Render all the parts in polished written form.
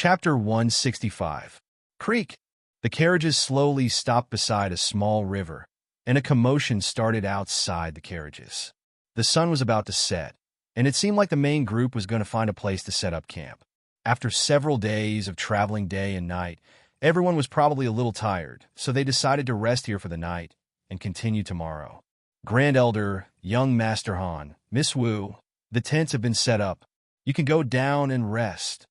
Chapter 165. Creek. The carriages slowly stopped beside a small river, and a commotion started outside the carriages. The sun was about to set, and it seemed like the main group was going to find a place to set up camp. After several days of traveling day and night, everyone was probably a little tired, so they decided to rest here for the night and continue tomorrow. Grand Elder, young Master Han, Miss Wu, the tents have been set up. You can go down and rest.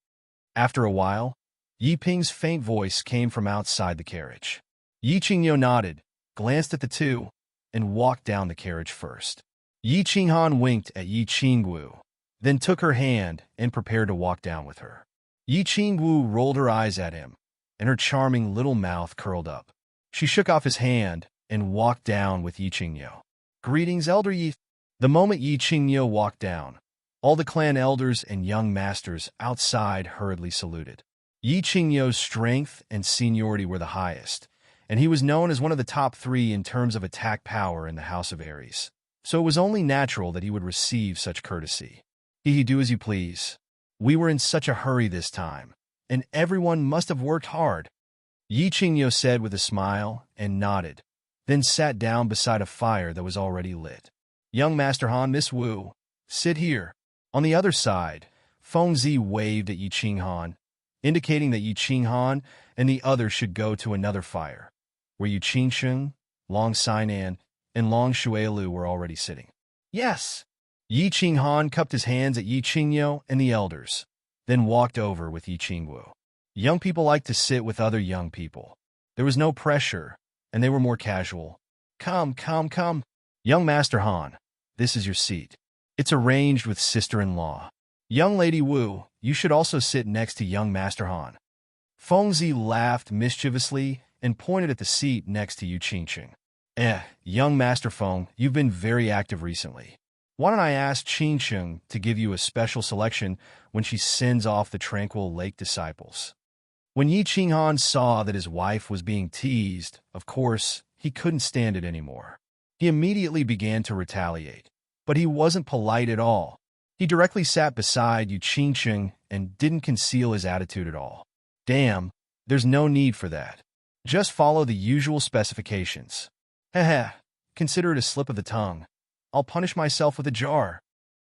After a while, Yi Ping's faint voice came from outside the carriage. Yi Qingyo nodded, glanced at the two, and walked down the carriage first. Yi Qinghan winked at Yi Qingwu, then took her hand and prepared to walk down with her. Yi Qingwu rolled her eyes at him, and her charming little mouth curled up. She shook off his hand and walked down with Yi Qingyo. "Greetings, Elder Yi." The moment Yi Qingyo walked down, all the clan elders and young masters outside hurriedly saluted. Yi Qingyo's strength and seniority were the highest, and he was known as one of the top 3 in terms of attack power in the House of Aries. So it was only natural that he would receive such courtesy. Do as you please. We were in such a hurry this time, and everyone must have worked hard," Yi Qingyo said with a smile and nodded, then sat down beside a fire that was already lit. "Young Master Han, Miss Wu, sit here." On the other side, Feng Zi waved at Yi Qinghan, indicating that Yi Qinghan and the others should go to another fire, where Yu Qingsheng, Long Sainan, and Long Shuelu were already sitting. "Yes." Yi Qinghan cupped his hands at Yi Qingyo and the elders, then walked over with Yi Qingwu. Young people like to sit with other young people. There was no pressure, and they were more casual. Come. Young Master Han, this is your seat. It's arranged with sister-in-law. Young Lady Wu, you should also sit next to young Master Han." Feng Zi laughed mischievously and pointed at the seat next to Yu Qingsheng. Young Master Feng, you've been very active recently. Why don't I ask Qingsheng to give you a special selection when she sends off the Tranquil Lake disciples?" When Yi Qinghan saw that his wife was being teased, of course, he couldn't stand it anymore. He immediately began to retaliate, but he wasn't polite at all. He directly sat beside Yu Qingsheng and didn't conceal his attitude at all. "Damn, there's no need for that. Just follow the usual specifications. Consider it a slip of the tongue. I'll punish myself with a jar."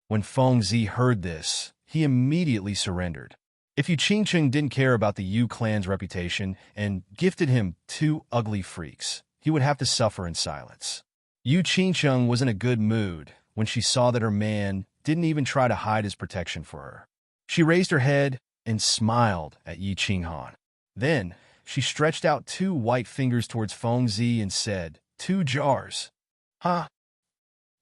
When Feng Zi heard this, he immediately surrendered. If Yu Qingsheng didn't care about the Yu clan's reputation and gifted him 2 ugly freaks, he would have to suffer in silence. Yu Qingsheng was in a good mood when she saw that her man didn't even try to hide his protection for her. She raised her head and smiled at Yi Qinghan. Then, she stretched out 2 white fingers towards Feng Zi and said, "2 jars." "Huh?"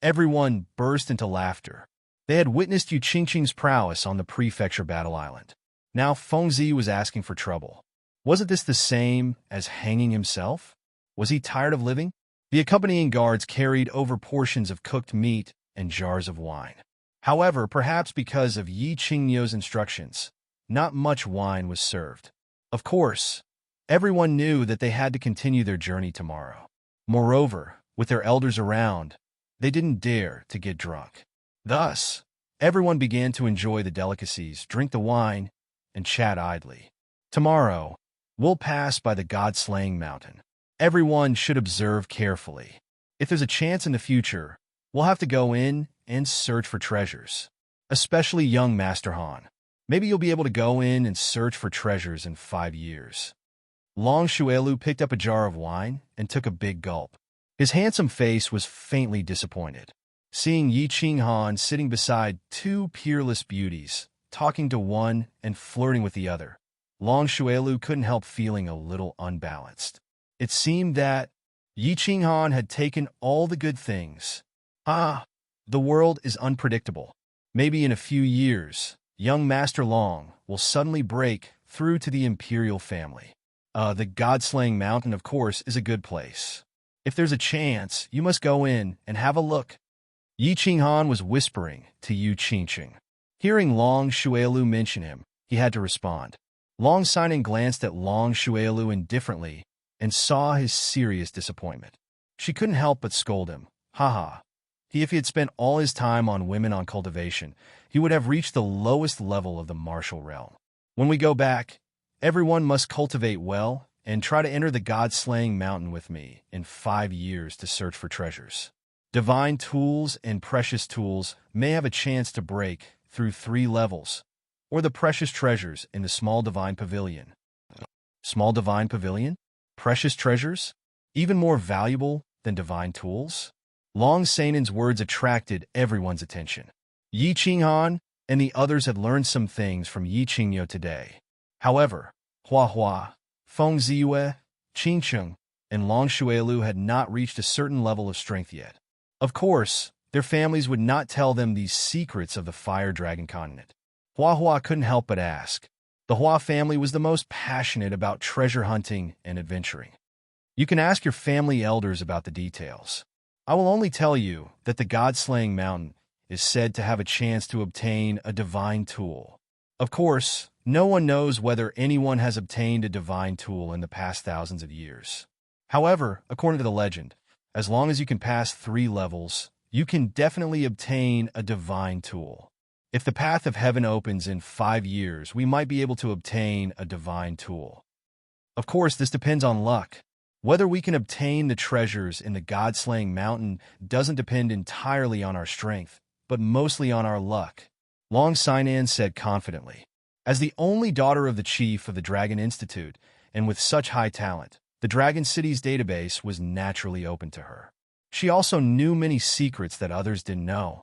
Everyone burst into laughter. They had witnessed Yu Qingsheng's prowess on the prefecture battle island. Now Feng Zi was asking for trouble. Wasn't this the same as hanging himself? Was he tired of living? The accompanying guards carried over portions of cooked meat and jars of wine. However, perhaps because of Yi Qingyo's instructions, not much wine was served. Of course, everyone knew that they had to continue their journey tomorrow. Moreover, with their elders around, they didn't dare to get drunk. Thus, everyone began to enjoy the delicacies, drink the wine, and chat idly. "Tomorrow, we'll pass by the God-slaying mountain. Everyone should observe carefully. If there's a chance in the future, we'll have to go in and search for treasures. Especially young Master Han. Maybe you'll be able to go in and search for treasures in 5 years." Long Shuelu picked up a jar of wine and took a big gulp. His handsome face was faintly disappointed. Seeing Yi Qinghan sitting beside 2 peerless beauties, talking to one and flirting with the other, Long Shuelu couldn't help feeling a little unbalanced. It seemed that Yi Qinghan had taken all the good things. The world is unpredictable. Maybe in a few years, young Master Long will suddenly break through to the imperial family. The God-slaying mountain, of course, is a good place. If there's a chance, you must go in and have a look. Yi Qinghan was whispering to Yu Qingsheng. Hearing Long Shuelu mention him, he had to respond. Long Sainan glanced at Long Shuelu indifferently and saw his serious disappointment. She couldn't help but scold him. If he had spent all his time on women on cultivation, he would have reached the lowest level of the martial realm. When we go back, Everyone must cultivate well and try to enter the God-slaying mountain with me in 5 years to search for treasures. Divine tools and precious tools may have a chance to break through 3 levels, or the precious treasures in the small divine pavilion. Small divine pavilion? Precious treasures? Even more valuable than divine tools? Long Sanan's words attracted everyone's attention. Yi Qinghan and the others had learned some things from Yi Qingyo today. However, Hua Hua, Feng Ziyue, Qingcheng, and Long Shuelu had not reached a certain level of strength yet. Of course, their families would not tell them these secrets of the Fire Dragon continent. Hua Hua couldn't help but ask. The Hua family was the most passionate about treasure hunting and adventuring. You can ask your family elders about the details. I will only tell you that the God-slaying mountain is said to have a chance to obtain a divine tool. Of course, no one knows whether anyone has obtained a divine tool in the past thousands of years. However, according to the legend, as long as you can pass 3 levels, you can definitely obtain a divine tool. If the path of heaven opens in 5 years, we might be able to obtain a divine tool. Of course, this depends on luck. Whether we can obtain the treasures in the God-slaying mountain doesn't depend entirely on our strength, but mostly on our luck, Long Sinan said confidently. As the only daughter of the chief of the Dragon Institute, and with such high talent, the Dragon City's database was naturally open to her. She also knew many secrets that others didn't know.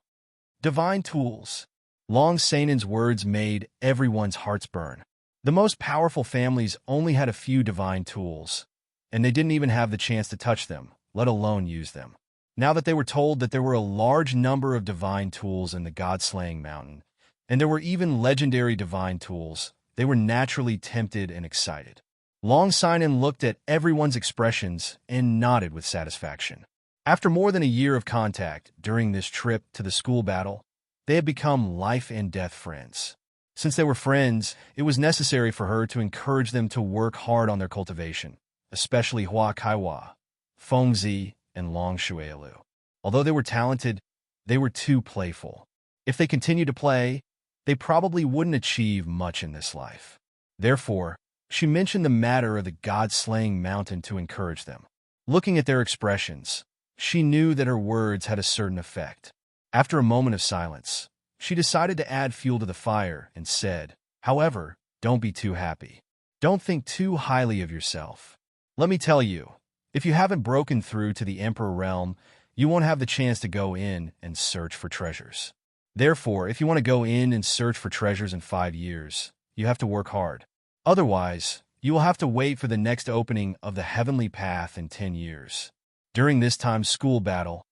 Divine tools. Long Sanan's words made everyone's hearts burn. The most powerful families only had a few divine tools, and they didn't even have the chance to touch them, let alone use them. Now that they were told that there were a large number of divine tools in the God-slaying mountain, and there were even legendary divine tools, they were naturally tempted and excited. Long Sinan looked at everyone's expressions and nodded with satisfaction. After more than a year of contact during this trip to the school battle, they had become life and death friends. Since they were friends, it was necessary for her to encourage them to work hard on their cultivation, especially Hua Kaiwa, Feng Zi, and Long Shuelu. Although they were talented, they were too playful. If they continued to play, they probably wouldn't achieve much in this life. Therefore, she mentioned the matter of the God-slaying mountain to encourage them. Looking at their expressions, she knew that her words had a certain effect. After a moment of silence, she decided to add fuel to the fire and said, "However, don't be too happy. Don't think too highly of yourself. Let me tell you, if you haven't broken through to the Emperor realm, you won't have the chance to go in and search for treasures. Therefore, if you want to go in and search for treasures in 5 years, you have to work hard. Otherwise, you will have to wait for the next opening of the heavenly path in 10 years. During this time's school battle,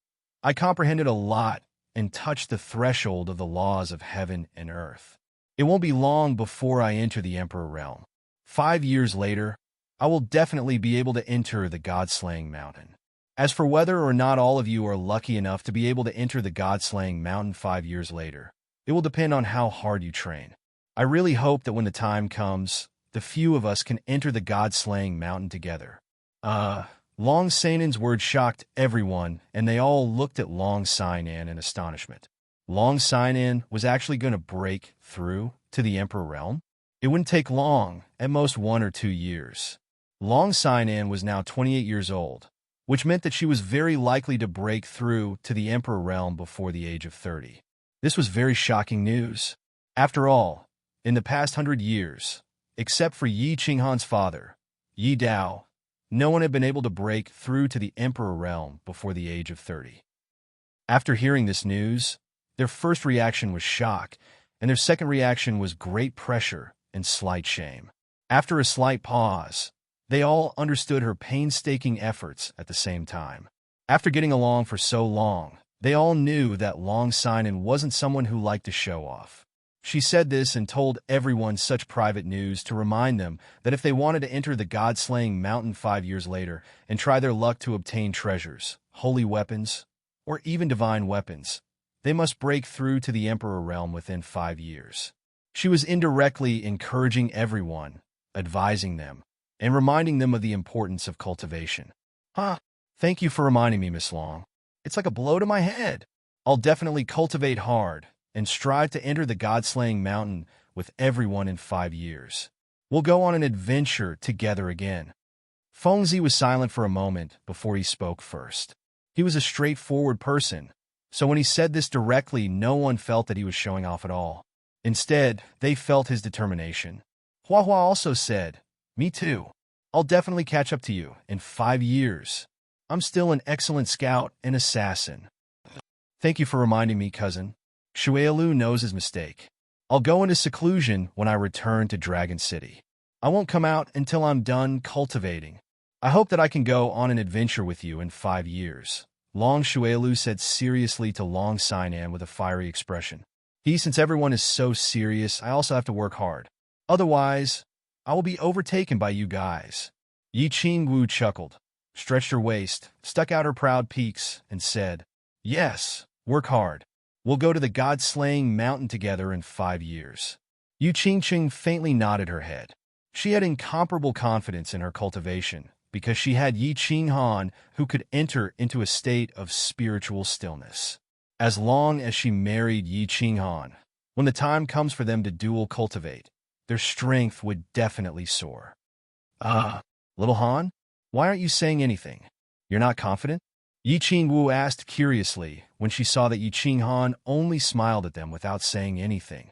I comprehended a lot and touched the threshold of the laws of heaven and earth. It won't be long before I enter the Emperor realm. 5 years later, I will definitely be able to enter the God-slaying mountain. As for whether or not all of you are lucky enough to be able to enter the God-slaying mountain 5 years later, it will depend on how hard you train. I really hope that when the time comes, the few of us can enter the God-slaying mountain together." Long Sanan's words shocked everyone, and they all looked at Long Sinan in astonishment. Long Sinan was actually going to break through to the Emperor realm? It wouldn't take long, at most 1 or 2 years. Long Sinan was now 28 years old, which meant that she was very likely to break through to the Emperor realm before the age of 30. This was very shocking news. After all, in the past 100 years, except for Yi Qinghan's father, Yi Dao, no one had been able to break through to the Emperor realm before the age of 30. After hearing this news, their first reaction was shock, and their second reaction was great pressure and slight shame. After a slight pause, they all understood her painstaking efforts at the same time. After getting along for so long, they all knew that Long Sinan wasn't someone who liked to show off. She said this and told everyone such private news to remind them that if they wanted to enter the God-slaying mountain 5 years later and try their luck to obtain treasures, holy weapons, or even divine weapons, they must break through to the Emperor realm within 5 years. She was indirectly encouraging everyone, advising them, and reminding them of the importance of cultivation. Thank you for reminding me, Miss Long. It's like a blow to my head. I'll definitely cultivate hard and strive to enter the God-slaying mountain with everyone in 5 years. We'll go on an adventure together again. Fengzi was silent for a moment before he spoke first. He was a straightforward person, so when he said this directly, no one felt that he was showing off at all. Instead, they felt his determination. Hua Hua also said, "Me too. I'll definitely catch up to you in 5 years. I'm still an excellent scout and assassin." "Thank you for reminding me, cousin. Xuelu knows his mistake. I'll go into seclusion when I return to Dragon City. I won't come out until I'm done cultivating. I hope that I can go on an adventure with you in 5 years." Long Xuelu said seriously to Long Sinan with a fiery expression. Since everyone is so serious, I also have to work hard. Otherwise, I will be overtaken by you guys. Yi Qingwu chuckled, stretched her waist, stuck out her proud peaks, and said, "Yes, work hard. We'll go to the God-slaying mountain together in 5 years." Yu Qingqing faintly nodded her head. She had incomparable confidence in her cultivation, because she had Yi Qinghan who could enter into a state of spiritual stillness. As long as she married Yi Qinghan, when the time comes for them to dual cultivate, their strength would definitely soar. Little Han, why aren't you saying anything? You're not confident?" Yi Qingwu asked curiously when she saw that Yi Qinghan only smiled at them without saying anything.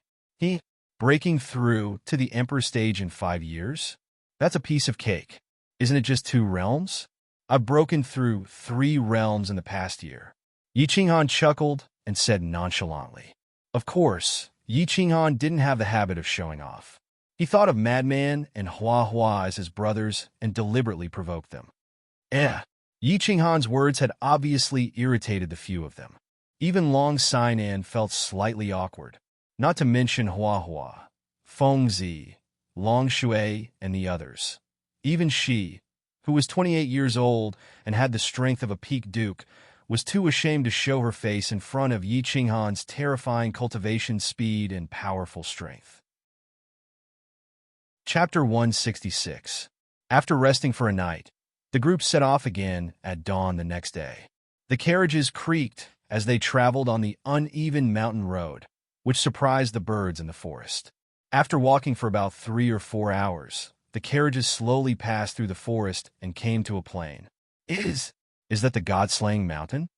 Breaking through to the Emperor stage in 5 years? That's a piece of cake. Isn't it just 2 realms? I've broken through 3 realms in the past year. Yi Qinghan chuckled and said nonchalantly. Of course, Yi Qinghan didn't have the habit of showing off. He thought of Madman and Hua Hua as his brothers and deliberately provoked them. Yi Qinghan's words had obviously irritated the few of them. Even Long Sinan felt slightly awkward, not to mention Hua Hua, Fengzi, Long Shui, and the others. Even she, who was 28 years old and had the strength of a peak duke, was too ashamed to show her face in front of Yi Qinghan's terrifying cultivation speed and powerful strength. Chapter 166. After resting for a night, the group set off again at dawn the next day. The carriages creaked as they traveled on the uneven mountain road, which surprised the birds in the forest. After walking for about 3 or 4 hours, the carriages slowly passed through the forest and came to a plain. Is that the God-slaying mountain?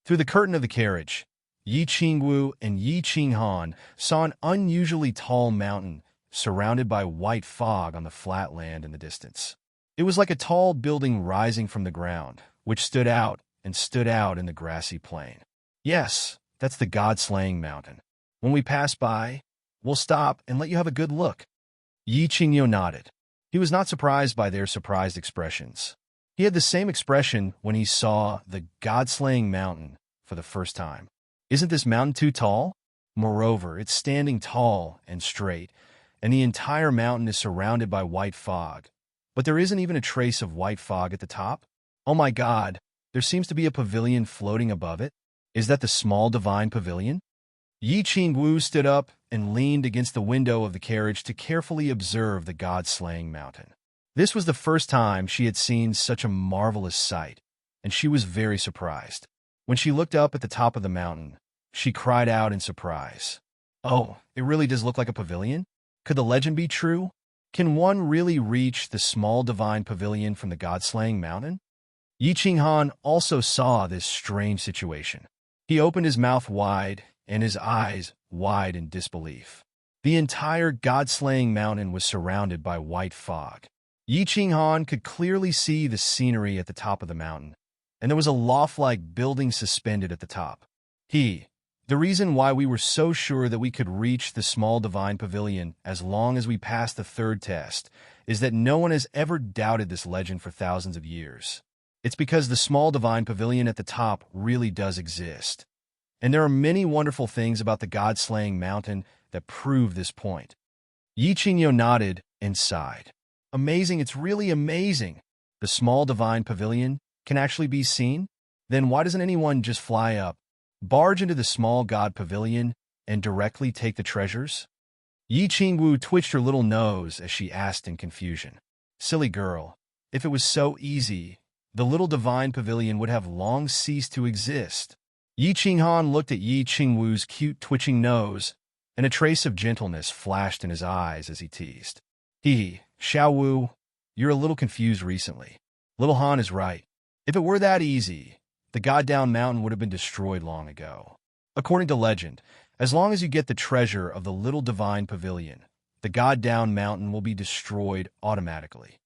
Through the curtain of the carriage, Yi Qingwu and Yi Qinghan saw an unusually tall mountain surrounded by white fog on the flat land in the distance. It was like a tall building rising from the ground, which stood out in the grassy plain. "Yes, that's the God-slaying mountain. When we pass by, we'll stop and let you have a good look." Yi Qingyu nodded. He was not surprised by their surprised expressions. He had the same expression when he saw the God-slaying mountain for the first time. Isn't this mountain too tall? Moreover, it's standing tall and straight, and the entire mountain is surrounded by white fog. But there isn't even a trace of white fog at the top. Oh my God, there seems to be a pavilion floating above it. Is that the small divine pavilion? Yi Qingwu stood up and leaned against the window of the carriage to carefully observe the God-slaying mountain. This was the first time she had seen such a marvelous sight, and she was very surprised. When she looked up at the top of the mountain, she cried out in surprise. "Oh, it really does look like a pavilion? Could the legend be true? Can one really reach the small divine pavilion from the God-slaying mountain?" Yi Qinghan also saw this strange situation. He opened his mouth wide and his eyes wide in disbelief. The entire God-slaying mountain was surrounded by white fog. Yi Qinghan could clearly see the scenery at the top of the mountain, and there was a loft-like building suspended at the top. The reason why we were so sure that we could reach the small divine pavilion as long as we passed the 3rd test is that no one has ever doubted this legend for thousands of years. It's because the small divine pavilion at the top really does exist. And there are many wonderful things about the God-slaying mountain that prove this point. Yi Qingyu nodded and sighed. Amazing, it's really amazing. The small divine pavilion can actually be seen? Then why doesn't anyone just fly up, barge into the small god pavilion, and directly take the treasures? Yi Qingwu twitched her little nose as she asked in confusion. Silly girl, if it was so easy, the little divine pavilion would have long ceased to exist. Yi Qinghan looked at Yi Qingwu's cute twitching nose, and a trace of gentleness flashed in his eyes as he teased. Xiao Wu, you're a little confused recently. Little Han is right. If it were that easy, the goddamn mountain would have been destroyed long ago. According to legend, as long as you get the treasure of the little divine pavilion, the goddamn mountain will be destroyed automatically.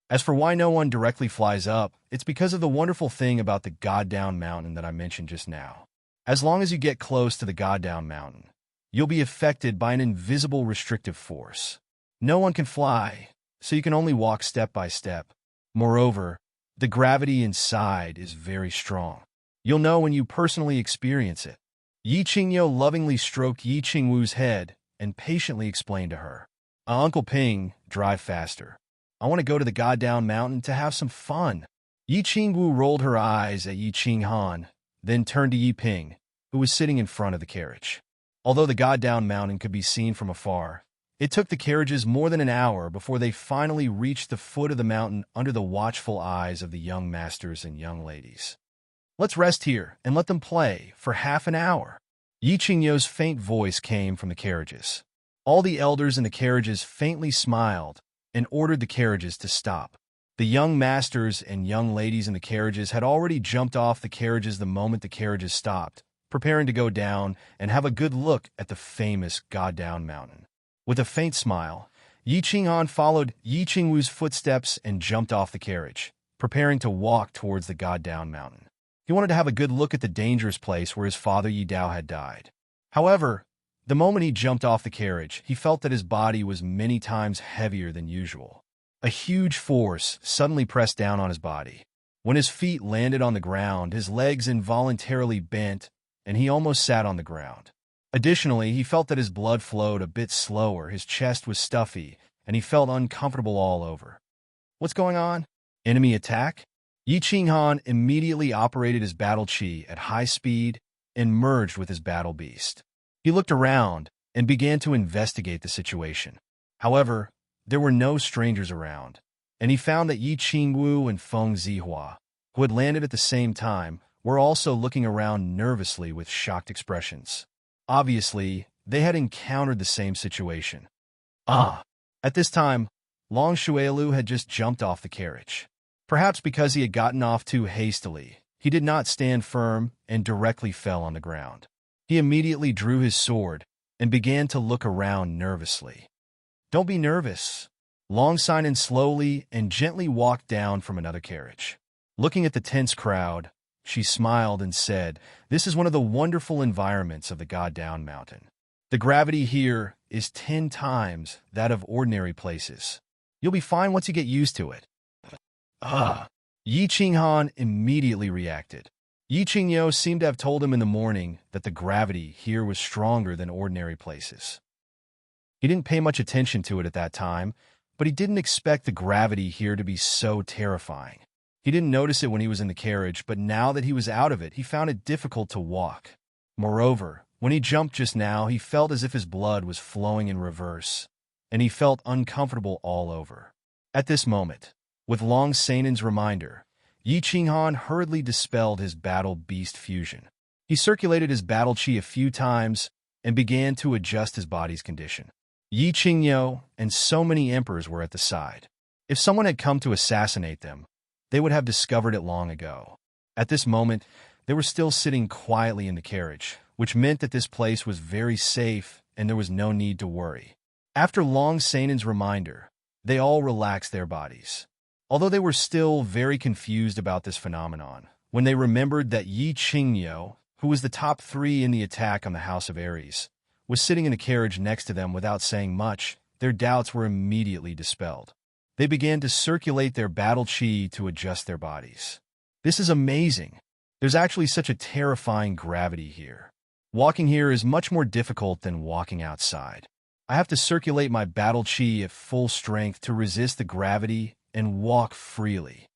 As for why no one directly flies up, it's because of the wonderful thing about the goddamn mountain that I mentioned just now. As long as you get close to the goddamn mountain, you'll be affected by an invisible restrictive force. No one can fly, so you can only walk step by step. Moreover, the gravity inside is very strong. You'll know when you personally experience it. Yi Qingyo lovingly stroked Yi Qingwu's head and patiently explained to her, Uncle Ping, drive faster. I want to go to the goddamn mountain to have some fun. Yi Qingwu rolled her eyes at Yi Qinghan, then turned to Yi Ping, who was sitting in front of the carriage. Although the goddamn mountain could be seen from afar, it took the carriages more than an hour before they finally reached the foot of the mountain under the watchful eyes of the young masters and young ladies. Let's rest here and let them play for half an hour. Yi Qingyo's faint voice came from the carriages. All the elders in the carriages faintly smiled and ordered the carriages to stop. The young masters and young ladies in the carriages had already jumped off the carriages the moment the carriages stopped, preparing to go down and have a good look at the famous goddamn mountain. With a faint smile, Yi Qinghan followed Yi Qingwu's footsteps and jumped off the carriage, preparing to walk towards the goddamn mountain. He wanted to have a good look at the dangerous place where his father Yi Dao had died. However, the moment he jumped off the carriage, he felt that his body was many times heavier than usual. A huge force suddenly pressed down on his body. When his feet landed on the ground, his legs involuntarily bent, and he almost sat on the ground. Additionally, he felt that his blood flowed a bit slower, his chest was stuffy, and he felt uncomfortable all over. What's going on? Enemy attack? Yi Qinghan immediately operated his battle chi at high speed and merged with his battle beast. He looked around and began to investigate the situation. However, there were no strangers around, and he found that Yi Qingwu and Feng Zihua, who had landed at the same time, were also looking around nervously with shocked expressions. Obviously, they had encountered the same situation. At this time, Long Shuailu had just jumped off the carriage. Perhaps because he had gotten off too hastily, he did not stand firm and directly fell on the ground. He immediately drew his sword and began to look around nervously. Don't be nervous. Long Sinan slowly and gently walked down from another carriage. Looking at the tense crowd, she smiled and said, This is one of the wonderful environments of the goddamn mountain. The gravity here is 10 times that of ordinary places. You'll be fine once you get used to it. Yi Qinghan immediately reacted. Yi Qingyo seemed to have told him in the morning that the gravity here was stronger than ordinary places. He didn't pay much attention to it at that time, but he didn't expect the gravity here to be so terrifying. He didn't notice it when he was in the carriage, but now that he was out of it, he found it difficult to walk. Moreover, when he jumped just now, he felt as if his blood was flowing in reverse, and he felt uncomfortable all over. At this moment, with Long Sanan's reminder, Yi Qinghan hurriedly dispelled his battle beast fusion. He circulated his battle chi a few times and began to adjust his body's condition. Yi Qingyo and so many emperors were at the side. If someone had come to assassinate them, they would have discovered it long ago. At this moment, they were still sitting quietly in the carriage, which meant that this place was very safe and there was no need to worry. After Long Sanan's reminder, they all relaxed their bodies. Although they were still very confused about this phenomenon, when they remembered that Yi Qingyo, who was the top 3 in the attack on the House of Aries, was sitting in a carriage next to them without saying much, their doubts were immediately dispelled. They began to circulate their battle chi to adjust their bodies. This is amazing. There's actually such a terrifying gravity here. Walking here is much more difficult than walking outside. I have to circulate my battle chi at full strength to resist the gravity and walk freely.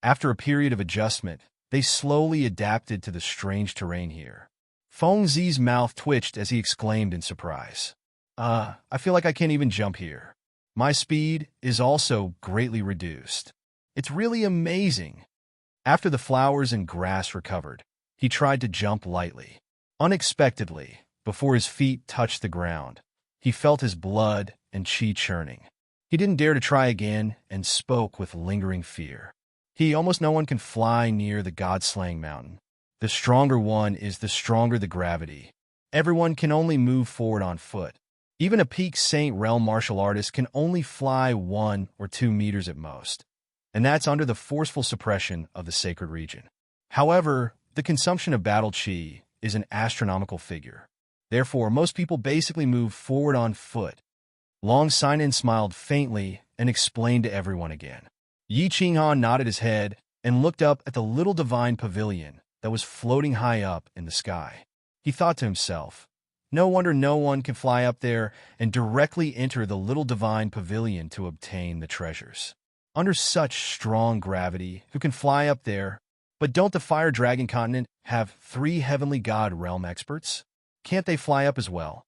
After a period of adjustment, they slowly adapted to the strange terrain here. Feng Zi's mouth twitched as he exclaimed in surprise. I feel like I can't even jump here. My speed is also greatly reduced. It's really amazing. After the flowers and grass recovered, he tried to jump lightly. Unexpectedly, before his feet touched the ground, he felt his blood and chi churning. He didn't dare to try again and spoke with lingering fear. Almost no one can fly near the god-slaying mountain. The stronger one is the stronger the gravity. Everyone can only move forward on foot. Even a peak Saint Realm martial artist can only fly 1 or 2 meters at most. And that's under the forceful suppression of the sacred region. However, the consumption of battle chi is an astronomical figure. Therefore, most people basically move forward on foot. Long Sinan smiled faintly and explained to everyone again. Yi Qinghan nodded his head and looked up at the little divine pavilion that was floating high up in the sky. He thought to himself, no wonder no one can fly up there and directly enter the little divine pavilion to obtain the treasures. Under such strong gravity, who can fly up there? But don't the Fire Dragon continent have 3 heavenly god realm experts? Can't they fly up as well?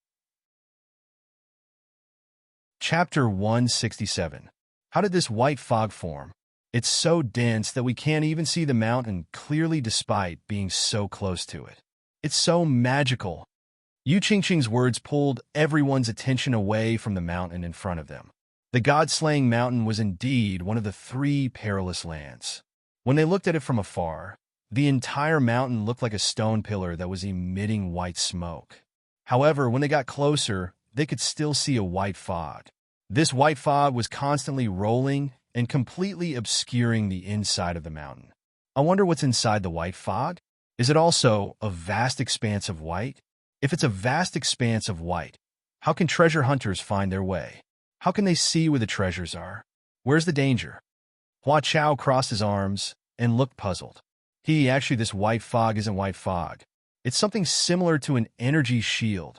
Chapter 167. How did this white fog form? It's so dense that we can't even see the mountain clearly despite being so close to it. It's so magical. Yu Qingqing's words pulled everyone's attention away from the mountain in front of them. The god-slaying mountain was indeed one of the 3 perilous lands. When they looked at it from afar, the entire mountain looked like a stone pillar that was emitting white smoke. However, when they got closer, they could still see a white fog. This white fog was constantly rolling and completely obscuring the inside of the mountain. I wonder what's inside the white fog? Is it also a vast expanse of white? If it's a vast expanse of white, how can treasure hunters find their way? How can they see where the treasures are? Where's the danger? Hua Chao crossed his arms and looked puzzled. Actually, this white fog isn't white fog. It's something similar to an energy shield.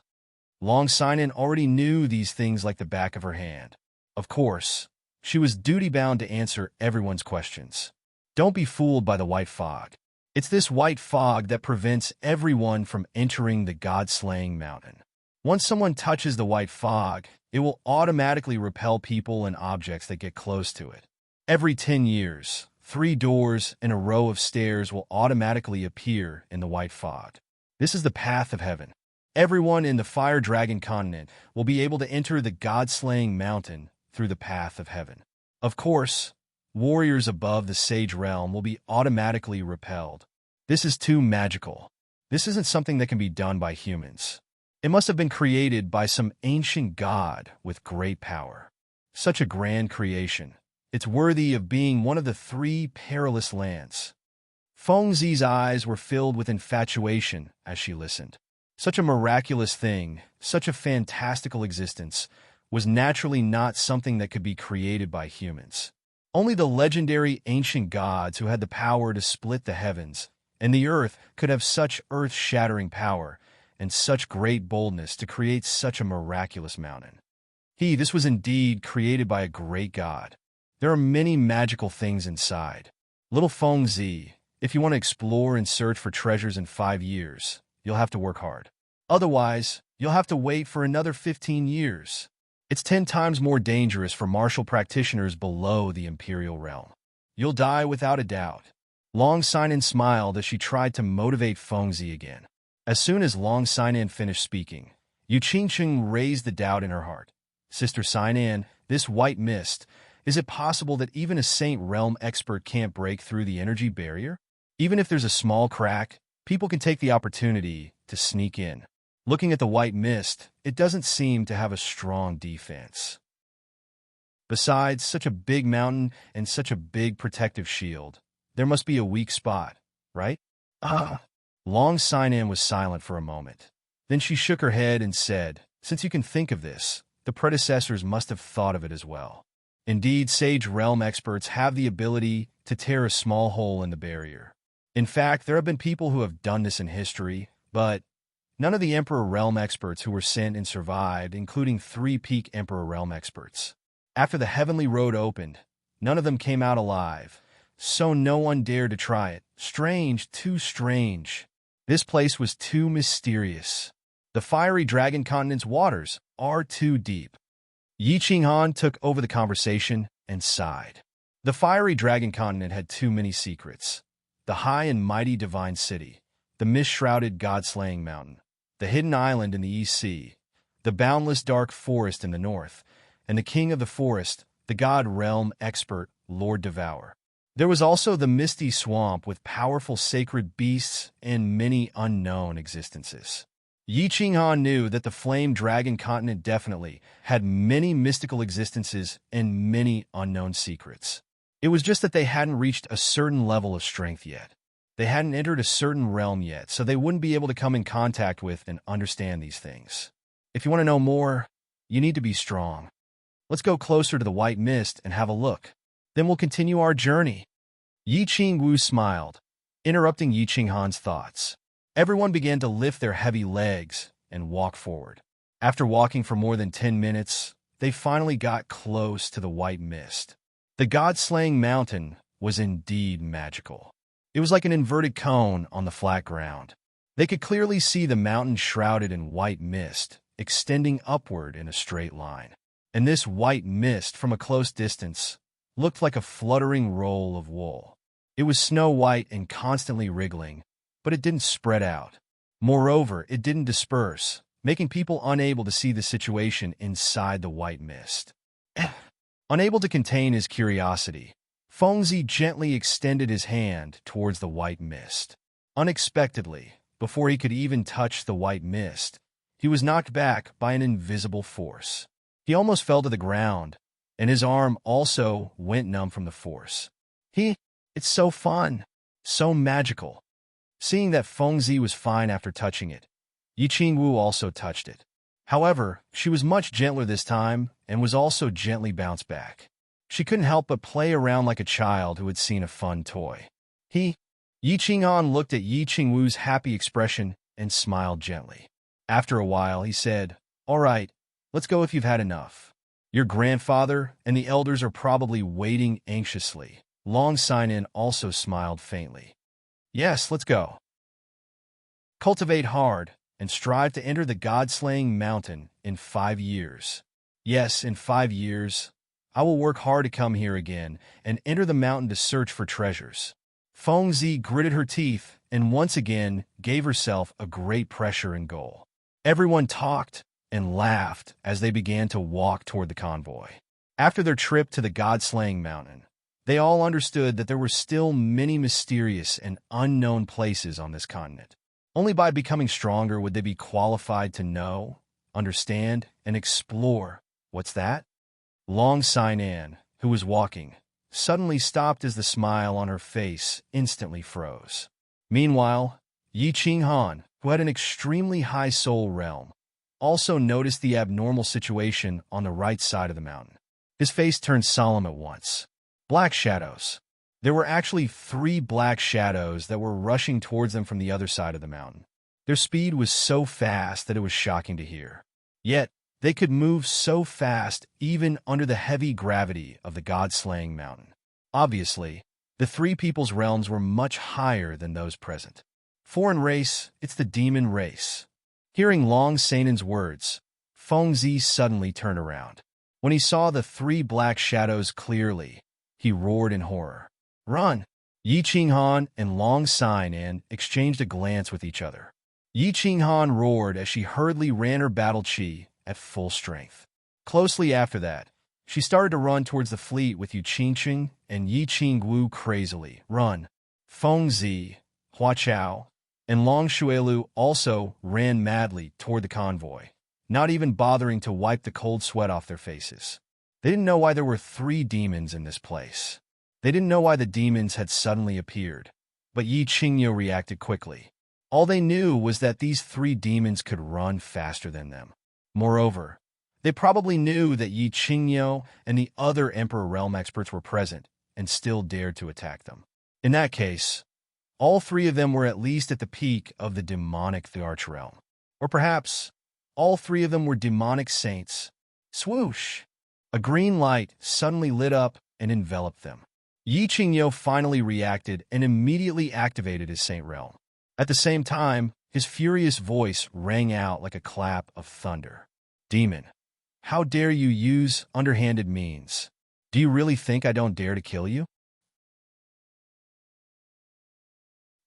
Long Sinan already knew these things like the back of her hand. Of course, she was duty-bound to answer everyone's questions. Don't be fooled by the white fog. It's this white fog that prevents everyone from entering the god-slaying mountain. Once someone touches the white fog, it will automatically repel people and objects that get close to it. Every 10 years, 3 doors and a row of stairs will automatically appear in the white fog. This is the path of heaven. Everyone in the Fire Dragon continent will be able to enter the god-slaying mountain through the path of heaven. Of course, warriors above the Sage Realm will be automatically repelled. This is too magical. This isn't something that can be done by humans. It must have been created by some ancient god with great power. Such a grand creation. It's worthy of being one of the 3 perilous lands. Feng Zi's eyes were filled with infatuation as she listened. Such a miraculous thing, such a fantastical existence, was naturally not something that could be created by humans. Only the legendary ancient gods who had the power to split the heavens and the earth could have such earth-shattering power and such great boldness to create such a miraculous mountain. This was indeed created by a great god. There are many magical things inside. Little Feng Zi, if you want to explore and search for treasures in 5 years, you'll have to work hard. Otherwise, you'll have to wait for another 15 years. It's 10 times more dangerous for martial practitioners below the Imperial Realm. You'll die without a doubt. Long Sinan smiled as she tried to motivate Feng Zi again. As soon as Long Sinan finished speaking, Yu Qingqing raised the doubt in her heart. Sister Sinan, this white mist, is it possible that even a Saint Realm expert can't break through the energy barrier? Even if there's a small crack, people can take the opportunity to sneak in. Looking at the white mist, it doesn't seem to have a strong defense. Besides such a big mountain and such a big protective shield, there must be a weak spot, right? Long Sinan was silent for a moment. Then she shook her head and said, since you can think of this, the predecessors must have thought of it as well. Indeed, Sage Realm experts have the ability to tear a small hole in the barrier. In fact, there have been people who have done this in history, but none of the Emperor Realm experts who were sent and survived, including 3 peak Emperor Realm experts. After the Heavenly Road opened, none of them came out alive, so no one dared to try it. Strange, too strange. This place was too mysterious. The Fiery Dragon Continent's waters are too deep. Yi Qinghan took over the conversation and sighed. The Fiery Dragon Continent had too many secrets. The high and mighty divine city, the mist-shrouded god-slaying mountain, the hidden island in the East Sea, the boundless dark forest in the north, and the king of the forest, the god realm expert Lord Devour. There was also the misty swamp with powerful sacred beasts and many unknown existences. Yi Qinghan knew that the flame dragon continent definitely had many mystical existences and many unknown secrets. It was just that they hadn't reached a certain level of strength yet. They hadn't entered a certain realm yet, so they wouldn't be able to come in contact with and understand these things. If you want to know more, you need to be strong. Let's go closer to the white mist and have a look. Then we'll continue our journey. Yi Qingwu smiled, interrupting Yi Qinghan's thoughts. Everyone began to lift their heavy legs and walk forward. After walking for more than 10 minutes, they finally got close to the white mist. The god-slaying mountain was indeed magical. It was like an inverted cone on the flat ground. They could clearly see the mountain shrouded in white mist, extending upward in a straight line. And this white mist, from a close distance, looked like a fluttering roll of wool. It was snow-white and constantly wriggling, but it didn't spread out. Moreover, it didn't disperse, making people unable to see the situation inside the white mist. Unable to contain his curiosity, Fengzi gently extended his hand towards the white mist. Unexpectedly, before he could even touch the white mist, he was knocked back by an invisible force. He almost fell to the ground, and his arm also went numb from the force. It's so fun, so magical. Seeing that Fengzi was fine after touching it, Yi Qingwu also touched it. However, she was much gentler this time and was also gently bounced back. She couldn't help but play around like a child who had seen a fun toy. Yi Qinghan looked at Yi Qingwu's happy expression and smiled gently. After a while, he said, "All right, let's go if you've had enough. Your grandfather and the elders are probably waiting anxiously." Long Sign-In also smiled faintly. "Yes, let's go. Cultivate hard and strive to enter the god-slaying mountain in 5 years. Yes, in 5 years, I will work hard to come here again and enter the mountain to search for treasures." Fengzi gritted her teeth and once again gave herself a great pressure and goal. Everyone talked and laughed as they began to walk toward the convoy. After their trip to the god-slaying mountain, they all understood that there were still many mysterious and unknown places on this continent. Only by becoming stronger would they be qualified to know, understand, and explore. What's that? Long Sign-In, who was walking, suddenly stopped as the smile on her face instantly froze. Meanwhile, Yi Qinghan, who had an extremely high soul realm, also noticed the abnormal situation on the right side of the mountain. His face turned solemn at once. Black shadows. There were actually 3 black shadows that were rushing towards them from the other side of the mountain. Their speed was so fast that it was shocking to hear. Yet, they could move so fast even under the heavy gravity of the god-slaying mountain. Obviously, the 3 people's realms were much higher than those present. Foreign race, it's the demon race. Hearing Long Sign-In's words, Fengzi suddenly turned around. When he saw the 3 black shadows clearly, he roared in horror. "Run!" Yi Qinghan and Long Sign-In exchanged a glance with each other. Yi Qinghan roared as she hurriedly ran her battle chi at full strength. Closely after that, she started to run towards the fleet with Yu Qingqing and Yi Qingwu crazily. "Run!" Fengzi, Hua Chao, and Long Shuelu also ran madly toward the convoy, not even bothering to wipe the cold sweat off their faces. They didn't know why there were 3 demons in this place. They didn't know why the demons had suddenly appeared, but Yi Qingyo reacted quickly. All they knew was that these 3 demons could run faster than them. Moreover, they probably knew that Yi Qingyo and the other Emperor Realm experts were present and still dared to attack them. In that case, all 3 of them were at least at the peak of the demonic Arch Realm. Or perhaps, all 3 of them were demonic saints. Swoosh! A green light suddenly lit up and enveloped them. Yi Qingyo finally reacted and immediately activated his Saint Realm. At the same time, his furious voice rang out like a clap of thunder. "Demon, how dare you use underhanded means? Do you really think I don't dare to kill you?"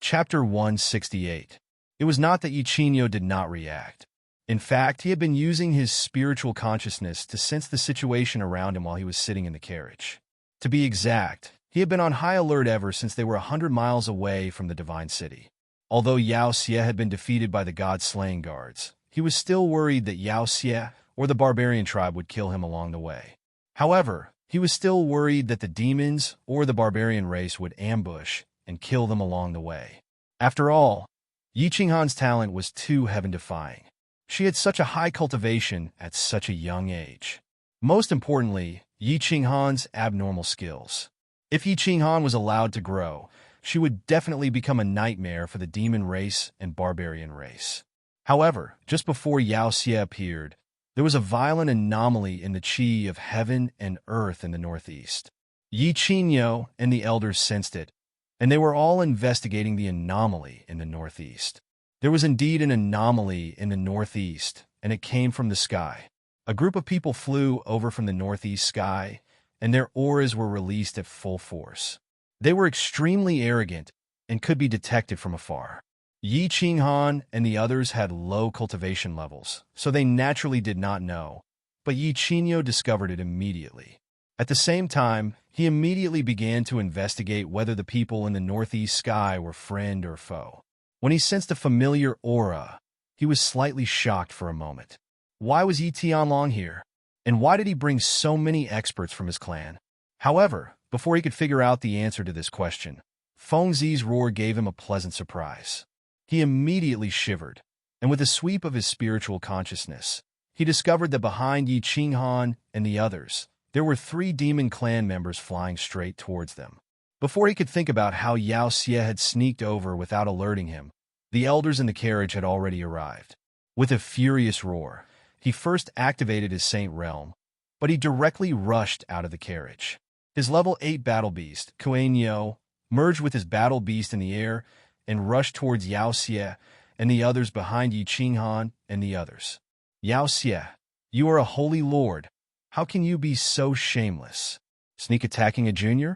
Chapter 168. It was not that Yi Qingyo did not react. In fact, he had been using his spiritual consciousness to sense the situation around him while he was sitting in the carriage. To be exact, he had been on high alert ever since they were 100 miles away from the divine city. Although Yao Xie had been defeated by the god-slaying guards, he was still worried that Yao Xie or the barbarian tribe would kill him along the way. However, he was still worried that the demons or the barbarian race would ambush and kill them along the way. After all, Yi Qinghan's talent was too heaven-defying. She had such a high cultivation at such a young age. Most importantly, Yi Qinghan's abnormal skills. If Yi Qinghan was allowed to grow, she would definitely become a nightmare for the demon race and barbarian race. However, just before Yao Xie appeared, there was a violent anomaly in the qi of heaven and earth in the northeast. Yi Qingyo and the elders sensed it, and they were all investigating the anomaly in the northeast. There was indeed an anomaly in the northeast, and it came from the sky. A group of people flew over from the northeast sky, and their auras were released at full force. They were extremely arrogant and could be detected from afar. Yi Qinghan and the others had low cultivation levels, so they naturally did not know, but Yi Qingyo discovered it immediately. At the same time, he immediately began to investigate whether the people in the northeast sky were friend or foe. When he sensed a familiar aura, he was slightly shocked for a moment. Why was Yi Tianlong here? And why did he bring so many experts from his clan? However, before he could figure out the answer to this question, Feng Zi's roar gave him a pleasant surprise. He immediately shivered, and with a sweep of his spiritual consciousness, he discovered that behind Yi Qinghan and the others, there were 3 demon clan members flying straight towards them. Before he could think about how Yao Xie had sneaked over without alerting him, the elders in the carriage had already arrived. With a furious roar, he first activated his Saint Realm, but he directly rushed out of the carriage. His level 8 battle beast, Kuei-Nyo, merged with his battle beast in the air and rushed towards Yao Xie and the others behind Yi Qinghan and the others. Yao Xie, you are a holy lord. How can you be so shameless? Sneak attacking a junior?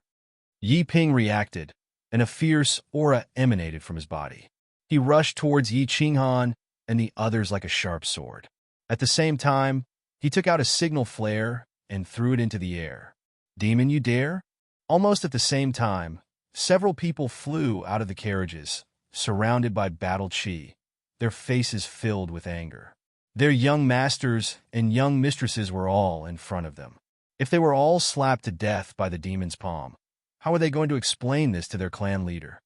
Yi Ping reacted, and a fierce aura emanated from his body. He rushed towards Yi Qinghan and the others like a sharp sword. At the same time, he took out a signal flare and threw it into the air. Demon, you dare? Almost at the same time, several people flew out of the carriages, surrounded by battle chi, their faces filled with anger. Their young masters and young mistresses were all in front of them. If they were all slapped to death by the demon's palm, how were they going to explain this to their clan leader?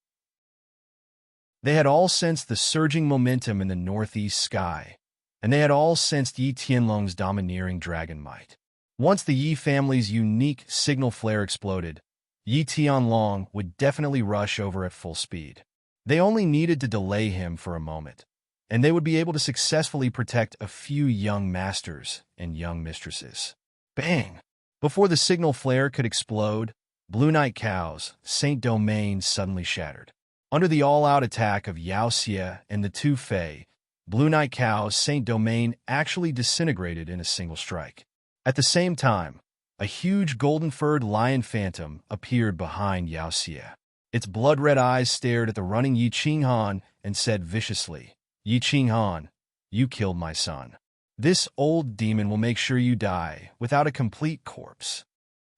They had all sensed the surging momentum in the northeast sky, and they had all sensed Yi Tianlong's domineering dragon might. Once the Yi family's unique signal flare exploded, Yi Tianlong would definitely rush over at full speed. They only needed to delay him for a moment, and they would be able to successfully protect a few young masters and young mistresses. Bang! Before the signal flare could explode, Blue Knight Cow's Saint Domain suddenly shattered. Under the all-out attack of Yao Xie and the 2 Fei, Blue Knight Cow's Saint Domain actually disintegrated in a single strike. At the same time, a huge golden-furred lion phantom appeared behind Yao Xie. Its blood-red eyes stared at the running Yi Qinghan and said viciously, Yi Qinghan, you killed my son. This old demon will make sure you die without a complete corpse.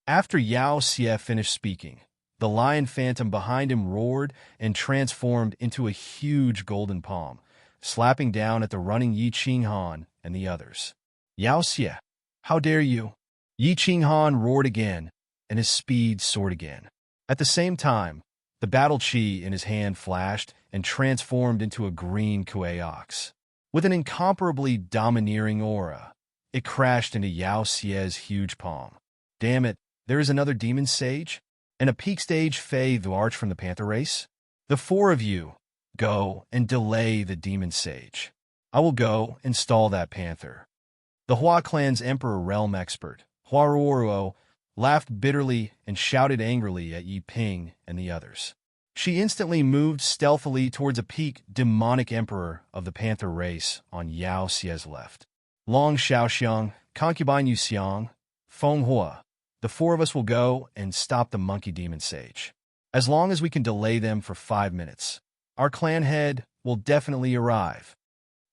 After Yao Xie finished speaking, the lion phantom behind him roared and transformed into a huge golden palm, slapping down at the running Yi Qinghan and the others. Yao Xie, how dare you? Yi Qinghan roared again, and his speed soared again. At the same time, the battle chi in his hand flashed and transformed into a green kuei ox. With an incomparably domineering aura, it crashed into Yao Xie's huge palm. Damn it, there is another demon sage? And a peak stage Fei the Arch from the Panther race? The 4 of you, go and delay the demon sage. I will go and stall that panther. The Hua clan's emperor realm expert, Huaruo, laughed bitterly and shouted angrily at Yi Ping and the others. She instantly moved stealthily towards a peak demonic emperor of the Panther race on Yao Xie's left. Long Xiaoxiang, concubine Yu Xiang, Feng Hua, the 4 of us will go and stop the monkey demon sage. As long as we can delay them for 5 minutes, our clan head will definitely arrive.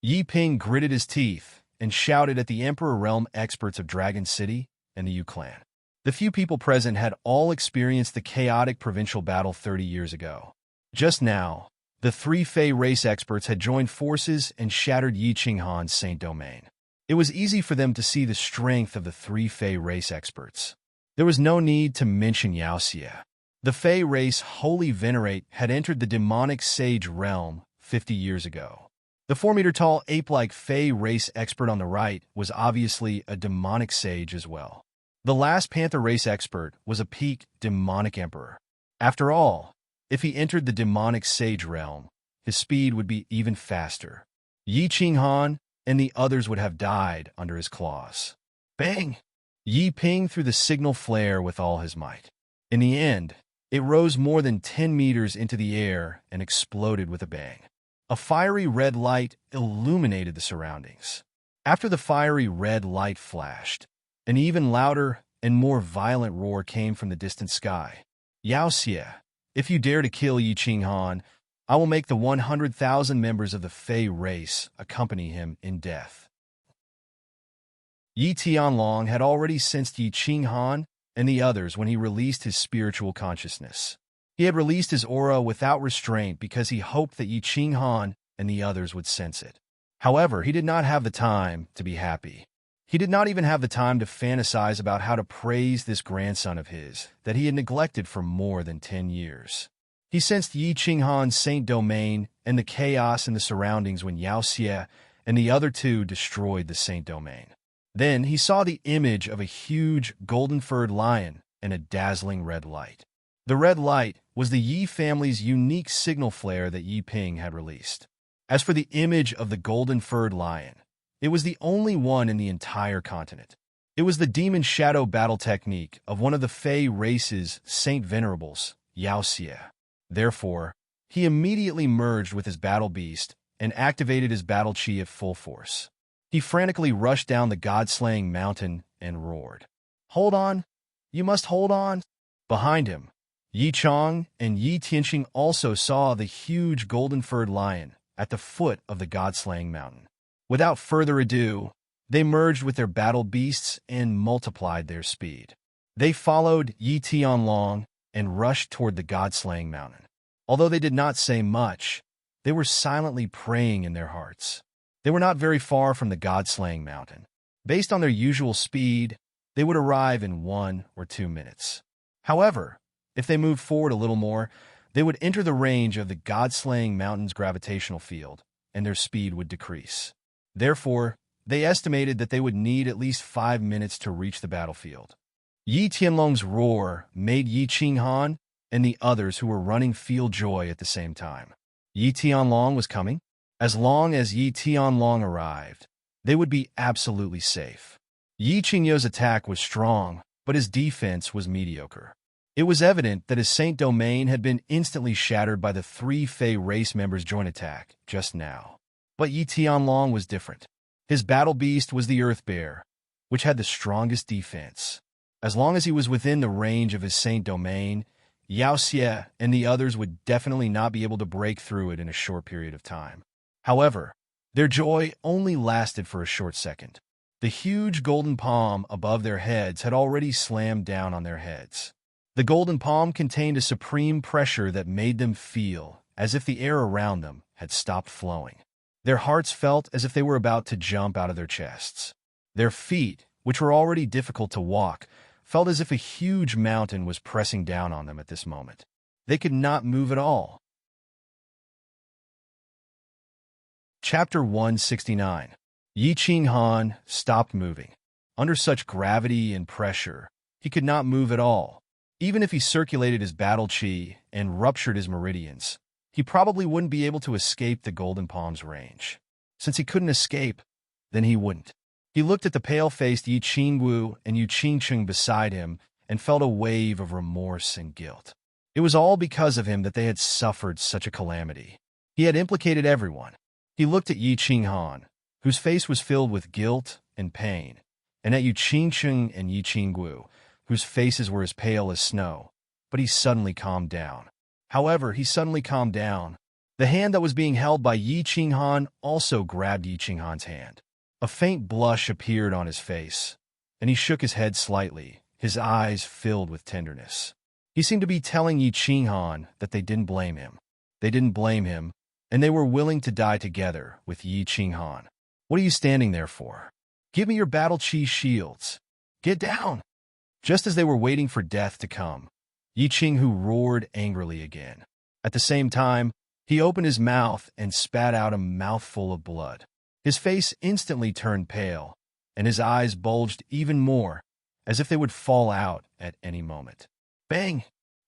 Yi Ping gritted his teeth and shouted at the Emperor realm experts of Dragon City and the Yu clan. The few people present had all experienced the chaotic provincial battle 30 years ago. Just now, the three Fey race experts had joined forces and shattered Yi Qinghan's Saint Domain. It was easy for them to see the strength of the three Fey race experts. There was no need to mention Yao Xie. The Fey race Holy Venerate had entered the demonic sage realm 50 years ago. The 4-meter-tall ape-like Fey race expert on the right was obviously a demonic sage as well. The last Panther race expert was a peak demonic emperor. After all, if he entered the demonic sage realm, his speed would be even faster. Yi Qinghan and the others would have died under his claws. Bang! Yi Ping threw the signal flare with all his might. In the end, it rose more than 10 meters into the air and exploded with a bang. A fiery red light illuminated the surroundings. After the fiery red light flashed, an even louder and more violent roar came from the distant sky. Yao Xie, if you dare to kill Yi Qinghan, I will make the 100,000 members of the Fey race accompany him in death. Yi Tianlong had already sensed Yi Qinghan and the others when he released his spiritual consciousness. He had released his aura without restraint because he hoped that Yi Qinghan and the others would sense it. However, he did not have the time to be happy. He did not even have the time to fantasize about how to praise this grandson of his that he had neglected for more than 10 years. He sensed Yi Qinghan's Saint Domain and the chaos in the surroundings when Yao Xie and the other two destroyed the Saint Domain. Then he saw the image of a huge golden-furred lion and a dazzling red light. The red light was the Yi family's unique signal flare that Yi Ping had released. As for the image of the golden-furred lion, it was the only one in the entire continent. It was the demon shadow battle technique of one of the Fey race's Saint Venerables, Yao Xie. Therefore, he immediately merged with his battle beast and activated his battle chi at full force. He frantically rushed down the god-slaying mountain and roared, "Hold on! You must hold on!" Behind him, Yi Chong and Yi Tianxing also saw the huge golden-furred lion at the foot of the god-slaying mountain. Without further ado, they merged with their battle beasts and multiplied their speed. They followed Yi Tianlong and rushed toward the god-slaying mountain. Although they did not say much, they were silently praying in their hearts. They were not very far from the god-slaying mountain. Based on their usual speed, they would arrive in 1 or 2 minutes. However, if they moved forward a little more, they would enter the range of the god-slaying mountain's gravitational field, and their speed would decrease. Therefore, they estimated that they would need at least 5 minutes to reach the battlefield. Yi Tianlong's roar made Yi Qinghan and the others who were running feel joy at the same time. Yi Tianlong was coming? As long as Yi Tianlong arrived, they would be absolutely safe. Yi Qingyo's attack was strong, but his defense was mediocre. It was evident that his Saint Domain had been instantly shattered by the 3 Fey race members' joint attack just now. But Yi Tianlong was different. His battle beast was the Earth Bear, which had the strongest defense. As long as he was within the range of his Saint Domain, Yao Xie and the others would definitely not be able to break through it in a short period of time. However, their joy only lasted for a short second. The huge golden palm above their heads had already slammed down on their heads. The golden palm contained a supreme pressure that made them feel as if the air around them had stopped flowing. Their hearts felt as if they were about to jump out of their chests. Their feet, which were already difficult to walk, felt as if a huge mountain was pressing down on them at this moment. They could not move at all. Chapter 169. Yi Qinghan stopped moving. Under such gravity and pressure, he could not move at all. Even if he circulated his battle chi and ruptured his meridians, he probably wouldn't be able to escape the Golden Palm's range. Since he couldn't escape, then he wouldn't. He looked at the pale-faced Yi Qingwu and Yu Qingcheng beside him and felt a wave of remorse and guilt. It was all because of him that they had suffered such a calamity. He had implicated everyone. He looked at Yi Qinghan, whose face was filled with guilt and pain, and at Yu Qingcheng and Yi Qingwu, whose faces were as pale as snow, but he suddenly calmed down. However, he suddenly calmed down The hand that was being held by Yi Qinghan also grabbed Yi Qinghan's hand. A faint blush appeared on his face, and he shook his head slightly, his eyes filled with tenderness. He seemed to be telling Yi Qinghan that they didn't blame him. They didn't blame him, and they were willing to die together with Yi Qinghan. What are you standing there for? Give me your battle chi shields. Get down! Just as they were waiting for death to come, Yi Qinghu roared angrily again. At the same time, he opened his mouth and spat out a mouthful of blood. His face instantly turned pale, and his eyes bulged even more, as if they would fall out at any moment. Bang!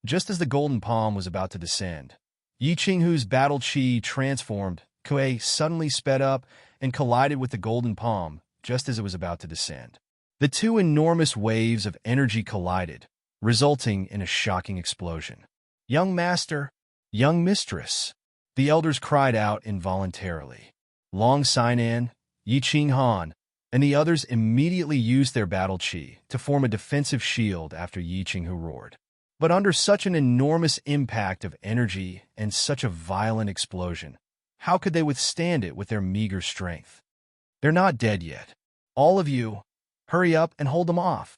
Just as the golden palm was about to descend, Yi Qinghu's battle chi transformed, Kuei suddenly sped up and collided with the golden palm just as it was about to descend. The two enormous waves of energy collided, resulting in a shocking explosion. Young master, young mistress, the elders cried out involuntarily. Long Sinan, Yi Qinghan, and the others immediately used their battle chi to form a defensive shield after Yi Qinghu roared. But under such an enormous impact of energy and such a violent explosion, how could they withstand it with their meager strength? They're not dead yet. All of you, hurry up and hold them off.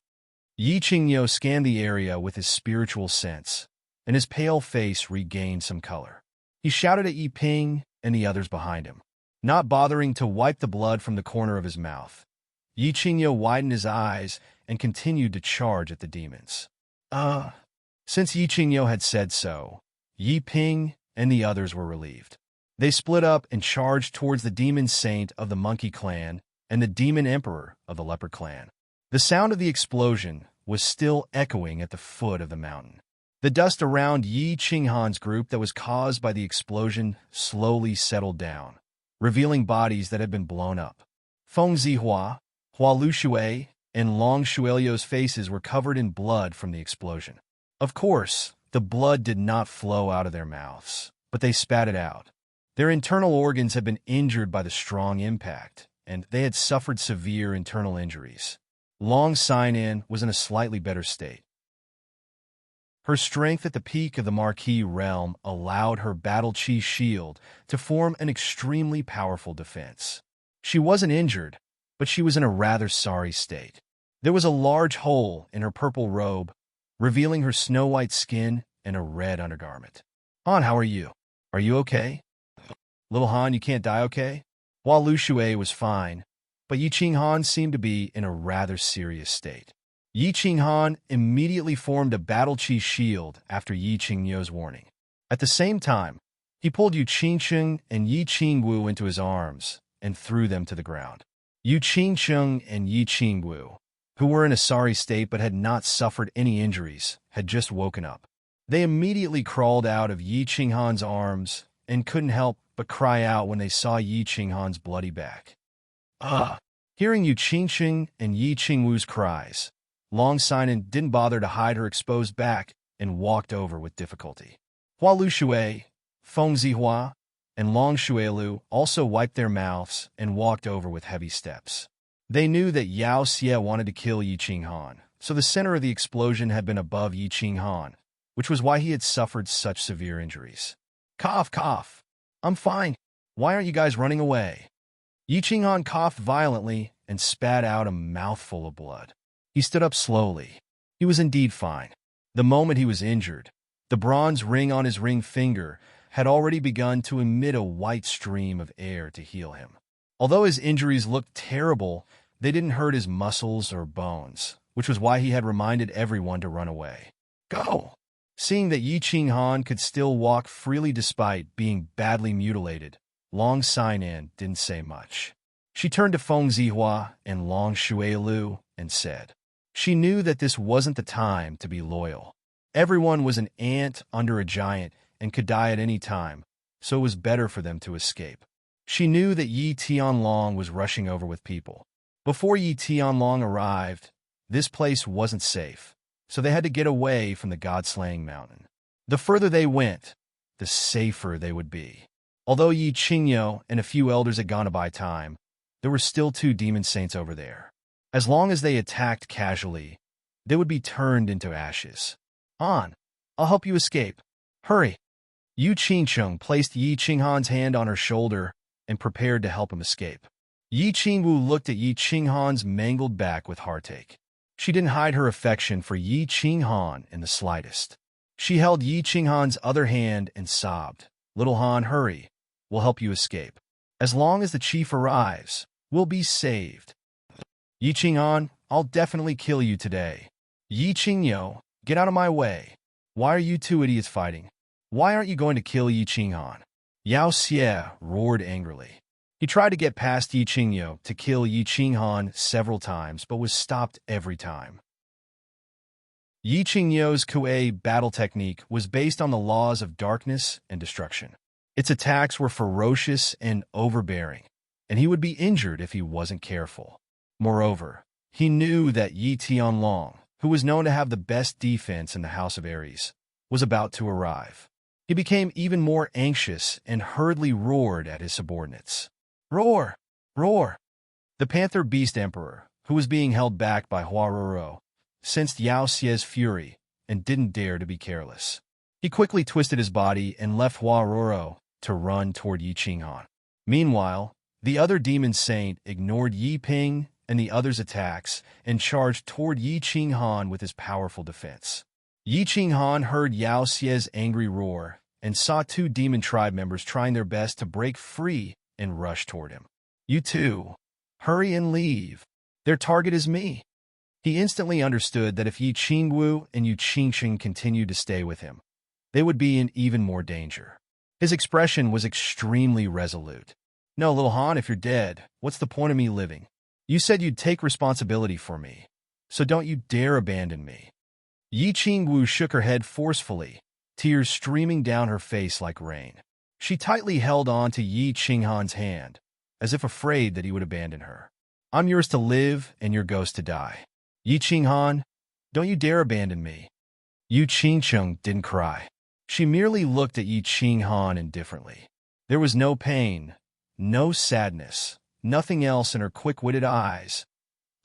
Yi Qingyo scanned the area with his spiritual sense, and his pale face regained some color. He shouted at Yi Ping and the others behind him. Not bothering to wipe the blood from the corner of his mouth, Yi Qingyo widened his eyes and continued to charge at the demons. Since Yi Qingyo had said so, Yi Ping and the others were relieved. They split up and charged towards the demon saint of the monkey clan and the demon emperor of the leopard clan. The sound of the explosion was still echoing at the foot of the mountain. The dust around Yi Qinghan's group that was caused by the explosion slowly settled down, revealing bodies that had been blown up. Feng Zihua, Hua Lushui, and Long Shuelio's faces were covered in blood from the explosion. Of course, the blood did not flow out of their mouths, but they spat it out. Their internal organs had been injured by the strong impact, and they had suffered severe internal injuries. Long Sinan was in a slightly better state. Her strength at the peak of the Marquis realm allowed her battle chi shield to form an extremely powerful defense. She wasn't injured, but she was in a rather sorry state. There was a large hole in her purple robe, revealing her snow-white skin and a red undergarment. Han, how are you? Are you okay? Little Han, you can't die, okay? Hua Lushui was fine, but Yi Qinghan seemed to be in a rather serious state. Yi Qinghan immediately formed a battle chi shield after Yi Qingyo's warning. At the same time, he pulled Yu Qingsheng and Yi Qingwu into his arms and threw them to the ground. Yu Qingsheng and Yi Qingwu, who were in a sorry state but had not suffered any injuries, had just woken up. They immediately crawled out of Yi Qinghan's arms and couldn't help but cry out when they saw Yi Qinghan's bloody back. Hearing Yu Qingsheng and Yi Qingwu's cries, Long Sinan didn't bother to hide her exposed back and walked over with difficulty. Hua Lushui, Feng Zihua, and Long Shuelu also wiped their mouths and walked over with heavy steps. They knew that Yao Xie wanted to kill Yi Qinghan, so the center of the explosion had been above Yi Qinghan, which was why he had suffered such severe injuries. Cough, cough. I'm fine. Why aren't you guys running away? Yi Qinghan coughed violently and spat out a mouthful of blood. He stood up slowly. He was indeed fine. The moment he was injured, the bronze ring on his ring finger had already begun to emit a white stream of air to heal him. Although his injuries looked terrible, they didn't hurt his muscles or bones, which was why he had reminded everyone to run away. Go! Seeing that Yi Qinghan could still walk freely despite being badly mutilated, Long Sinan didn't say much. She turned to Feng Zihua and Long Shuelu and said, she knew that this wasn't the time to be loyal. Everyone was an ant under a giant and could die at any time, so it was better for them to escape. She knew that Yi Tianlong was rushing over with people. Before Yi Tianlong arrived, this place wasn't safe, so they had to get away from the god-slaying mountain. The further they went, the safer they would be. Although Yi Qingyo and a few elders had gone to buy time, there were still 2 demon saints over there. As long as they attacked casually, they would be turned into ashes. On, I'll help you escape. Hurry. Yu Qingcheng placed Yi Qinghan's hand on her shoulder and prepared to help him escape. Yi Qingwu looked at Yi Qinghan's mangled back with heartache. She didn't hide her affection for Yi Qinghan in the slightest. She held Yi Qinghan's other hand and sobbed, "Little Han, hurry. We'll help you escape. As long as the chief arrives, we'll be saved." "Yi Qinghan, I'll definitely kill you today." "Yi Qingyo, get out of my way. Why are you two idiots fighting? Why aren't you going to kill Yi Qinghan?" Yao Xie roared angrily. He tried to get past Yi Qingyo to kill Yi Qinghan several times, but was stopped every time. Yi Qingyo's Kuei battle technique was based on the laws of darkness and destruction. Its attacks were ferocious and overbearing, and he would be injured if he wasn't careful. Moreover, he knew that Yi Tianlong, who was known to have the best defense in the House of Aries, was about to arrive. He became even more anxious and hurriedly roared at his subordinates. "Roar! Roar!" The Panther Beast Emperor, who was being held back by Huaroro, sensed Yao Xie's fury and didn't dare to be careless. He quickly twisted his body and left Huaroro to run toward Yi Qinghan. Meanwhile, the other demon saint ignored Yi Ping and the others' attacks and charged toward Yi Qinghan with his powerful defense. Yi Qinghan heard Yao Xie's angry roar and saw two demon tribe members trying their best to break free and rush toward him. "You two, hurry and leave. Their target is me." He instantly understood that if Yi Qingwu and Yu Qingsheng continued to stay with him, they would be in even more danger. His expression was extremely resolute. "No, little Han, if you're dead, what's the point of me living? You said you'd take responsibility for me, so don't you dare abandon me." Yi Qingwu shook her head forcefully, tears streaming down her face like rain. She tightly held on to Yi Qinghan's hand, as if afraid that he would abandon her. "I'm yours to live and your ghost to die. Yi Qinghan, don't you dare abandon me." Yu Qingcheng didn't cry. She merely looked at Yi Qinghan indifferently. There was no pain, no sadness, nothing else in her quick-witted eyes,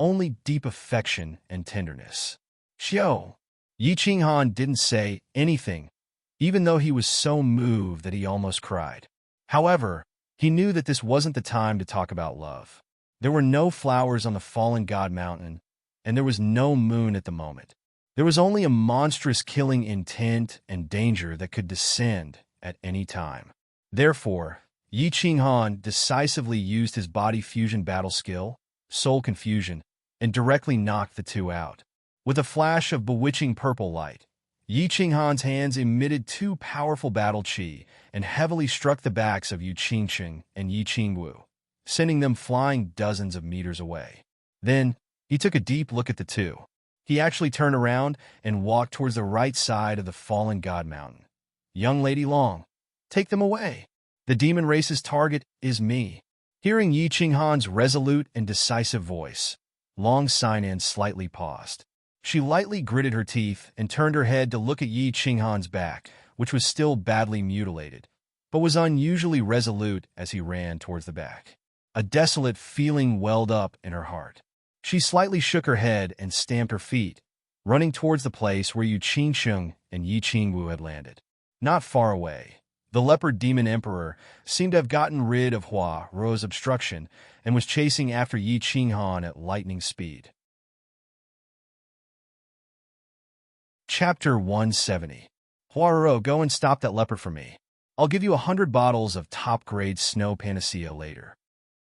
only deep affection and tenderness. "Xiao." Yi Qinghan didn't say anything, even though he was so moved that he almost cried. However, he knew that this wasn't the time to talk about love. There were no flowers on the fallen god mountain, and there was no moon at the moment. There was only a monstrous killing intent and danger that could descend at any time. Therefore, Yi Qinghan decisively used his body fusion battle skill, Soul Confusion, and directly knocked the two out. With a flash of bewitching purple light, Yi Qinghan's hands emitted two powerful battle chi and heavily struck the backs of Yu Qingcheng and Yi Qingwu, sending them flying dozens of meters away. Then, he took a deep look at the two. He actually turned around and walked towards the right side of the fallen god mountain. "Young Lady Long, take them away. The demon race's target is me." Hearing Yi Qinghan's resolute and decisive voice, Long Sinan slightly paused. She lightly gritted her teeth and turned her head to look at Yi Qinghan's back, which was still badly mutilated, but was unusually resolute as he ran towards the back. A desolate feeling welled up in her heart. She slightly shook her head and stamped her feet, running towards the place where Yu Qingsheng and Yi Qingwu had landed. Not far away, the leopard demon emperor seemed to have gotten rid of Hua Ro's obstruction and was chasing after Yi Qinghan at lightning speed. Chapter 170. "Huaroro, go and stop that leopard for me. I'll give you 100 bottles of top-grade snow panacea later."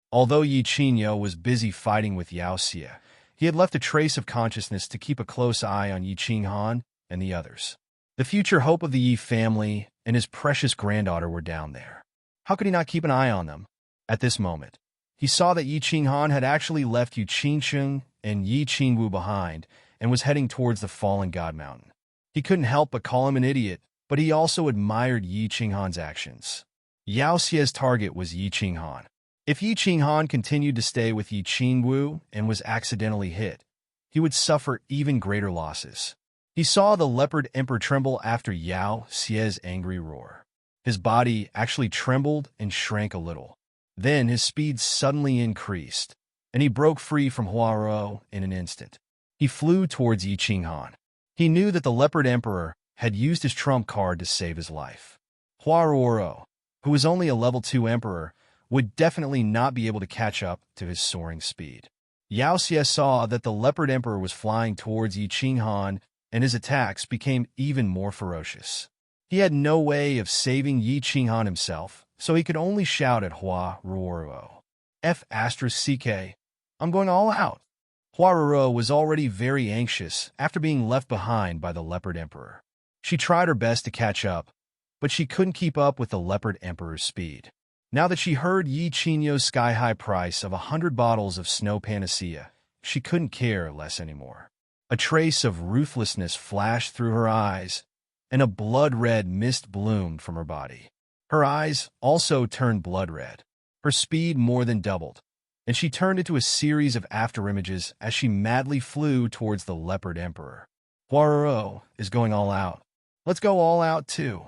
Although Yi Qingyo was busy fighting with Yao Xie, he had left a trace of consciousness to keep a close eye on Yi Qinghan and the others. The future hope of the Yi family and his precious granddaughter were down there. How could he not keep an eye on them? At this moment, he saw that Yi Qinghan had actually left Yu Qingsheng and Yi Qingwu behind and was heading towards the fallen god mountain. He couldn't help but call him an idiot, but he also admired Yi Qinghan's actions. Yao Xie's target was Yi Qinghan. If Yi Qinghan continued to stay with Yi Qingwu and was accidentally hit, he would suffer even greater losses. He saw the leopard emperor tremble after Yao Xie's angry roar. His body actually trembled and shrank a little. Then his speed suddenly increased, and he broke free from Huaro in an instant. He flew towards Yi Qinghan. He knew that the leopard emperor had used his trump card to save his life. Huaroro, who was only a level 2 emperor, would definitely not be able to catch up to his soaring speed. Yao Xie saw that the leopard emperor was flying towards Yi Qinghan, and his attacks became even more ferocious. He had no way of saving Yi Qinghan himself, so he could only shout at Huaroro. F***CK, I'm going all out. Huaroro was already very anxious after being left behind by the leopard emperor. She tried her best to catch up, but she couldn't keep up with the leopard emperor's speed. Now that she heard Yi Qingyo's sky-high price of 100 bottles of snow panacea, she couldn't care less anymore. A trace of ruthlessness flashed through her eyes, and a blood-red mist bloomed from her body. Her eyes also turned blood-red. Her speed more than doubled, and she turned into a series of afterimages as she madly flew towards the leopard emperor. Huaroro is going all out. Let's go all out too.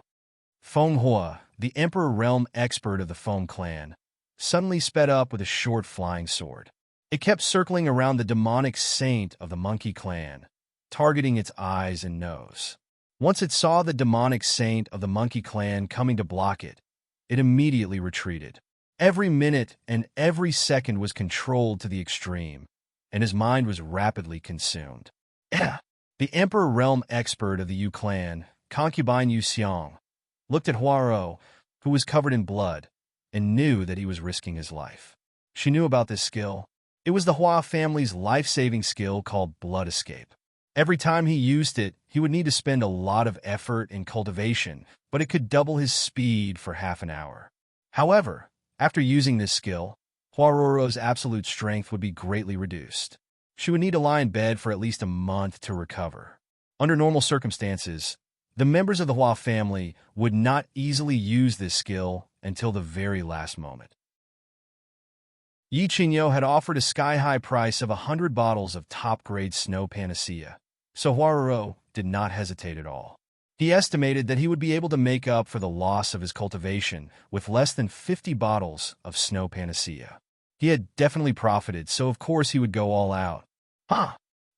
Feng Hua, the emperor realm expert of the Feng clan, suddenly sped up with a short flying sword. It kept circling around the demonic saint of the monkey clan, targeting its eyes and nose. Once it saw the demonic saint of the monkey clan coming to block it, it immediately retreated. Every minute and every second was controlled to the extreme, and his mind was rapidly consumed. The emperor realm expert of the Yu clan, concubine Yu Xiang, looked at Huaro, who was covered in blood, and knew that he was risking his life. She knew about this skill. It was the Hua family's life-saving skill called Blood Escape. Every time he used it, he would need to spend a lot of effort and cultivation, but it could double his speed for half an hour. However, after using this skill, Huaroro's absolute strength would be greatly reduced. She would need to lie in bed for at least a month to recover. Under normal circumstances, the members of the Hua family would not easily use this skill until the very last moment. Yi Qingyo had offered a sky-high price of 100 bottles of top-grade snow panacea, so Huaroro did not hesitate at all. He estimated that he would be able to make up for the loss of his cultivation with less than 50 bottles of snow panacea. He had definitely profited, so of course he would go all out.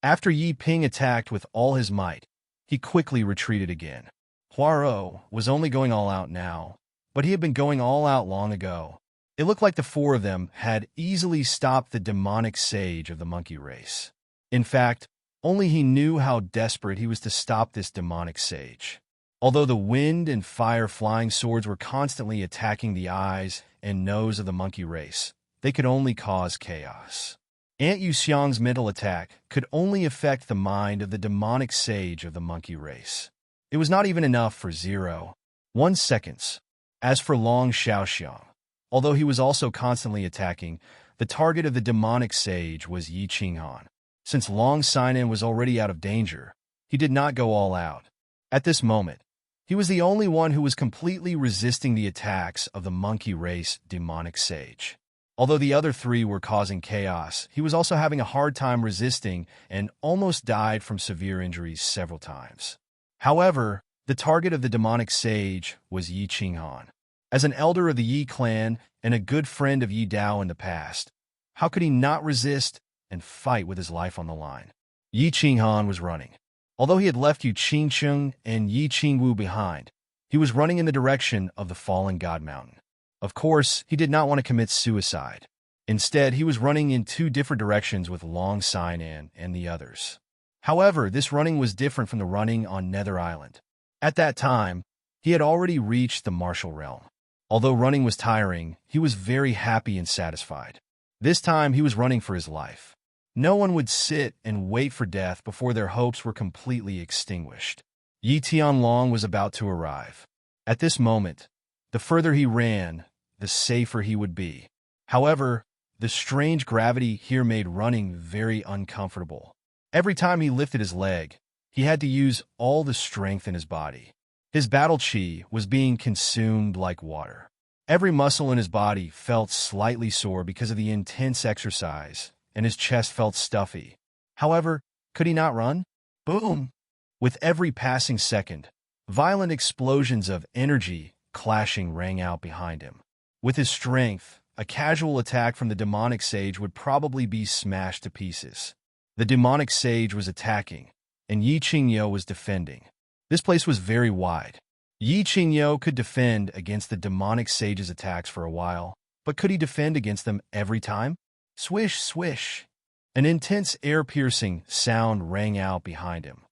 After Yi Ping attacked with all his might, he quickly retreated again. Huaro was only going all out now, but he had been going all out long ago. It looked like the four of them had easily stopped the demonic sage of the monkey race. In fact, only he knew how desperate he was to stop this demonic sage. Although the wind and fire flying swords were constantly attacking the eyes and nose of the monkey race, they could only cause chaos. Aunt Yu Xiang's mental attack could only affect the mind of the demonic sage of the monkey race. It was not even enough for 0.1 seconds. As for Long Xiaoxiang, although he was also constantly attacking, the target of the demonic sage was Yi Qinghan. Since Long Sinan was already out of danger, he did not go all out. At this moment, he was the only one who was completely resisting the attacks of the monkey race demonic sage. Although the other three were causing chaos, he was also having a hard time resisting and almost died from severe injuries several times. However, the target of the demonic sage was Yi Qinghan. As an elder of the Yi clan and a good friend of Yi Dao in the past, how could he not resist and fight with his life on the line? Yi Qinghan was running. Although he had left Yu Qingcheng and Yi Qingwu behind, he was running in the direction of the fallen god mountain. Of course, he did not want to commit suicide. Instead, he was running in two different directions with Long Sinan and the others. However, this running was different from the running on Nether Island. At that time, he had already reached the martial realm. Although running was tiring, he was very happy and satisfied. This time, he was running for his life. No one would sit and wait for death before their hopes were completely extinguished. Yi Tianlong was about to arrive. At this moment, the further he ran, the safer he would be. However, the strange gravity here made running very uncomfortable. Every time he lifted his leg, he had to use all the strength in his body. His battle chi was being consumed like water. Every muscle in his body felt slightly sore because of the intense exercise, and his chest felt stuffy. However, could he not run? Boom! With every passing second, violent explosions of energy clashing rang out behind him. With his strength, a casual attack from the demonic sage would probably be smashed to pieces. The demonic sage was attacking, and Yi Qingyo was defending. This place was very wide. Yi Qingyo could defend against the demonic sage's attacks for a while, but could he defend against them every time? Swish, swish. An intense, air-piercing sound rang out behind him.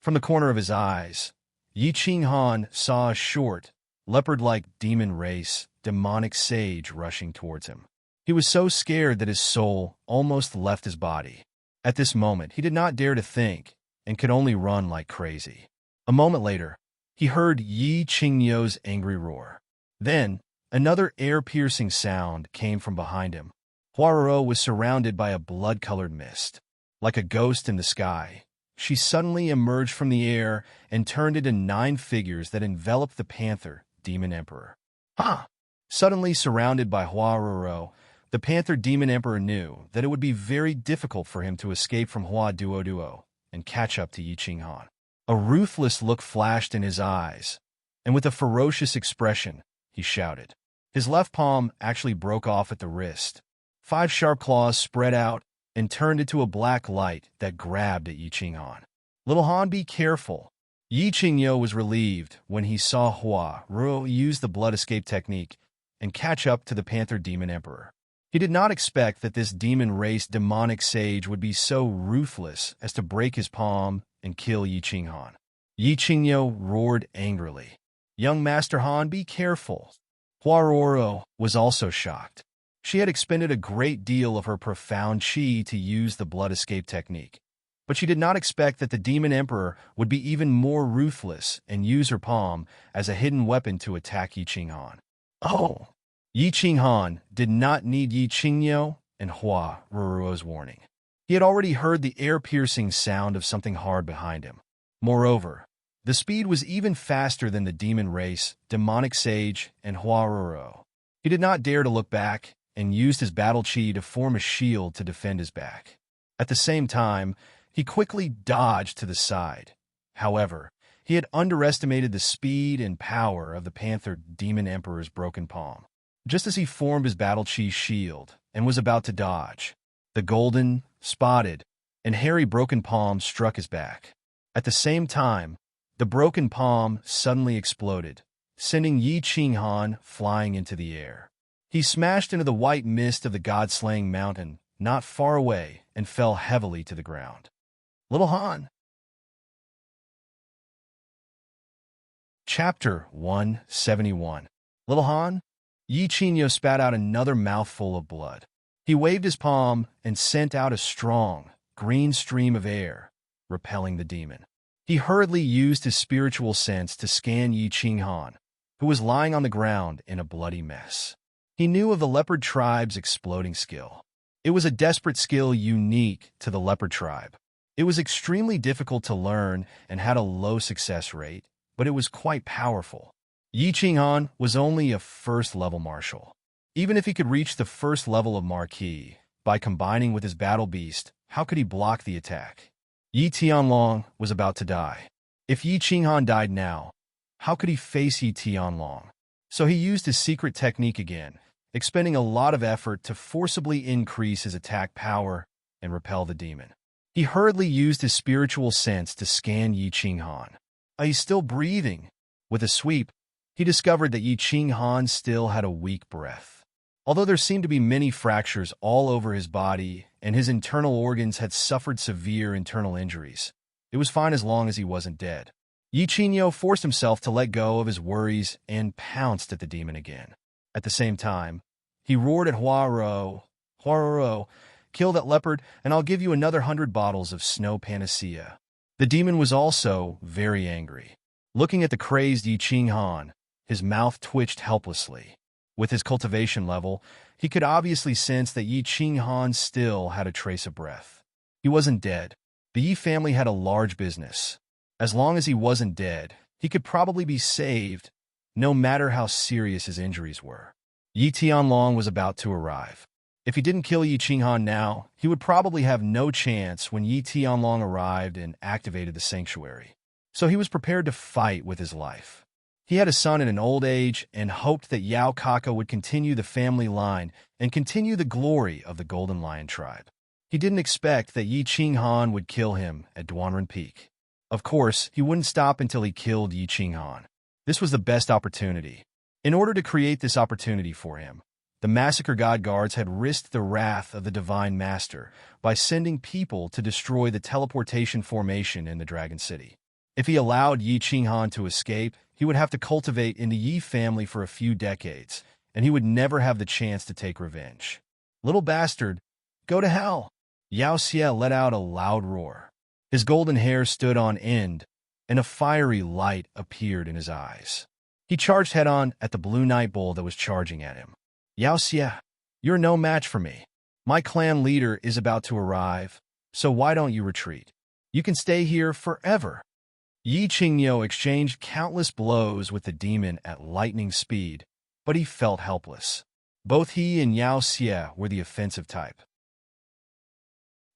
From the corner of his eyes, Yi Qinghan saw a short, leopard-like demon race, demonic sage rushing towards him. He was so scared that his soul almost left his body. At this moment, he did not dare to think and could only run like crazy. A moment later, he heard Yi Qingyo's angry roar. Then, another air-piercing sound came from behind him. Huaroro was surrounded by a blood-colored mist. Like a ghost in the sky, she suddenly emerged from the air and turned into 9 figures that enveloped the panther, demon emperor. Suddenly surrounded by Huaroro, the panther demon emperor knew that it would be very difficult for him to escape from Hua Duo and catch up to Yi Qinghan. A ruthless look flashed in his eyes, and with a ferocious expression, he shouted. His left palm actually broke off at the wrist. 5 sharp claws spread out and turned into a black light that grabbed at Yi Qinghan. "Little Han, be careful." Yi Qingyo was relieved when he saw Hua Ruo use the blood escape technique and catch up to the panther demon emperor. He did not expect that this demon-race demonic sage would be so ruthless as to break his palm and kill Yi Qinghan. Yi Qingyo roared angrily. "Young Master Han, be careful." Huaroro was also shocked. She had expended a great deal of her profound qi to use the blood escape technique, but she did not expect that the demon emperor would be even more ruthless and use her palm as a hidden weapon to attack Yi Qinghan. Oh! Yi Qinghan did not need Yi Qingyo and Huaroro's warning. He had already heard the air-piercing sound of something hard behind him. Moreover, the speed was even faster than the demon race, demonic sage, and Huaroro. He did not dare to look back and used his battle chi to form a shield to defend his back. At the same time, he quickly dodged to the side. However, he had underestimated the speed and power of the panther demon emperor's broken palm. Just as he formed his battle chi shield and was about to dodge, the golden, spotted, and hairy broken palm struck his back. At the same time, the broken palm suddenly exploded, sending Yi Qinghan flying into the air. He smashed into the white mist of the god-slaying mountain not far away and fell heavily to the ground. Little Han. Chapter 171. Little Han? Yi Qingyo spat out another mouthful of blood. He waved his palm and sent out a strong, green stream of air, repelling the demon. He hurriedly used his spiritual sense to scan Yi Qinghan, who was lying on the ground in a bloody mess. He knew of the leopard tribe's exploding skill. It was a desperate skill unique to the leopard tribe. It was extremely difficult to learn and had a low success rate, but it was quite powerful. Yi Qinghan was only a first-level martial. Even if he could reach the first level of Marquis, by combining with his battle beast, how could he block the attack? Yi Tianlong was about to die. If Yi Qinghan died now, how could he face Yi Tianlong? So he used his secret technique again, expending a lot of effort to forcibly increase his attack power and repel the demon. He hurriedly used his spiritual sense to scan Yi Qinghan. He's still breathing. With a sweep, he discovered that Yi Qinghan still had a weak breath. Although there seemed to be many fractures all over his body and his internal organs had suffered severe internal injuries, it was fine as long as he wasn't dead. Yi Qingyo forced himself to let go of his worries and pounced at the demon again. At the same time, he roared at Huaroro, "Huaroro, kill that leopard and I'll give you another 100 bottles of snow panacea." The demon was also very angry. Looking at the crazed Yi Qinghan, his mouth twitched helplessly. With his cultivation level, he could obviously sense that Yi Qinghan still had a trace of breath. He wasn't dead. The Yi family had a large business. As long as he wasn't dead, he could probably be saved, no matter how serious his injuries were. Yi Tianlong was about to arrive. If he didn't kill Yi Qinghan now, he would probably have no chance when Yi Tianlong arrived and activated the sanctuary. So he was prepared to fight with his life. He had a son in an old age and hoped that Yao Kaka would continue the family line and continue the glory of the Golden Lion tribe. He didn't expect that Yi Qinghan would kill him at Duanren Peak. Of course, he wouldn't stop until he killed Yi Qinghan. This was the best opportunity. In order to create this opportunity for him, the Massacre God Guards had risked the wrath of the Divine Master by sending people to destroy the teleportation formation in the Dragon City. If he allowed Yi Qinghan to escape, he would have to cultivate in the Yi family for a few decades, and he would never have the chance to take revenge. Little bastard, go to hell! Yao Xie let out a loud roar. His golden hair stood on end, and a fiery light appeared in his eyes. He charged head-on at the blue night bull that was charging at him. Yao Xie, you're no match for me. My clan leader is about to arrive, so why don't you retreat? You can stay here forever. Yi Qingyo exchanged countless blows with the demon at lightning speed, but he felt helpless. Both he and Yao Xie were the offensive type.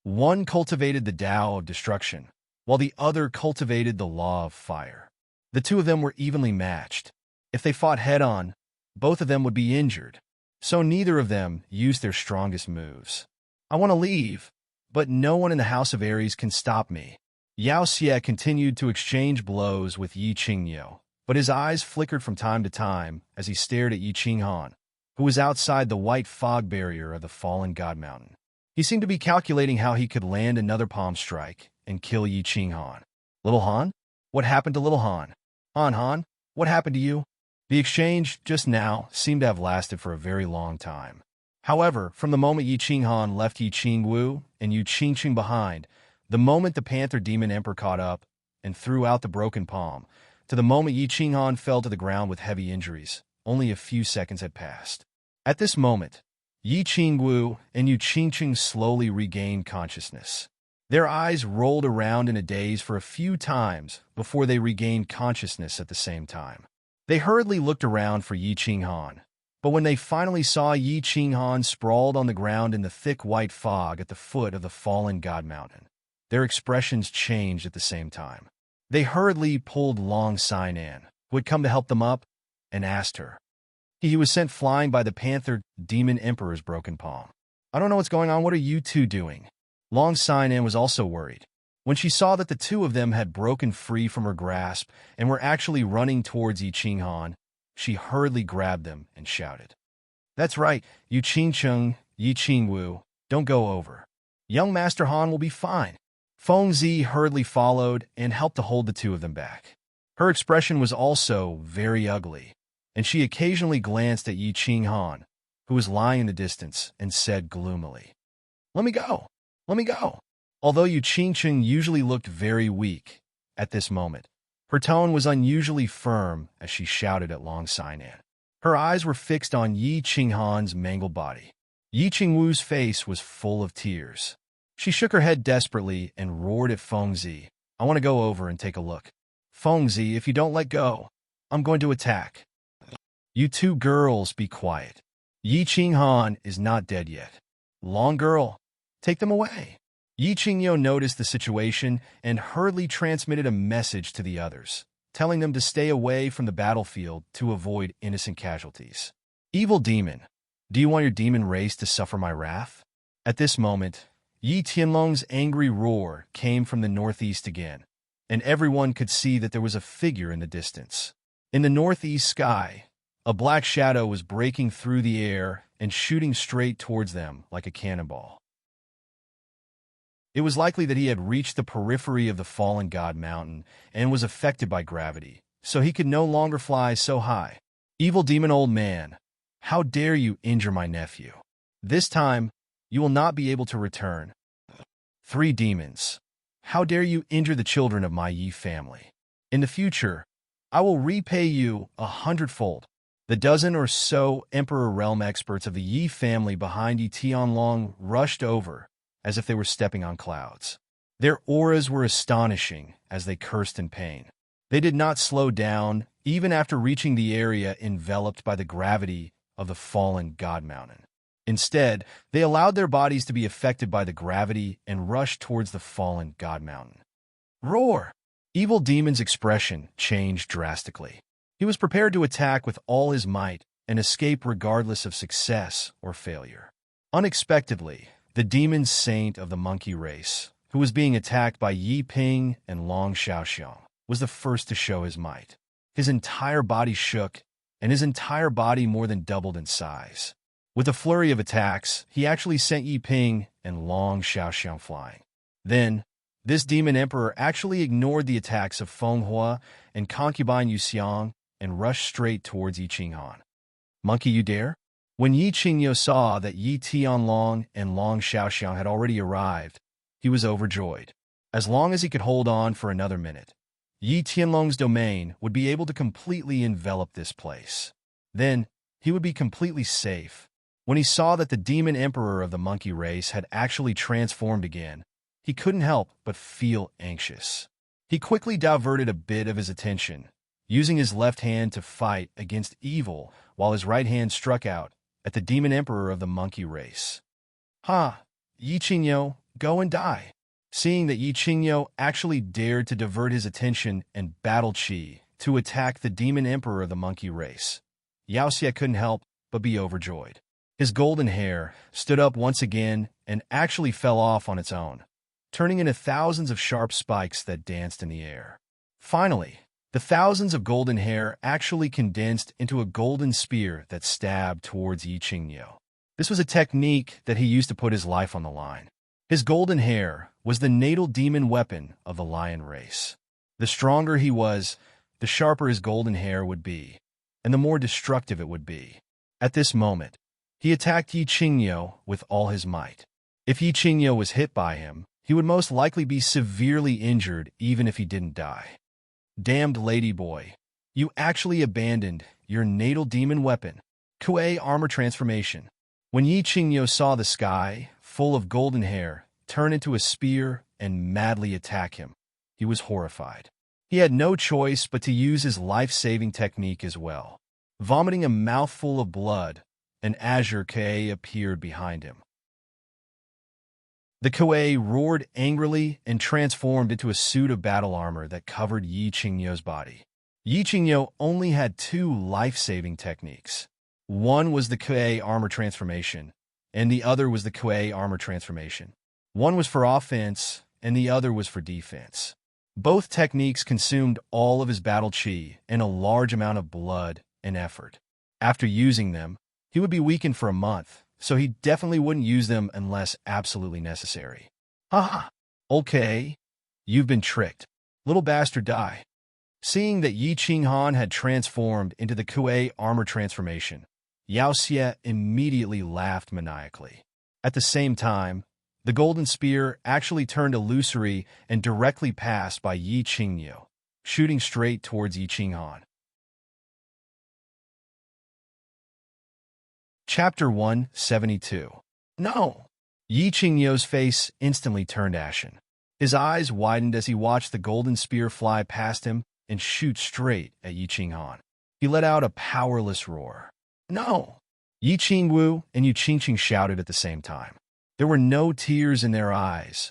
One cultivated the Tao of destruction, while the other cultivated the law of fire. The two of them were evenly matched. If they fought head-on, both of them would be injured, so neither of them used their strongest moves. I want to leave, but no one in the House of Aries can stop me. Yao Xie continued to exchange blows with Yi Qingyo, but his eyes flickered from time to time as he stared at Yi Qinghan, who was outside the white fog barrier of the fallen God Mountain. He seemed to be calculating how he could land another palm strike and kill Yi Qinghan. Little Han? What happened to Little Han? Han, what happened to you? The exchange just now seemed to have lasted for a very long time. However, from the moment Yi Qinghan left Yi Qingwu and Yu Qingqing behind, the moment the Panther Demon Emperor caught up and threw out the broken palm, to the moment Yi Qinghan fell to the ground with heavy injuries, only a few seconds had passed. At this moment, Yi Qingwu and Yu Qingqing slowly regained consciousness. Their eyes rolled around in a daze for a few times before they regained consciousness at the same time. They hurriedly looked around for Yi Qinghan, but when they finally saw Yi Qinghan sprawled on the ground in the thick white fog at the foot of the fallen God Mountain, their expressions changed at the same time. They hurriedly pulled Long Sinan, who had come to help them up, and asked her. He was sent flying by the Panther Demon Emperor's broken palm. I don't know what's going on. What are you two doing? Long Sinan was also worried. When she saw that the two of them had broken free from her grasp and were actually running towards Yi Qinghan, she hurriedly grabbed them and shouted. That's right, Yu Qingqing, Yi Qingwu, don't go over. Young Master Han will be fine. Feng Zi hurriedly followed and helped to hold the two of them back. Her expression was also very ugly, and she occasionally glanced at Yi Qinghan, who was lying in the distance, and said gloomily, Let me go! Let me go! Although Yu Qingqing usually looked very weak at this moment, her tone was unusually firm as she shouted at Long Sinan. Her eyes were fixed on Yi Qinghan's mangled body. Yi Qingwu's face was full of tears. She shook her head desperately and roared at Feng Zi. I want to go over and take a look. Feng Zi, if you don't let go, I'm going to attack. You two girls, be quiet. Yi Qinghan is not dead yet. Long girl, take them away. Yi Qingyo noticed the situation and hurriedly transmitted a message to the others, telling them to stay away from the battlefield to avoid innocent casualties. Evil demon, do you want your demon race to suffer my wrath? At this moment, Yi Tianlong's angry roar came from the northeast again, and everyone could see that there was a figure in the distance. In the northeast sky, a black shadow was breaking through the air and shooting straight towards them like a cannonball. It was likely that he had reached the periphery of the fallen God Mountain and was affected by gravity, so he could no longer fly so high. Evil demon old man, how dare you injure my nephew? This time, you will not be able to return. 3 demons, how dare you injure the children of my Yi family? In the future, I will repay you 100-fold. The dozen or so Emperor Realm experts of the Yi family behind Yi Tianlong rushed over as if they were stepping on clouds. Their auras were astonishing as they cursed in pain. They did not slow down even after reaching the area enveloped by the gravity of the fallen God Mountain. Instead, they allowed their bodies to be affected by the gravity and rushed towards the fallen God Mountain. Roar! Evil Demon's expression changed drastically. He was prepared to attack with all his might and escape regardless of success or failure. Unexpectedly, the demon saint of the monkey race, who was being attacked by Yi Ping and Long Xiaoxiang, was the first to show his might. His entire body shook, and his entire body more than doubled in size. With a flurry of attacks, he actually sent Yi Ping and Long Xiaoxiang flying. Then, this demon emperor actually ignored the attacks of Feng Hua and concubine Yuxiang and rushed straight towards Yi Qinghan. Monkey, you dare? When Yi Qingyo saw that Yi Tianlong and Long Xiaoxiang had already arrived, he was overjoyed. As long as he could hold on for another minute, Yi Tianlong's domain would be able to completely envelop this place. Then, he would be completely safe. When he saw that the demon emperor of the monkey race had actually transformed again, he couldn't help but feel anxious. He quickly diverted a bit of his attention, using his left hand to fight against evil while his right hand struck out at the demon emperor of the monkey race. Ha! Yi Qingyo, go and die. Seeing that Yi Qingyo actually dared to divert his attention and battle Qi to attack the demon emperor of the monkey race, Yao Xie couldn't help but be overjoyed. His golden hair stood up once again and actually fell off on its own, turning into thousands of sharp spikes that danced in the air. Finally, the thousands of golden hair actually condensed into a golden spear that stabbed towards Yi Qingyo. This was a technique that he used to put his life on the line. His golden hair was the natal demon weapon of the lion race. The stronger he was, the sharper his golden hair would be, and the more destructive it would be. At this moment, he attacked Yi Qingyo with all his might. If Yi Qingyo was hit by him, he would most likely be severely injured even if he didn't die. Damned ladyboy, you actually abandoned your natal demon weapon, Kuei armor transformation. When Yi Qingyo saw the sky, full of golden hair, turn into a spear and madly attack him, he was horrified. He had no choice but to use his life-saving technique as well. Vomiting a mouthful of blood, an azure Kuei appeared behind him. The Kuei roared angrily and transformed into a suit of battle armor that covered Yi Qingyo's body. Yi Qingyo only had two life-saving techniques. One was the Kuei armor transformation, and the other was the Kuei armor transformation. One was for offense, and the other was for defense. Both techniques consumed all of his battle chi and a large amount of blood and effort. After using them, he would be weakened for a month, so he definitely wouldn't use them unless absolutely necessary. Haha, okay, you've been tricked. Little bastard, die. Seeing that Yi Qinghan had transformed into the Kuei armor transformation, Yao Xie immediately laughed maniacally. At the same time, the golden spear actually turned illusory and directly passed by Yi Qingyo, shooting straight towards Yi Qinghan. Chapter 172. No! Yi Qingyo's face instantly turned ashen. His eyes widened as he watched the golden spear fly past him and shoot straight at Yi Qinghan. He let out a powerless roar. No! Yi Qingwu and Yu Qingqing shouted at the same time. There were no tears in their eyes,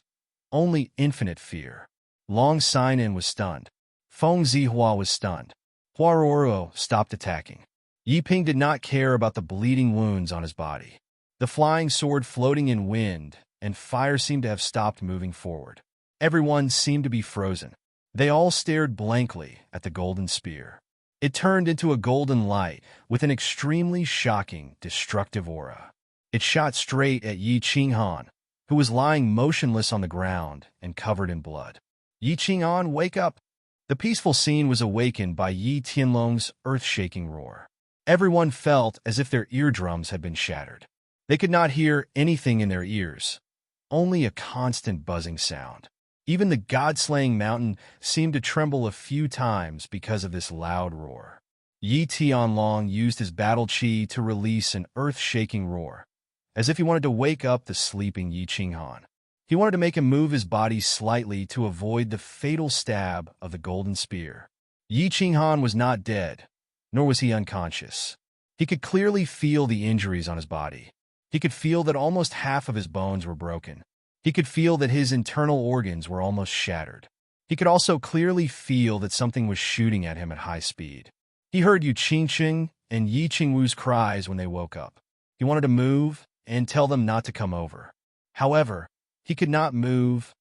only infinite fear. Long Sinan was stunned. Feng Zihua was stunned. Huaroro stopped attacking. Yi Ping did not care about the bleeding wounds on his body. The flying sword floating in wind and fire seemed to have stopped moving forward. Everyone seemed to be frozen. They all stared blankly at the golden spear. It turned into a golden light with an extremely shocking, destructive aura. It shot straight at Yi Qinghan, who was lying motionless on the ground and covered in blood. Yi Qinghan, wake up! The peaceful scene was awakened by Yi Tianlong's earth-shaking roar. Everyone felt as if their eardrums had been shattered. They could not hear anything in their ears, only a constant buzzing sound. Even the god-slaying mountain seemed to tremble a few times because of this loud roar. Yi Tianlong used his battle chi to release an earth-shaking roar, as if he wanted to wake up the sleeping Yi Qinghan. He wanted to make him move his body slightly to avoid the fatal stab of the golden spear. Yi Qinghan was not dead, nor was he unconscious. He could clearly feel the injuries on his body. He could feel that almost half of his bones were broken. He could feel that his internal organs were almost shattered. He could also clearly feel that something was shooting at him at high speed. He heard Yu Qingqing and Yi Qingwu's cries when they woke up. He wanted to move and tell them not to come over. However, he could not move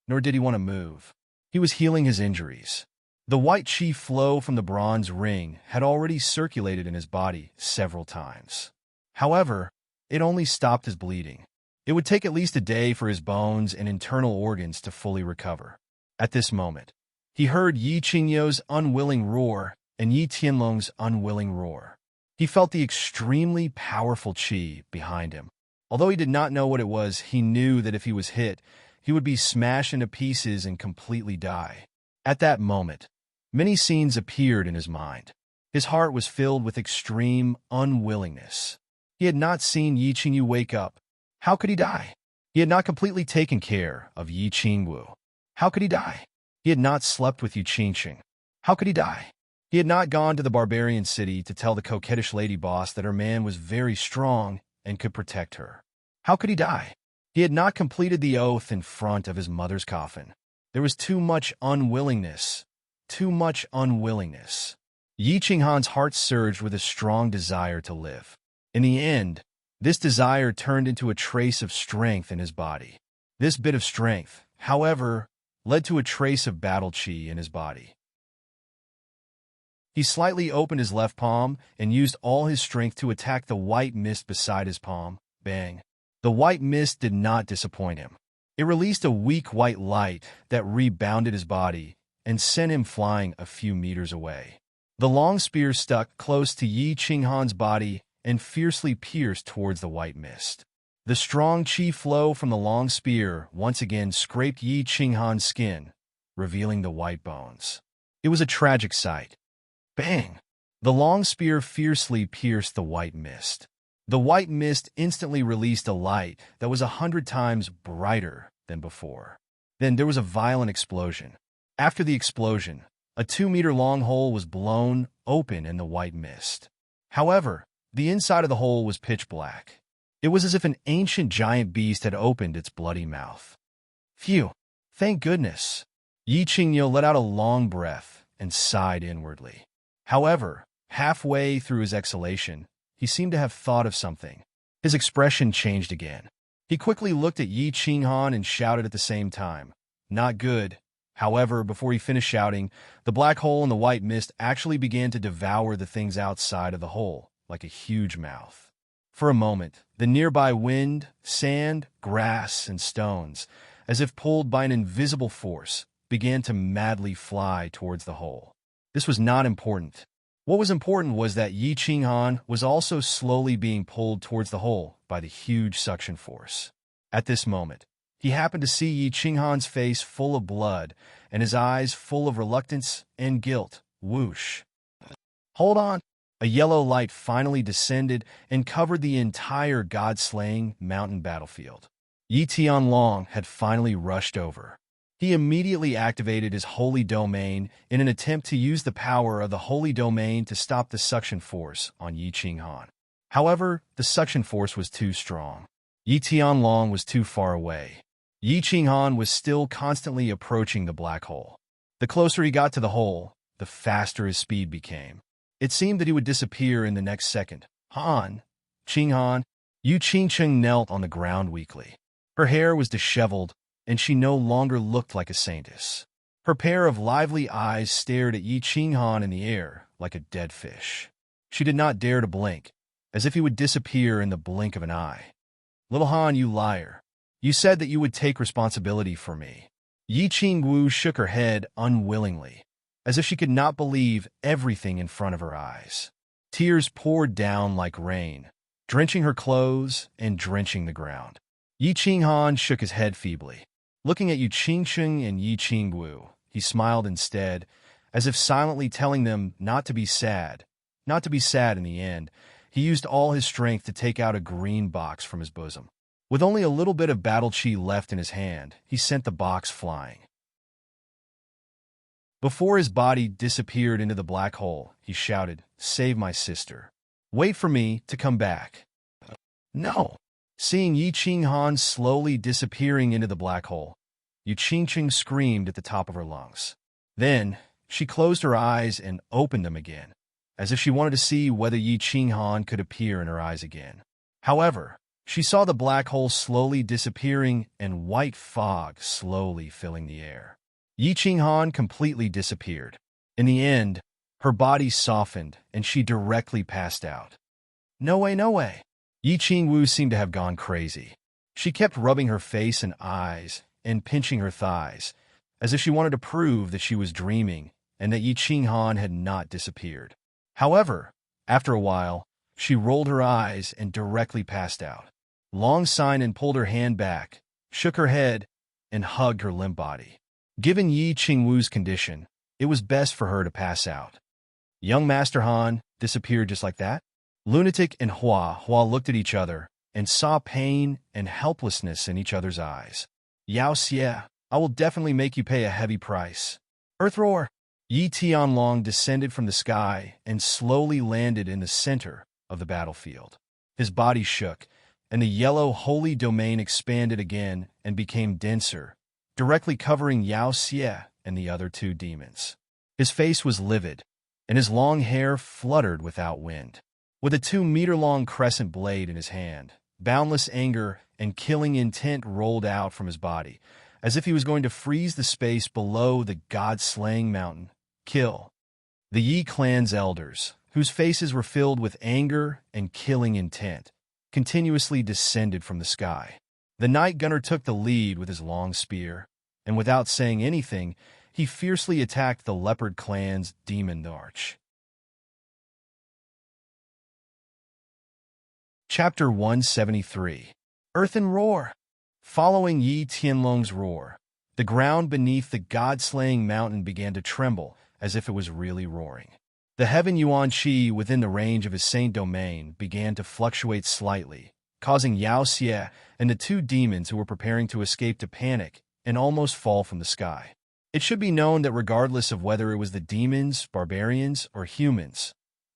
nor did he want to move. He was healing his injuries. The white chi flow from the bronze ring had already circulated in his body several times. However, it only stopped his bleeding. It would take at least a day for his bones and internal organs to fully recover. At this moment, he heard Yi Qingyo's unwilling roar and Yi Tianlong's unwilling roar. He felt the extremely powerful qi behind him. Although he did not know what it was, he knew that if he was hit, he would be smashed into pieces and completely die. At that moment, many scenes appeared in his mind. His heart was filled with extreme unwillingness. He had not seen Yi Qingyu wake up. How could he die? He had not completely taken care of Yi Qingwu. How could he die? He had not slept with Yu Qingqing. How could he die? He had not gone to the barbarian city to tell the coquettish lady boss that her man was very strong and could protect her. How could he die? He had not completed the oath in front of his mother's coffin. There was too much unwillingness. Too much unwillingness. Yi Qinghan's heart surged with a strong desire to live. In the end, this desire turned into a trace of strength in his body. This bit of strength, however, led to a trace of battle qi in his body. He slightly opened his left palm and used all his strength to attack the white mist beside his palm. Bang! The white mist did not disappoint him. It released a weak white light that rebounded his body and sent him flying a few meters away. The long spear stuck close to Yi Qinghan's body and fiercely pierced towards the white mist. The strong qi flow from the long spear once again scraped Yi Qinghan's skin, revealing the white bones. It was a tragic sight. Bang! The long spear fiercely pierced the white mist. The white mist instantly released a light that was 100 times brighter than before. Then there was a violent explosion. After the explosion, a 2-meter-long hole was blown open in the white mist. However, the inside of the hole was pitch black. It was as if an ancient giant beast had opened its bloody mouth. Phew! Thank goodness! Yi Qingyo let out a long breath and sighed inwardly. However, halfway through his exhalation, he seemed to have thought of something. His expression changed again. He quickly looked at Yi Qinghan and shouted at the same time, "Not good." However, before he finished shouting, the black hole in the white mist actually began to devour the things outside of the hole, like a huge mouth. For a moment, the nearby wind, sand, grass, and stones, as if pulled by an invisible force, began to madly fly towards the hole. This was not important. What was important was that Yi Qinghan was also slowly being pulled towards the hole by the huge suction force. At this moment, he happened to see Yi Qinghan's face full of blood and his eyes full of reluctance and guilt. Whoosh! Hold on! A yellow light finally descended and covered the entire god-slaying mountain battlefield. Yi Tianlong had finally rushed over. He immediately activated his holy domain in an attempt to use the power of the holy domain to stop the suction force on Yi Qinghan. However, the suction force was too strong. Yi Tianlong was too far away. Yi Qinghan was still constantly approaching the black hole. The closer he got to the hole, the faster his speed became. It seemed that he would disappear in the next second. Qinghan, Yu Qingqing knelt on the ground weakly. Her hair was disheveled, and she no longer looked like a saintess. Her pair of lively eyes stared at Yi Qinghan in the air like a dead fish. She did not dare to blink, as if he would disappear in the blink of an eye. "Little Han, you liar. You said that you would take responsibility for me." Yi Qingwu shook her head unwillingly, as if she could not believe everything in front of her eyes. Tears poured down like rain, drenching her clothes and drenching the ground. Yi Qinghan shook his head feebly. Looking at Yu Qingqing and Yi Qingwu, he smiled instead, as if silently telling them not to be sad. Not to be sad in the end, he used all his strength to take out a green box from his bosom. With only a little bit of battle chi left in his hand, he sent the box flying. Before his body disappeared into the black hole, he shouted, "Save my sister. Wait for me to come back." "No." Seeing Yi Qinghan slowly disappearing into the black hole, Yu Qingqing screamed at the top of her lungs. Then, she closed her eyes and opened them again, as if she wanted to see whether Yi Qinghan could appear in her eyes again. However, She saw the black hole slowly disappearing and white fog slowly filling the air. Yi Qinghan completely disappeared. In the end, her body softened and she directly passed out. No way, no way. Yi Qingwu seemed to have gone crazy. She kept rubbing her face and eyes and pinching her thighs, as if she wanted to prove that she was dreaming and that Yi Qinghan had not disappeared. However, after a while, she rolled her eyes and directly passed out. Long sighed and pulled her hand back, shook her head, and hugged her limp body. Given Yi Qingwu's condition, it was best for her to pass out. Young Master Han disappeared just like that. Lunatic and Hua looked at each other and saw pain and helplessness in each other's eyes. Yao Xie, I will definitely make you pay a heavy price. Earth Roar! Yi Tianlong descended from the sky and slowly landed in the center of the battlefield. His body shook, and the yellow holy domain expanded again and became denser, directly covering Yao Xie and the other two demons. His face was livid, and his long hair fluttered without wind. With a 2-meter-long crescent blade in his hand, boundless anger and killing intent rolled out from his body, as if he was going to freeze the space below the god-slaying mountain. Kill. The Yi clan's elders, whose faces were filled with anger and killing intent, continuously descended from the sky. The Night Gunner took the lead with his long spear, and without saying anything, he fiercely attacked the Leopard clan's demon arch. Chapter 173. Earthen Roar. Following Yi Tianlong's roar, the ground beneath the god-slaying mountain began to tremble as if it was really roaring. The heaven Yuan Qi within the range of his saint domain began to fluctuate slightly, causing Yao Xie and the two demons who were preparing to escape to panic and almost fall from the sky. It should be known that regardless of whether it was the demons, barbarians, or humans,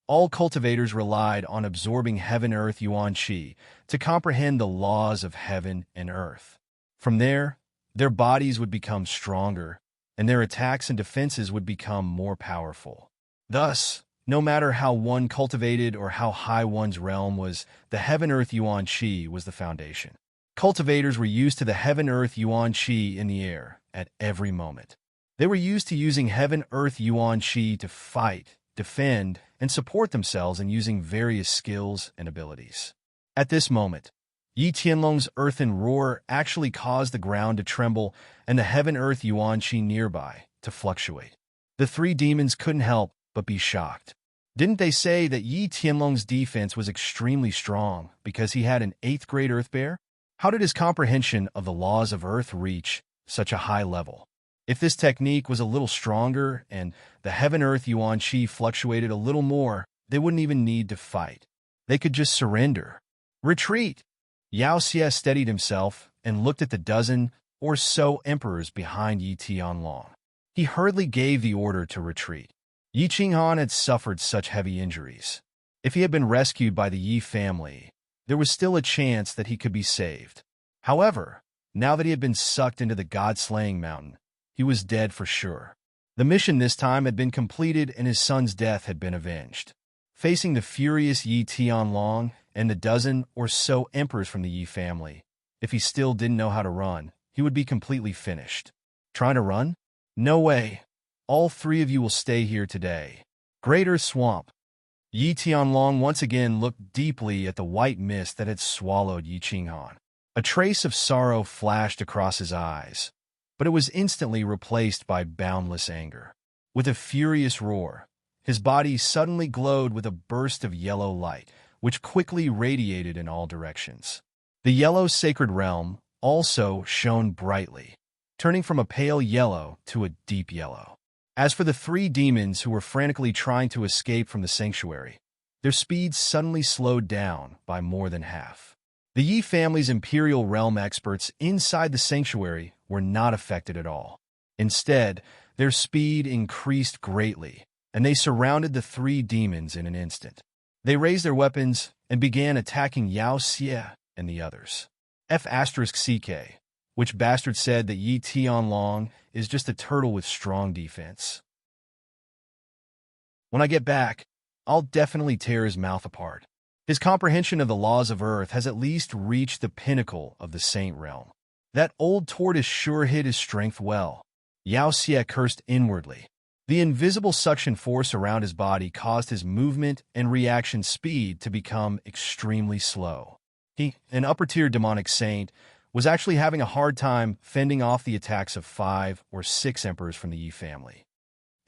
all cultivators relied on absorbing heaven-earth Yuan Qi to comprehend the laws of heaven and earth. From there, their bodies would become stronger, and their attacks and defenses would become more powerful. Thus, no matter how one cultivated or how high one's realm was, the heaven-earth Yuan Qi was the foundation. Cultivators were used to the heaven-earth Yuan Qi in the air at every moment. They were used to using heaven-earth Yuan Qi to fight, defend, and support themselves in using various skills and abilities. At this moment, Yi Tianlong's earthen roar actually caused the ground to tremble and the heaven-earth Yuan Qi nearby to fluctuate. The three demons couldn't help but be shocked. Didn't they say that Yi Tianlong's defense was extremely strong because he had an 8th-grade Earth Bear? How did his comprehension of the laws of Earth reach such a high level? If this technique was a little stronger and the heaven-earth Yuan Qi fluctuated a little more, they wouldn't even need to fight. They could just surrender. Retreat! Yao Xie steadied himself and looked at the dozen or so emperors behind Yi Tianlong. He hurriedly gave the order to retreat. Yi Qinghan had suffered such heavy injuries. If he had been rescued by the Yi family, there was still a chance that he could be saved. However, now that he had been sucked into the god-slaying mountain, he was dead for sure. The mission this time had been completed and his son's death had been avenged. Facing the furious Yi Tianlong and the dozen or so emperors from the Yi family, if he still didn't know how to run, he would be completely finished. Trying to run? No way. All three of you will stay here today. Great Earth Swamp. Yi Tianlong once again looked deeply at the white mist that had swallowed Yi Qinghan. A trace of sorrow flashed across his eyes, but it was instantly replaced by boundless anger. With a furious roar, his body suddenly glowed with a burst of yellow light, which quickly radiated in all directions. The yellow sacred realm also shone brightly, turning from a pale yellow to a deep yellow. As for the three demons who were frantically trying to escape from the sanctuary, their speed suddenly slowed down by more than half. The Yi family's Imperial Realm experts inside the sanctuary were not affected at all. Instead, their speed increased greatly, and they surrounded the three demons in an instant. They raised their weapons and began attacking Yao Xie and the others. F*CK, which bastard said that Yi Tianlong is just a turtle with strong defense. When I get back, I'll definitely tear his mouth apart. His comprehension of the laws of Earth has at least reached the pinnacle of the Saint realm. That old tortoise sure hid his strength well. Yao Xie cursed inwardly. The invisible suction force around his body caused his movement and reaction speed to become extremely slow. He, an upper-tier demonic saint, was actually having a hard time fending off the attacks of 5 or 6 emperors from the Yi family.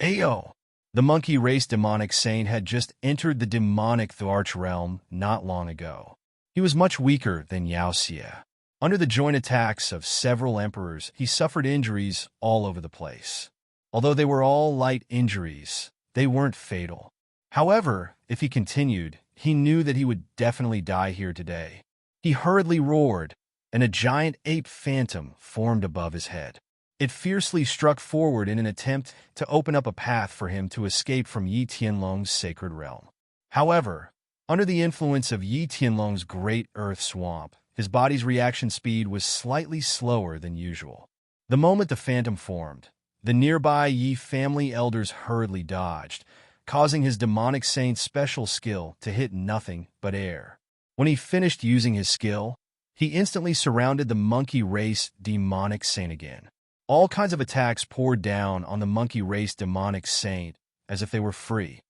Ayo! The monkey race demonic saint had just entered the demonic Thuarch realm not long ago. He was much weaker than Yao Xie. Under the joint attacks of several emperors, he suffered injuries all over the place. Although they were all light injuries, they weren't fatal. However, if he continued, he knew that he would definitely die here today. He hurriedly roared, and a giant ape phantom formed above his head. It fiercely struck forward in an attempt to open up a path for him to escape from Yi Tianlong's sacred realm. However, under the influence of Yi Tianlong's great earth swamp, his body's reaction speed was slightly slower than usual. The moment the phantom formed, the nearby Yi family elders hurriedly dodged, causing his demonic saint's special skill to hit nothing but air. When he finished using his skill, he instantly surrounded the monkey race demonic saint again. All kinds of attacks poured down on the monkey race demonic saint as if they were free.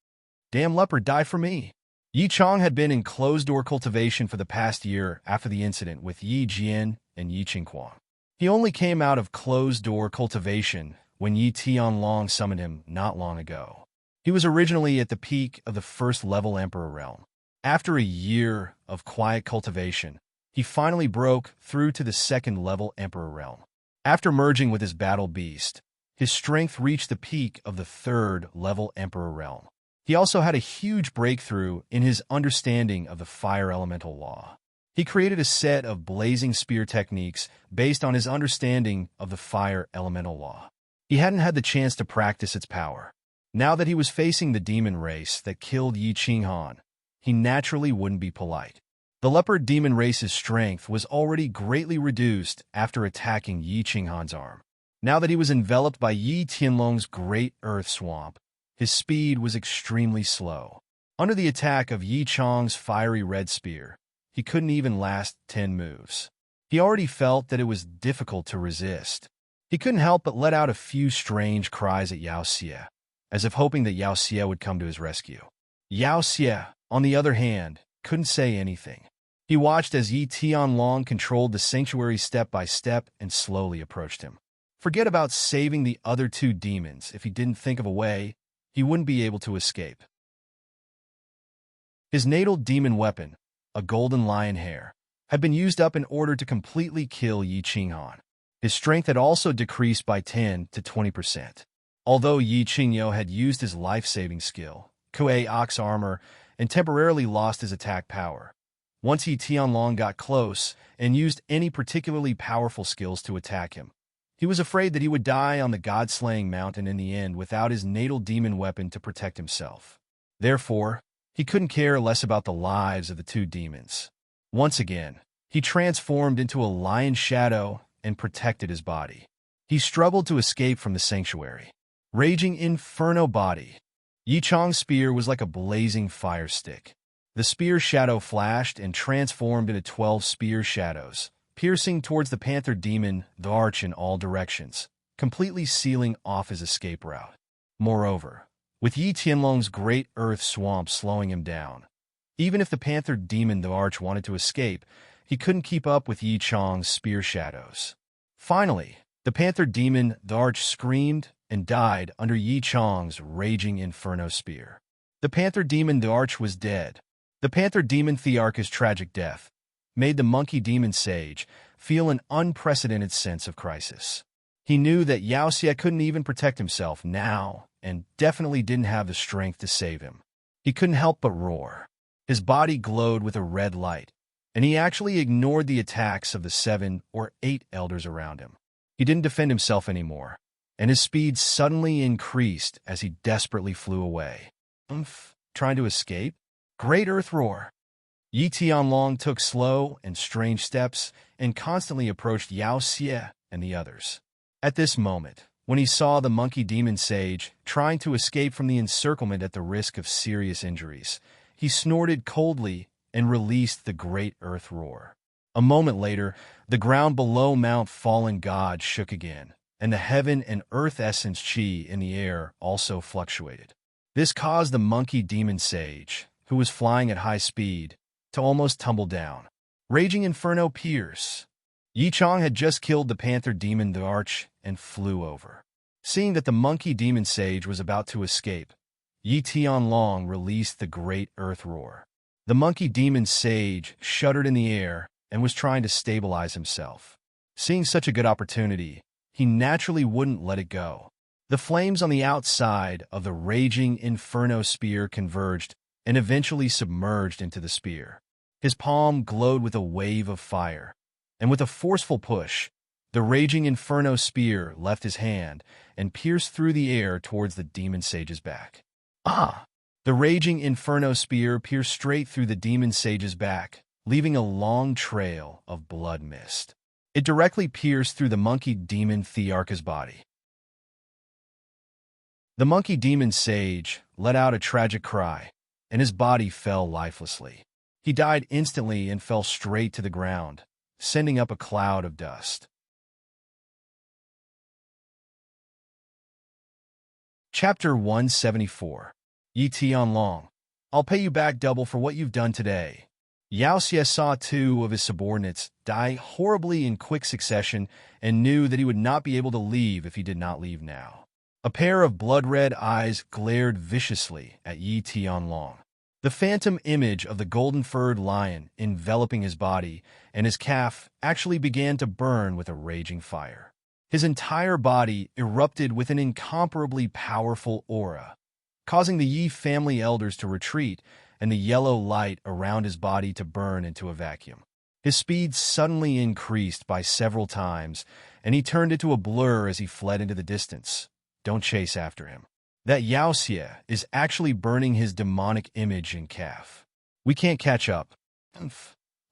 Damn leopard, die for me! Yi Chong had been in closed-door cultivation for the past year after the incident with Yi Jian and Yi Qingquan. He only came out of closed-door cultivation when Yi Tianlong summoned him not long ago. He was originally at the peak of the first-level Emperor realm. After a year of quiet cultivation, he finally broke through to the second-level Emperor realm. After merging with his battle beast, his strength reached the peak of the third-level Emperor realm. He also had a huge breakthrough in his understanding of the fire elemental law. He created a set of blazing spear techniques based on his understanding of the fire elemental law. He hadn't had the chance to practice its power. Now that he was facing the demon race that killed Yi Qinghan, he naturally wouldn't be polite. The leopard demon race's strength was already greatly reduced after attacking Yi Qinghan's arm. Now that he was enveloped by Yi Tianlong's great earth swamp, his speed was extremely slow. Under the attack of Yi Chong's fiery red spear, he couldn't even last 10 moves. He already felt that it was difficult to resist. He couldn't help but let out a few strange cries at Yao Xie, as if hoping that Yao Xie would come to his rescue. Yao Xie, on the other hand, couldn't say anything. He watched as Yi Tianlong controlled the sanctuary step by step and slowly approached him. Forget about saving the other 2 demons. If he didn't think of a way, he wouldn't be able to escape. His natal demon weapon, a golden lion hair, had been used up in order to completely kill Yi Qinghan. His strength had also decreased by 10 to 20%. Although Yi Qingyo had used his life-saving skill, Kuei Ox armor, and temporarily lost his attack power, once Yi Tianlong got close and used any particularly powerful skills to attack him, he was afraid that he would die on the god-slaying mountain in the end without his natal demon weapon to protect himself. Therefore, he couldn't care less about the lives of the 2 demons. Once again, he transformed into a lion shadow and protected his body. He struggled to escape from the sanctuary. Raging inferno body. Yi Chong's spear was like a blazing fire stick. The spear shadow flashed and transformed into 12 spear shadows, piercing towards the panther demon, the arch in all directions, completely sealing off his escape route. Moreover, with Yi Tianlong's great earth swamp slowing him down, even if the panther demon, the arch, wanted to escape, he couldn't keep up with Yi Chong's spear shadows. Finally, the panther demon, the arch, screamed and died under Yi Chong's raging inferno spear. The panther demon, the arch, was dead. The panther demon Thearch's tragic death made the monkey demon sage feel an unprecedented sense of crisis. He knew that Yao Xie couldn't even protect himself now and definitely didn't have the strength to save him. He couldn't help but roar. His body glowed with a red light, and he actually ignored the attacks of the 7 or 8 elders around him. He didn't defend himself anymore, and his speed suddenly increased as he desperately flew away. Trying to escape? Great Earth Roar! Yi Tianlong took slow and strange steps and constantly approached Yao Xie and the others. At this moment, when he saw the monkey demon sage trying to escape from the encirclement at the risk of serious injuries, he snorted coldly and released the great earth roar. A moment later, the ground below Mount Fallen God shook again, and the heaven and earth essence chi in the air also fluctuated. This caused the monkey demon sage, who was flying at high speed, to almost tumble down. Raging Inferno Pierce. Yi Chong had just killed the panther demon the Arch and flew over. Seeing that the monkey demon sage was about to escape, Yi Tianlong released the great earth roar. The monkey demon sage shuddered in the air and was trying to stabilize himself. Seeing such a good opportunity, he naturally wouldn't let it go. The flames on the outside of the raging Inferno spear converged and eventually submerged into the spear. His palm glowed with a wave of fire, and with a forceful push, the raging Inferno spear left his hand and pierced through the air towards the demon sage's back. Ah! The raging Inferno spear pierced straight through the demon sage's back, leaving a long trail of blood mist. It directly pierced through the monkey demon Thearka's body. The monkey demon sage let out a tragic cry, and his body fell lifelessly. He died instantly and fell straight to the ground, sending up a cloud of dust. Chapter 174. Yi Tianlong, I'll pay you back double for what you've done today. Yao Xie saw two of his subordinates die horribly in quick succession and knew that he would not be able to leave if he did not leave now. A pair of blood-red eyes glared viciously at Yi Tianlong. The phantom image of the golden-furred lion enveloping his body and his calf actually began to burn with a raging fire. His entire body erupted with an incomparably powerful aura, causing the Yi family elders to retreat and the yellow light around his body to burn into a vacuum. His speed suddenly increased by several times, and he turned into a blur as he fled into the distance. Don't chase after him. That Yao Xie is actually burning his demonic image and calf. We can't catch up.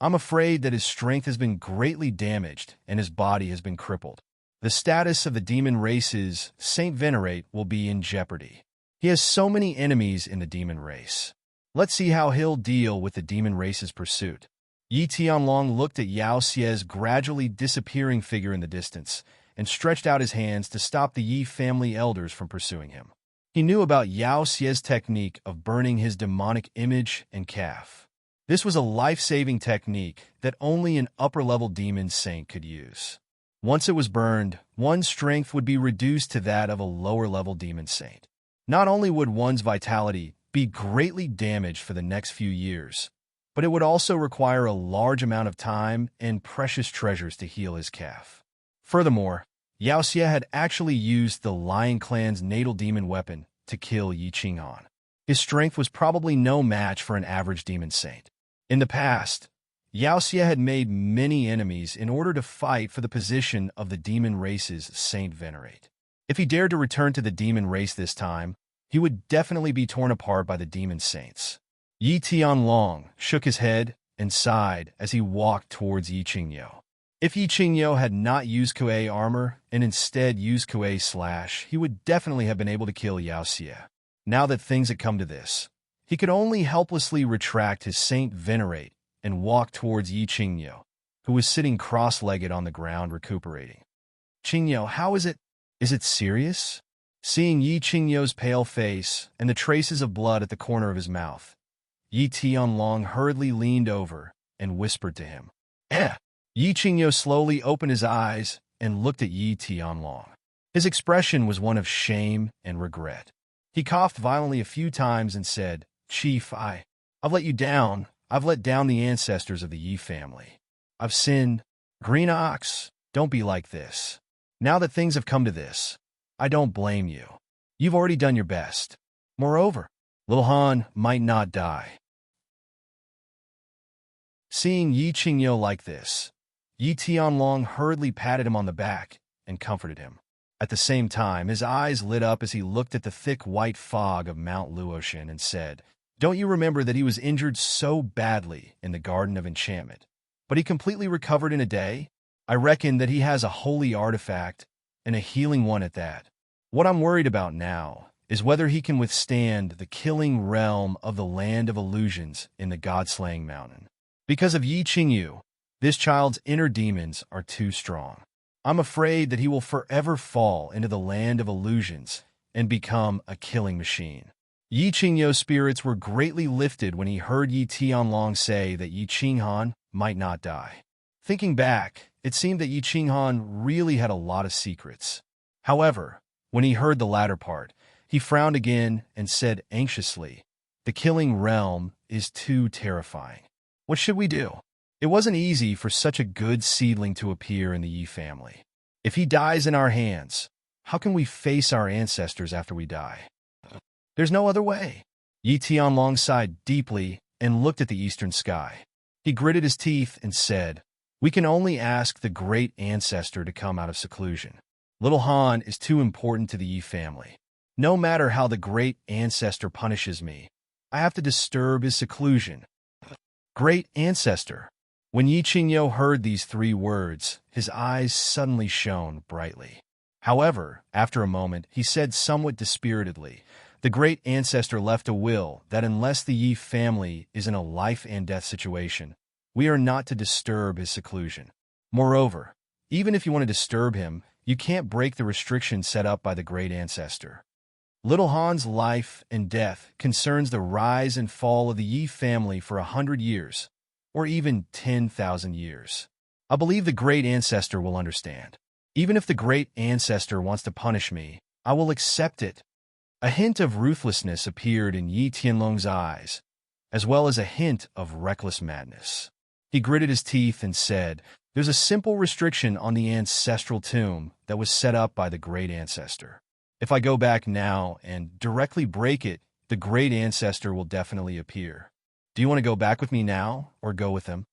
I'm afraid that his strength has been greatly damaged and his body has been crippled. The status of the demon race's Saint Venerate will be in jeopardy. He has so many enemies in the demon race. Let's see how he'll deal with the demon race's pursuit. Yi Tianlong looked at Yao Xie's gradually disappearing figure in the distance and stretched out his hands to stop the Yi family elders from pursuing him. He knew about Yao Xie's technique of burning his demonic image and calf. This was a life-saving technique that only an upper-level demon saint could use. Once it was burned, one's strength would be reduced to that of a lower-level demon saint. Not only would one's vitality be greatly damaged for the next few years, but it would also require a large amount of time and precious treasures to heal his calf. Furthermore, Yao Xie had actually used the Lion Clan's natal demon weapon to kill Yi Qing'an. His strength was probably no match for an average demon saint. In the past, Yao Xie had made many enemies in order to fight for the position of the demon race's Saint Venerate. If he dared to return to the demon race this time, he would definitely be torn apart by the demon saints. Yi Tianlong shook his head and sighed as he walked towards Yi Qingyo. If Yi Qingyo had not used Kuei armor and instead used Kuei slash, he would definitely have been able to kill Yao Xie. Now that things had come to this, he could only helplessly retract his Saint Venerate and walk towards Yi Qingyo, who was sitting cross-legged on the ground recuperating. Qingyo, how is it? Is it serious? Seeing Yi Qingyo's pale face and the traces of blood at the corner of his mouth, Yi Tianlong hurriedly leaned over and whispered to him. Eh! Yi Qingyo slowly opened his eyes and looked at Yi Tianlong. His expression was one of shame and regret. He coughed violently a few times and said, Chief, I've let you down. I've let down the ancestors of the Yi family. I've sinned. Green Ox, don't be like this. Now that things have come to this, I don't blame you. You've already done your best. Moreover, Little Han might not die. Seeing Yi Qingyo like this, Yi Tianlong hurriedly patted him on the back and comforted him. At the same time, his eyes lit up as he looked at the thick white fog of Mount Luoshan and said, Don't you remember that he was injured so badly in the Garden of Enchantment, but he completely recovered in a day? I reckon that he has a holy artifact, and a healing one at that. What I'm worried about now is whether he can withstand the killing realm of the land of illusions in the god-slaying mountain. Because of Yi Qingyu, this child's inner demons are too strong. I'm afraid that he will forever fall into the land of illusions and become a killing machine. Yi Qingyu's spirits were greatly lifted when he heard Yi Tianlong say that Yi Qinghan might not die. Thinking back, it seemed that Yi Qinghan really had a lot of secrets. However, when he heard the latter part, he frowned again and said anxiously, "The killing realm is too terrifying. What should we do?" It wasn't easy for such a good seedling to appear in the Yi family. If he dies in our hands, how can we face our ancestors after we die? There's no other way. Yi Tianlong sighed deeply and looked at the eastern sky. He gritted his teeth and said, "We can only ask the great ancestor to come out of seclusion. Little Han is too important to the Yi family. No matter how the great ancestor punishes me, I have to disturb his seclusion." Great ancestor. When Yi Qingyu heard these three words, his eyes suddenly shone brightly. However, after a moment, he said somewhat dispiritedly, "The great ancestor left a will that unless the Yi family is in a life and death situation, we are not to disturb his seclusion. Moreover, even if you want to disturb him, you can't break the restrictions set up by the great ancestor. Little Han's life and death concerns the rise and fall of the Yi family for 100 years, or even 10,000 years. I believe the great ancestor will understand. Even if the great ancestor wants to punish me, I will accept it." A hint of ruthlessness appeared in Yi Tianlong's eyes, as well as a hint of reckless madness. He gritted his teeth and said, "There's a simple restriction on the ancestral tomb that was set up by the great ancestor. If I go back now and directly break it, the great ancestor will definitely appear. Do you want to go back with me now, or go with him?"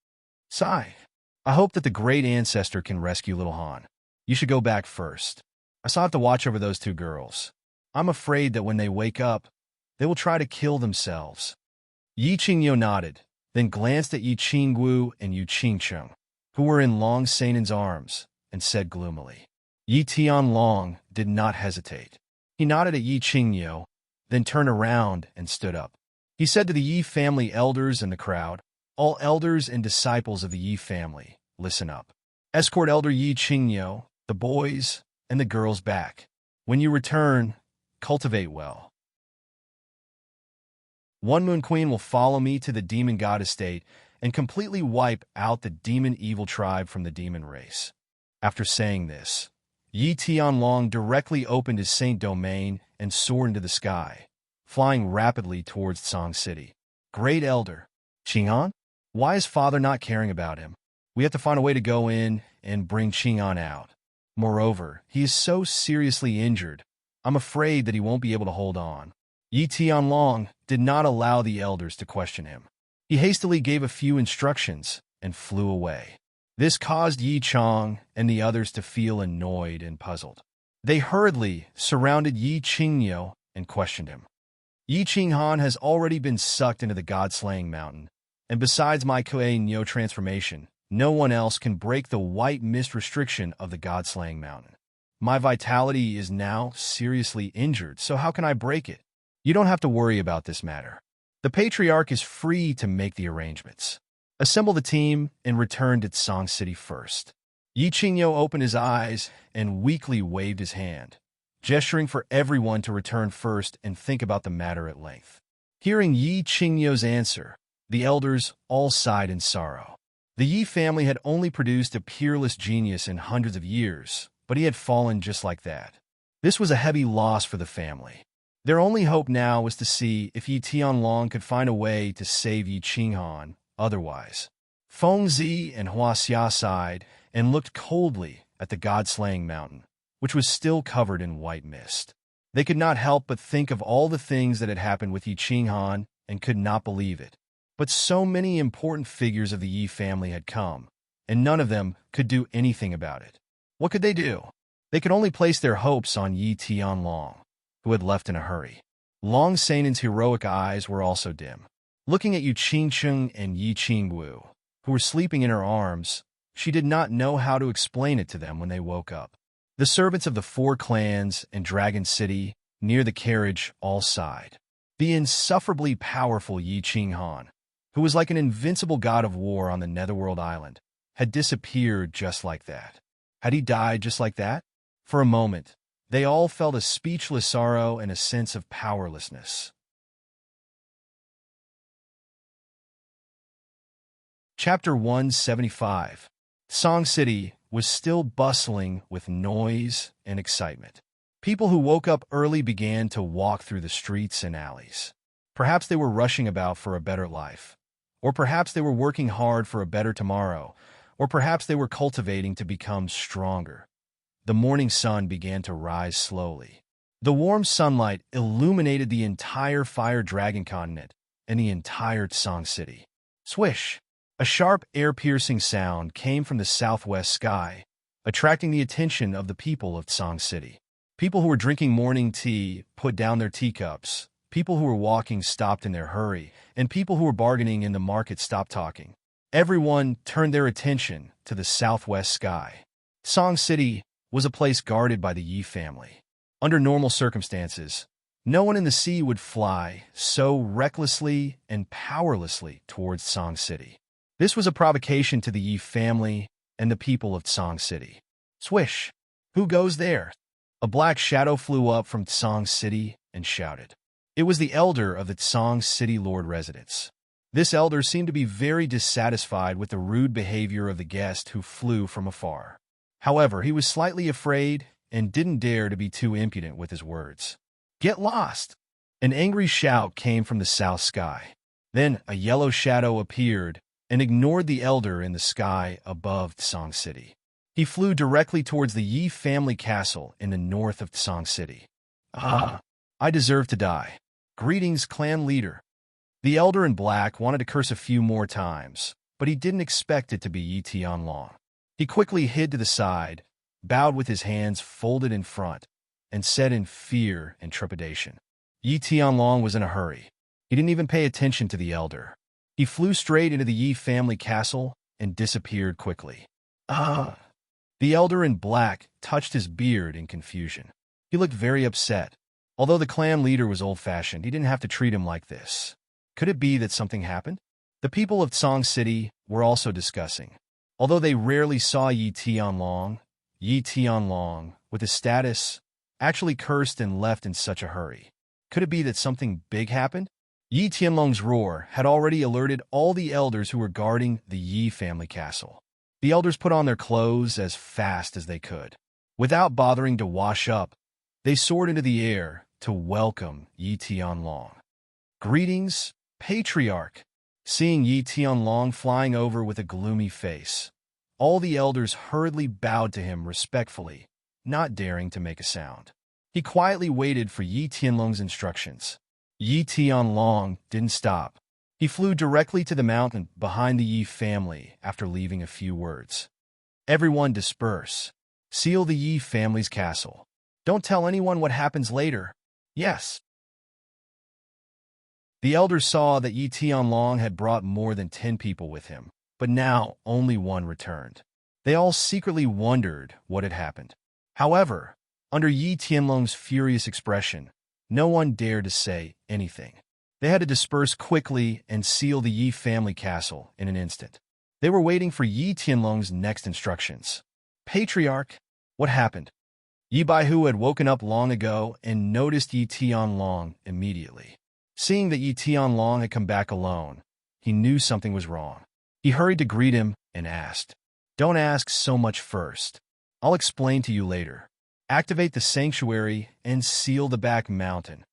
Sigh. "I hope that the great ancestor can rescue little Han. You should go back first. I still have to watch over those two girls. I'm afraid that when they wake up, they will try to kill themselves." Yi Qingyu nodded, then glanced at Yi Qinggu and Yu Qingcheng, who were in Long Sanan's arms, and said gloomily. Yi Tianlong did not hesitate. He nodded at Yi Qingyu, then turned around and stood up. He said to the Yi family elders and the crowd, "All elders and disciples of the Yi family, listen up. Escort Elder Yi Qingyu, the boys, and the girls back. When you return, cultivate well. One Moon Queen will follow me to the demon god estate and completely wipe out the demon evil tribe from the demon race." After saying this, Yi Tianlong directly opened his saint domain and soared into the sky, flying rapidly towards Tsang City. "Great Elder, Qing'an? Why is Father not caring about him? We have to find a way to go in and bring Qing'an out. Moreover, he is so seriously injured, I'm afraid that he won't be able to hold on." Yi Tianlong did not allow the elders to question him. He hastily gave a few instructions and flew away. This caused Yi Chong and the others to feel annoyed and puzzled. They hurriedly surrounded Yi Qingyu and questioned him. "Yi Qinghan has already been sucked into the god-slaying mountain, and besides my Kuei Nyo transformation, no one else can break the white mist restriction of the god-slaying mountain. My vitality is now seriously injured, so how can I break it? You don't have to worry about this matter. The Patriarch is free to make the arrangements. Assemble the team and return to Tsang City first." Yi Qingyu opened his eyes and weakly waved his hand, gesturing for everyone to return first and think about the matter at length. Hearing Yi Qingyu's answer, the elders all sighed in sorrow. The Yi family had only produced a peerless genius in hundreds of years, but he had fallen just like that. This was a heavy loss for the family. Their only hope now was to see if Yi Tianlong could find a way to save Yi Qinghan. Otherwise, Feng Zi and Hua Xia sighed and looked coldly at the god-slaying mountain, which was still covered in white mist. They could not help but think of all the things that had happened with Yi Qinghan and could not believe it. But so many important figures of the Yi family had come, and none of them could do anything about it. What could they do? They could only place their hopes on Yi Tianlong, who had left in a hurry. Long Sanan's heroic eyes were also dim. Looking at Yu Qingcheng and Yi Qingwu, who were sleeping in her arms, she did not know how to explain it to them when they woke up. The servants of the four clans and Dragon City near the carriage, all sighed. The insufferably powerful Yi Qinghan, who was like an invincible god of war on the Netherworld Island, had disappeared just like that. Had he died just like that? For a moment, they all felt a speechless sorrow and a sense of powerlessness. Chapter 175. Song City was still bustling with noise and excitement. People who woke up early began to walk through the streets and alleys. Perhaps they were rushing about for a better life. Or perhaps they were working hard for a better tomorrow. Or perhaps they were cultivating to become stronger. The morning sun began to rise slowly. The warm sunlight illuminated the entire Fire Dragon continent and the entire Song City. Swish! A sharp, air-piercing sound came from the southwest sky, attracting the attention of the people of Song City. People who were drinking morning tea put down their teacups, people who were walking stopped in their hurry, and people who were bargaining in the market stopped talking. Everyone turned their attention to the southwest sky. Song City was a place guarded by the Yi family. Under normal circumstances, no one in the sea would fly so recklessly and powerlessly towards Song City. This was a provocation to the Yi family and the people of Song City. Swish! Who goes there? A black shadow flew up from Song City and shouted. It was the elder of the Song City Lord residence. This elder seemed to be very dissatisfied with the rude behavior of the guest who flew from afar. However, he was slightly afraid and didn't dare to be too impudent with his words. Get lost! An angry shout came from the south sky. Then a yellow shadow appeared and ignored the elder in the sky above Song City. He flew directly towards the Yi family castle in the north of Song City. Ah, I deserve to die. Greetings, clan leader. The elder in black wanted to curse a few more times, but he didn't expect it to be Yi Tianlong. He quickly hid to the side, bowed with his hands folded in front, and said in fear and trepidation. Yi Tianlong was in a hurry. He didn't even pay attention to the elder. He flew straight into the Yi family castle and disappeared quickly. Ah! The elder in black touched his beard in confusion. He looked very upset. Although the clan leader was old-fashioned, he didn't have to treat him like this. Could it be that something happened? The people of Song City were also discussing. Although they rarely saw Yi Tianlong, with his status, actually cursed and left in such a hurry. Could it be that something big happened? Yi Tianlong's roar had already alerted all the elders who were guarding the Yi family castle. The elders put on their clothes as fast as they could. Without bothering to wash up, they soared into the air to welcome Yi Tianlong. Greetings, Patriarch. Seeing Yi Tianlong flying over with a gloomy face, all the elders hurriedly bowed to him respectfully, not daring to make a sound. He quietly waited for Yi Tianlong's instructions. Yi Tianlong didn't stop. He flew directly to the mountain behind the Yi family after leaving a few words. Everyone disperse. Seal the Yi family's castle. Don't tell anyone what happens later. Yes. The elders saw that Yi Tianlong had brought more than 10 people with him, but now only one returned. They all secretly wondered what had happened. However, under Yi Tianlong's furious expression, no one dared to say anything. They had to disperse quickly and seal the Yi family castle in an instant. They were waiting for Yi Tianlong's next instructions. Patriarch, what happened? Yi Baihu had woken up long ago and noticed Yi Tianlong immediately. Seeing that Yi Tianlong had come back alone, he knew something was wrong. He hurried to greet him and asked, "Don't ask so much first. I'll explain to you later. Activate the sanctuary and seal the back mountain."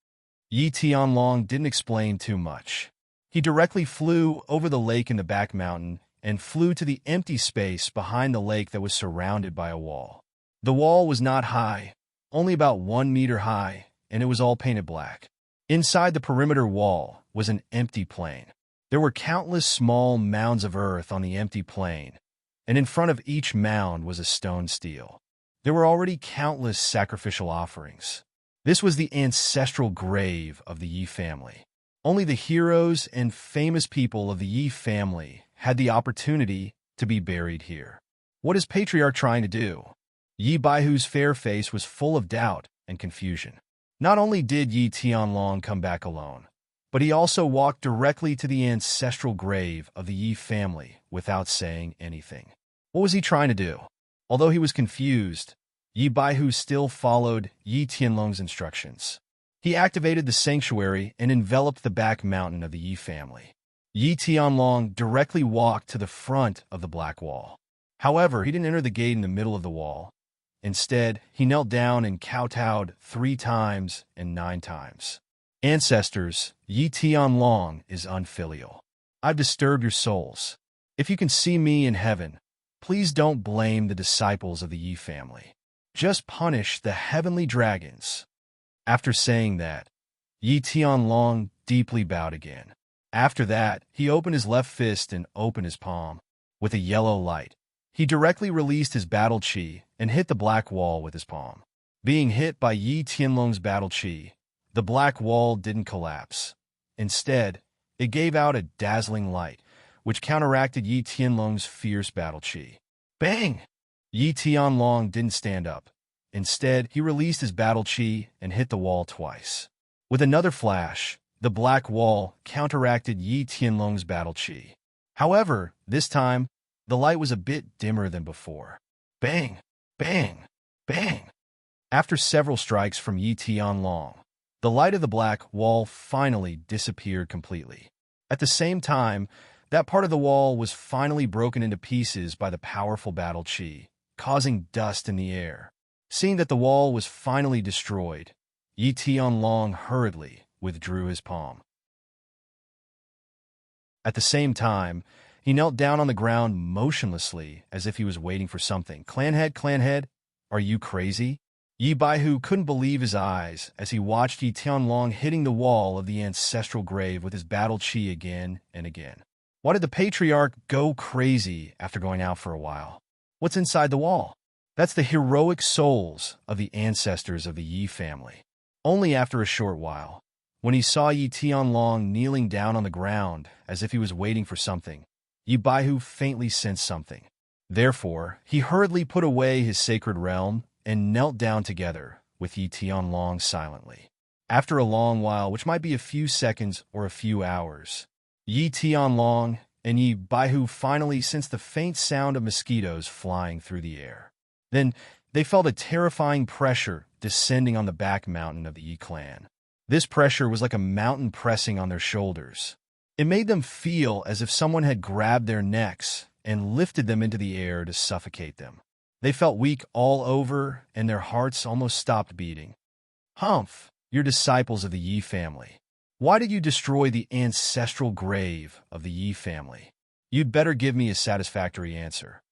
Yi Tianlong didn't explain too much. He directly flew over the lake in the back mountain and flew to the empty space behind the lake that was surrounded by a wall. The wall was not high, only about 1 meter high, and it was all painted black. Inside the perimeter wall was an empty plain. There were countless small mounds of earth on the empty plain, and in front of each mound was a stone stele. There were already countless sacrificial offerings. This was the ancestral grave of the Yi family. Only the heroes and famous people of the Yi family had the opportunity to be buried here. What is Patriarch trying to do? Yi Baihu's fair face was full of doubt and confusion. Not only did Yi Tianlong come back alone, but he also walked directly to the ancestral grave of the Yi family without saying anything. What was he trying to do? Although he was confused, Yi Baihu still followed Yi Tianlong's instructions. He activated the sanctuary and enveloped the back mountain of the Yi family. Yi Tianlong directly walked to the front of the black wall. However, he didn't enter the gate in the middle of the wall. Instead, he knelt down and kowtowed 3 times and 9 times. Ancestors, Yi Tianlong is unfilial. I've disturbed your souls. If you can see me in heaven, please don't blame the disciples of the Yi family. Just punish the heavenly dragons. After saying that, Yi Tianlong deeply bowed again. After that, he opened his left fist and opened his palm. With a yellow light, he directly released his battle chi and hit the black wall with his palm. Being hit by Yi Tianlong's battle chi, the black wall didn't collapse. Instead, it gave out a dazzling light, which counteracted Yi Tianlong's fierce battle chi. Bang! Yi Tianlong didn't stand up. Instead, he released his battle chi and hit the wall twice. With another flash, the black wall counteracted Yi Tianlong's battle chi. However, this time, the light was a bit dimmer than before. Bang! Bang! Bang! After several strikes from Yi Tianlong, the light of the black wall finally disappeared completely. At the same time, that part of the wall was finally broken into pieces by the powerful battle chi, causing dust in the air. Seeing that the wall was finally destroyed, Yi Tianlong hurriedly withdrew his palm. At the same time, he knelt down on the ground motionlessly as if he was waiting for something. Clanhead, are you crazy? Yi Baihu couldn't believe his eyes as he watched Yi Tianlong hitting the wall of the ancestral grave with his battle chi again and again. Why did the patriarch go crazy after going out for a while? What's inside the wall? That's the heroic souls of the ancestors of the Yi family. Only after a short while, when he saw Yi Tianlong kneeling down on the ground as if he was waiting for something, Yi Baihu faintly sensed something. Therefore, he hurriedly put away his sacred realm and knelt down together with Yi Tianlong silently. After a long while, which might be a few seconds or a few hours, Yi Tianlong and Yi Baihu finally sensed the faint sound of mosquitoes flying through the air. Then they felt a terrifying pressure descending on the back mountain of the Yi clan. This pressure was like a mountain pressing on their shoulders. It made them feel as if someone had grabbed their necks and lifted them into the air to suffocate them. They felt weak all over, and their hearts almost stopped beating. Humph, you're disciples of the Yi family. Why did you destroy the ancestral grave of the Yi family? You'd better give me a satisfactory answer.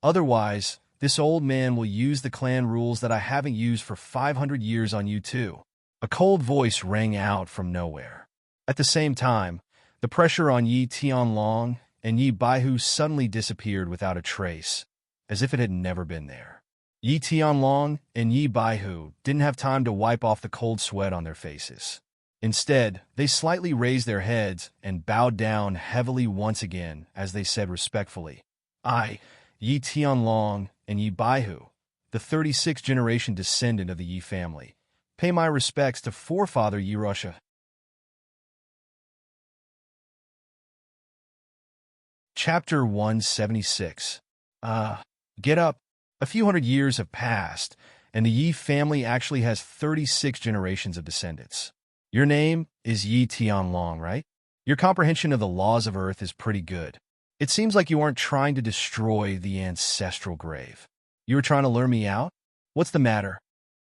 Otherwise, this old man will use the clan rules that I haven't used for 500 years on you too. A cold voice rang out from nowhere. At the same time, the pressure on Yi Tianlong and Yi Baihu suddenly disappeared without a trace, as if it had never been there. Yi Tianlong and Yi Baihu didn't have time to wipe off the cold sweat on their faces. Instead, they slightly raised their heads and bowed down heavily once again as they said respectfully, I, Yi Tianlong and Yi Baihu, the 36th generation descendant of the Yi family, pay my respects to forefather Yi Russia. Chapter 176. Get up. A few hundred years have passed, and the Yi family actually has 36 generations of descendants. Your name is Yi Tianlong, right? Your comprehension of the laws of Earth is pretty good. It seems like you aren't trying to destroy the ancestral grave. You were trying to lure me out? What's the matter?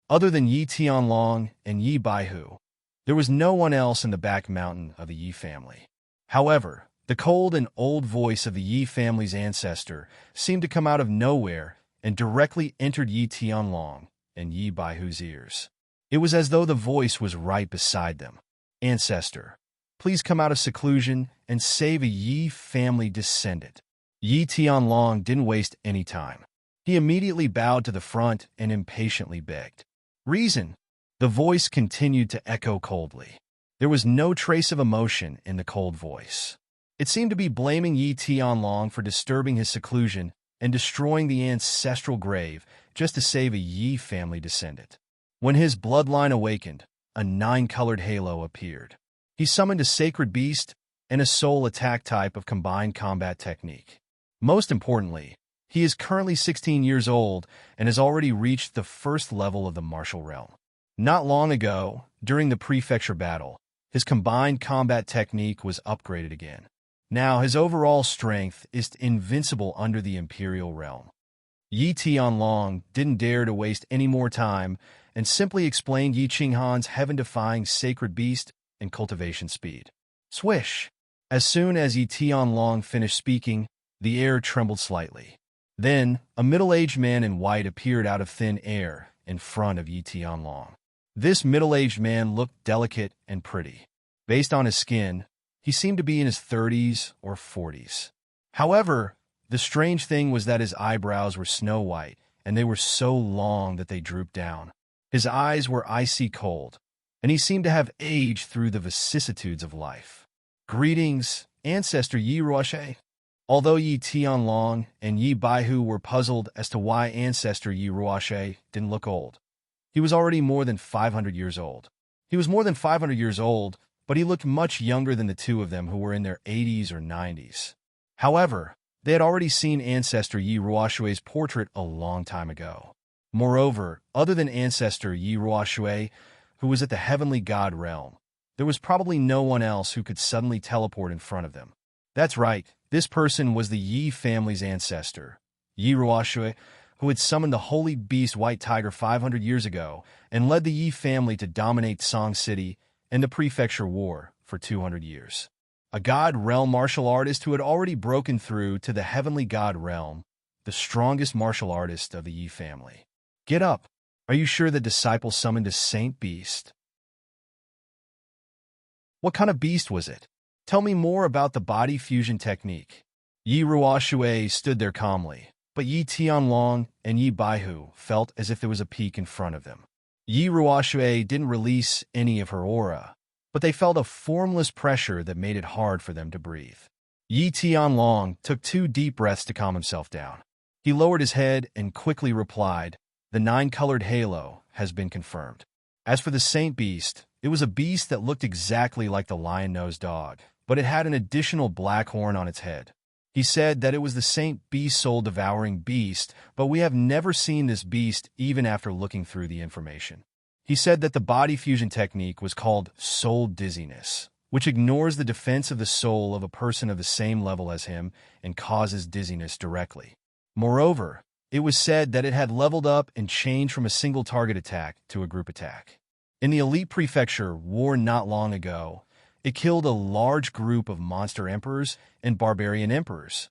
Other than Yi Tianlong and Yi Baihu, there was no one else in the back mountain of the Yi family. However, the cold and old voice of the Yi family's ancestor seemed to come out of nowhere and directly entered Yi Tianlong and Yi Baihu's ears. It was as though the voice was right beside them. Ancestor, please come out of seclusion and save a Yi family descendant. Yi Tianlong didn't waste any time. He immediately bowed to the front and impatiently begged. Reason? The voice continued to echo coldly. There was no trace of emotion in the cold voice. It seemed to be blaming Yi Tianlong for disturbing his seclusion and destroying the ancestral grave just to save a Yi family descendant. When his bloodline awakened, a 9-colored halo appeared. He summoned a sacred beast and a soul attack type of combined combat technique. Most importantly, he is currently 16 years old and has already reached the first level of the martial realm. Not long ago, during the prefecture battle, his combined combat technique was upgraded again. Now his overall strength is invincible under the Imperial realm. Yi Tianlong didn't dare to waste any more time and simply explained Yi Qinghan's heaven-defying sacred beast and cultivation speed. Swish! As soon as Yi Tianlong finished speaking, the air trembled slightly. Then, a middle-aged man in white appeared out of thin air in front of Yi Tianlong. This middle-aged man looked delicate and pretty. Based on his skin, he seemed to be in his 30s or 40s. However, the strange thing was that his eyebrows were snow white, and they were so long that they drooped down. His eyes were icy cold, and he seemed to have aged through the vicissitudes of life. Greetings, Ancestor Yi Ruoshe. Although Yi Tianlong and Yi Baihu were puzzled as to why Ancestor Yi Ruoshe didn't look old. He was already more than 500 years old. He was more than 500 years old, but he looked much younger than the two of them who were in their 80s or 90s. However, they had already seen Ancestor Yi Ruoshue's portrait a long time ago. Moreover, other than Ancestor Yi Ruoshue, who was at the heavenly god realm, there was probably no one else who could suddenly teleport in front of them. That's right, this person was the Yi family's ancestor, Yi Ruoshue, who had summoned the holy beast White Tiger 500 years ago and led the Yi family to dominate Song City and the Prefecture War for 200 years. A god realm martial artist who had already broken through to the heavenly god realm, the strongest martial artist of the Yi family. Get up. Are you sure the disciple summoned a saint beast? What kind of beast was it? Tell me more about the body fusion technique. Yi Ruoshue stood there calmly, but Yi Tianlong and Yi Baihu felt as if there was a peak in front of them. Yi Ruoshue didn't release any of her aura, but they felt a formless pressure that made it hard for them to breathe. Yi Tianlong took 2 deep breaths to calm himself down. He lowered his head and quickly replied, "The 9-colored halo has been confirmed." As for the saint beast, it was a beast that looked exactly like the lion-nosed dog, but it had an additional black horn on its head. He said that it was the saint beast soul-devouring beast, but we have never seen this beast even after looking through the information. He said that the body fusion technique was called soul dizziness, which ignores the defense of the soul of a person of the same level as him and causes dizziness directly. Moreover, it was said that it had leveled up and changed from a single target attack to a group attack. In the Elite Prefecture war not long ago, it killed a large group of monster emperors and barbarian emperors.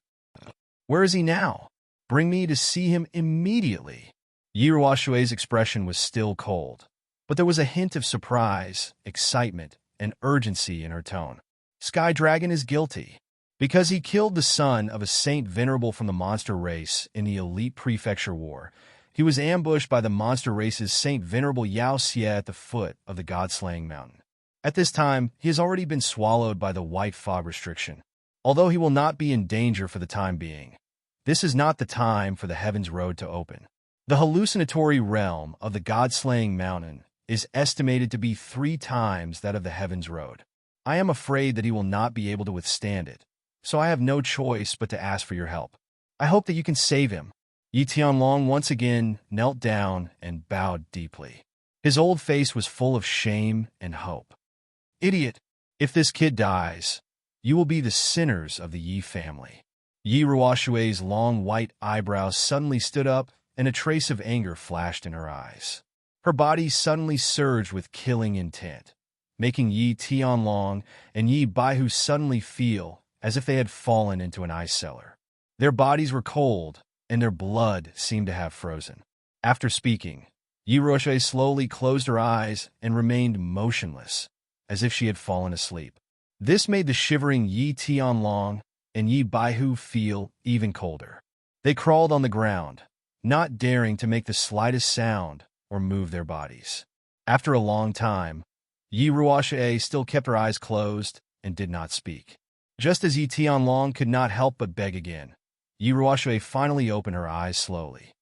Where is he now? Bring me to see him immediately. Yi Ruoshue's expression was still cold, but there was a hint of surprise, excitement, and urgency in her tone. Sky Dragon is guilty. Because he killed the son of a saint venerable from the monster race in the Elite Prefecture War, he was ambushed by the monster race's Saint Venerable Yao Xie at the foot of the God-slaying mountain. At this time, he has already been swallowed by the white fog restriction. Although he will not be in danger for the time being, this is not the time for the Heaven's Road to open. The hallucinatory realm of the God-slaying mountain is estimated to be 3 times that of the Heaven's Road. I am afraid that he will not be able to withstand it, so I have no choice but to ask for your help. I hope that you can save him. Yi Tianlong once again knelt down and bowed deeply. His old face was full of shame and hope. Idiot! If this kid dies, you will be the sinners of the Yi family. Yi Ruoshue's long white eyebrows suddenly stood up and a trace of anger flashed in her eyes. Her body suddenly surged with killing intent, making Yi Tianlong and Yi Baihu suddenly feel as if they had fallen into an ice cellar. Their bodies were cold, and their blood seemed to have frozen. After speaking, Yi Ruoshue slowly closed her eyes and remained motionless, as if she had fallen asleep. This made the shivering Yi Tianlong and Yi Baihu feel even colder. They crawled on the ground, not daring to make the slightest sound or move their bodies. After a long time, Yi Ruoshue still kept her eyes closed and did not speak. Just as Yi Tianlong could not help but beg again, Yi Ruoshue finally opened her eyes slowly.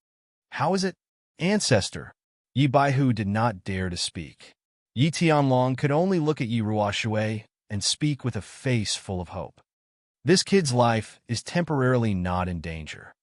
How is it, Ancestor? Yi Baihu did not dare to speak. Yi Tianlong could only look at Yi Ruoshui and speak with a face full of hope. This kid's life is temporarily not in danger.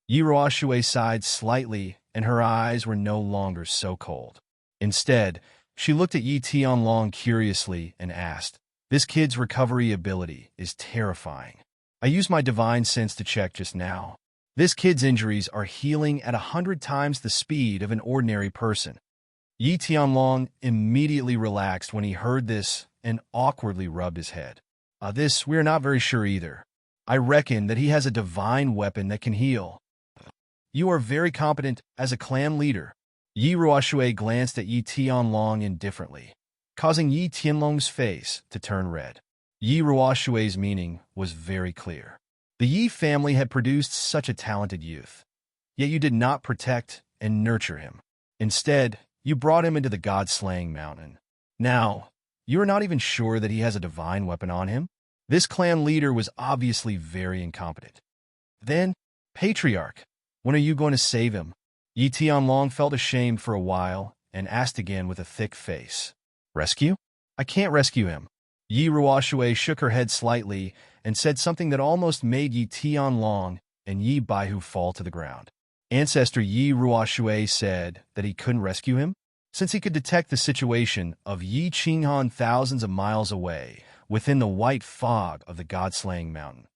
Yi Ruoshui sighed slightly, and her eyes were no longer so cold. Instead, she looked at Yi Tianlong curiously and asked, "This kid's recovery ability is terrifying. I used my divine sense to check just now. This kid's injuries are healing at 100 times the speed of an ordinary person." Yi Tianlong immediately relaxed when he heard this and awkwardly rubbed his head. This we're not very sure either. I reckon that he has a divine weapon that can heal. You are very competent as a clan leader. Yi Ruoshui glanced at Yi Tianlong indifferently, causing Yi Tianlong's face to turn red. Yi Ruoshui's meaning was very clear. The Yi family had produced such a talented youth, yet you did not protect and nurture him. Instead, you brought him into the god-slaying mountain. Now, you are not even sure that he has a divine weapon on him? This clan leader was obviously very incompetent. Then, Patriarch, when are you going to save him? Yi Tianlong felt ashamed for a while and asked again with a thick face. Rescue? I can't rescue him. Yi Ruoshui shook her head slightly and said something that almost made Yi Tianlong and Yi Baihu fall to the ground. Ancestor Yi Ruoshui said that he couldn't rescue him, since he could detect the situation of Yi Qinghan thousands of miles away within the white fog of the god-slaying mountain.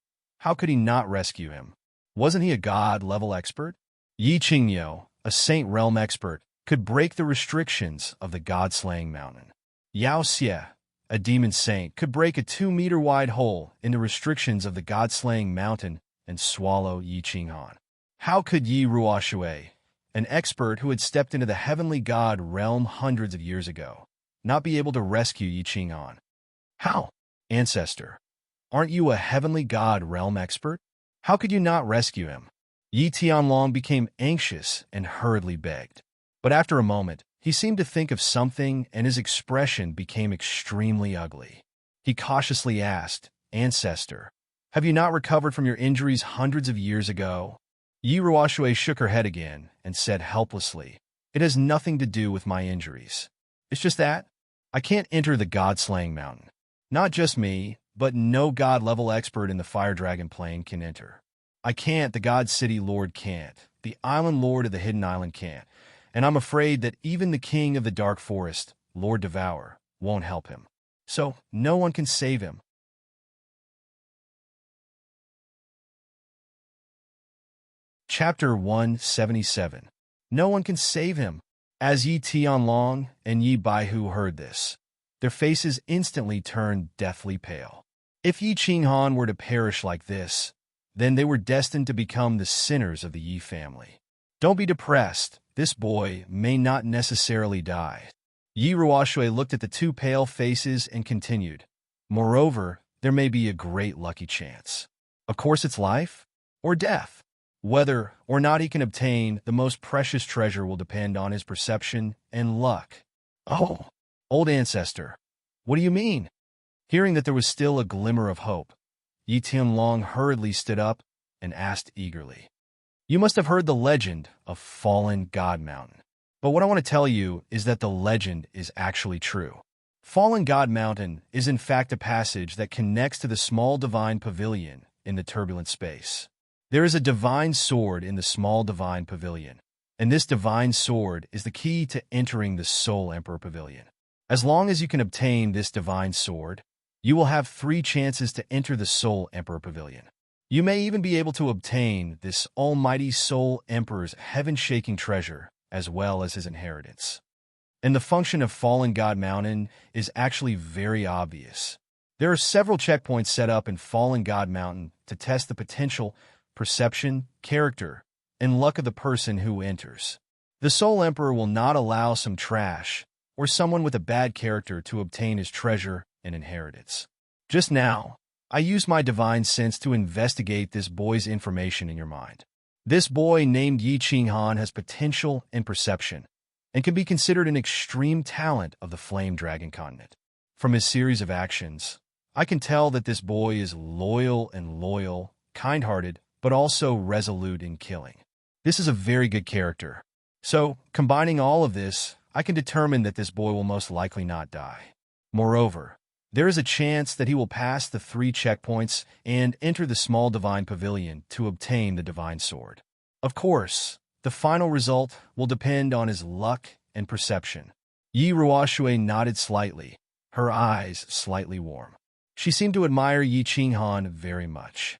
How could he not rescue him? Wasn't he a god-level expert? Yi Qingyou, a saint realm expert, could break the restrictions of the god-slaying mountain. Yao Xie, a demon saint, could break a 2-meter-wide hole in the restrictions of the god-slaying mountain and swallow Yi Qinghan. How could Yi Ruoshui, an expert who had stepped into the heavenly god realm hundreds of years ago, not be able to rescue Yi Qinghan? How? Ancestor, aren't you a heavenly god realm expert? How could you not rescue him? Yi Tianlong became anxious and hurriedly begged. But after a moment, he seemed to think of something and his expression became extremely ugly. He cautiously asked, Ancestor, have you not recovered from your injuries hundreds of years ago? Yi Ruoshui shook her head again and said helplessly, It has nothing to do with my injuries. It's just that I can't enter the god-slaying mountain. Not just me, but no god-level expert in the Fire Dragon Plain can enter. I can't, the God City Lord can't, the Island Lord of the Hidden Island can't, and I'm afraid that even the King of the Dark Forest, Lord Devour, won't help him. So, no one can save him. Chapter 177. No one can save him. As Yi Tianlong and Yi Baihu heard this, their faces instantly turned deathly pale. If Yi Qinghan were to perish like this, then they were destined to become the sinners of the Yi family. Don't be depressed. This boy may not necessarily die. Yi Ruoshui looked at the two pale faces and continued, Moreover, there may be a great lucky chance. Of course, it's life or death. Whether or not he can obtain the most precious treasure will depend on his perception and luck. Oh, old ancestor, what do you mean? Hearing that there was still a glimmer of hope, Yi Tianlong hurriedly stood up and asked eagerly, You must have heard the legend of Fallen God Mountain. But what I want to tell you is that the legend is actually true. Fallen God Mountain is in fact a passage that connects to the small divine pavilion in the turbulent space. There is a divine sword in the small divine pavilion, and this divine sword is the key to entering the Soul Emperor Pavilion. As long as you can obtain this divine sword, you will have 3 chances to enter the Soul Emperor Pavilion. You may even be able to obtain this almighty Soul Emperor's heaven-shaking treasure, as well as his inheritance. And the function of Fallen God Mountain is actually very obvious. There are several checkpoints set up in Fallen God Mountain to test the potential, perception, character, and luck of the person who enters. The Soul Emperor will not allow some trash or someone with a bad character to obtain his treasure and inheritance. Just now, I used my divine sense to investigate this boy's information in your mind. This boy named Yi Qinghan has potential and perception, and can be considered an extreme talent of the Flame Dragon Continent. From his series of actions, I can tell that this boy is loyal, kind-hearted, but also resolute in killing. This is a very good character. So, combining all of this, I can determine that this boy will most likely not die. Moreover, there is a chance that he will pass the 3 checkpoints and enter the small divine pavilion to obtain the divine sword. Of course, the final result will depend on his luck and perception. Yi Ruoxue nodded slightly, her eyes slightly warm. She seemed to admire Yi Qinghan very much.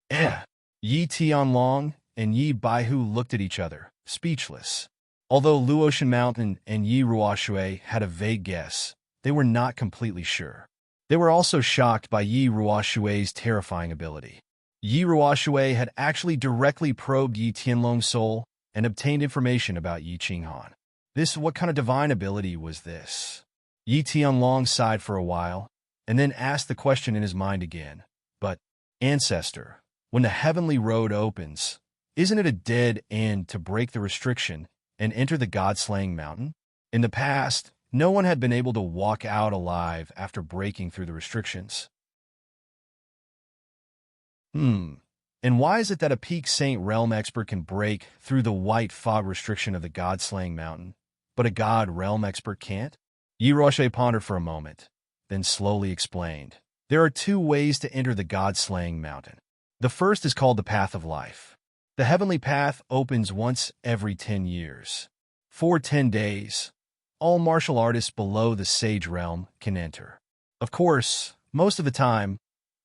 Yi Tianlong and Yi Baihu looked at each other, speechless. Although Luotian Mountain and Yi Ruoxue had a vague guess, they were not completely sure. They were also shocked by Yi Ruoxue's terrifying ability. Yi Ruoxue had actually directly probed Yi Tianlong's soul and obtained information about Yi Qinghan. What kind of divine ability was this? Yi Tianlong sighed for a while, and then asked the question in his mind again. But, Ancestor, when the heavenly road opens, isn't it a dead end to break the restriction and enter the God-slaying mountain? In the past, no one had been able to walk out alive after breaking through the restrictions. And why is it that a Peak Saint Realm expert can break through the white fog restriction of the God-slaying mountain, but a God Realm expert can't? Yi Ruoxue pondered for a moment, then slowly explained. There are 2 ways to enter the God-slaying mountain. The first is called the Path of Life. The heavenly path opens once every 10 years. For 10 days, all martial artists below the Sage Realm can enter. Of course, most of the time,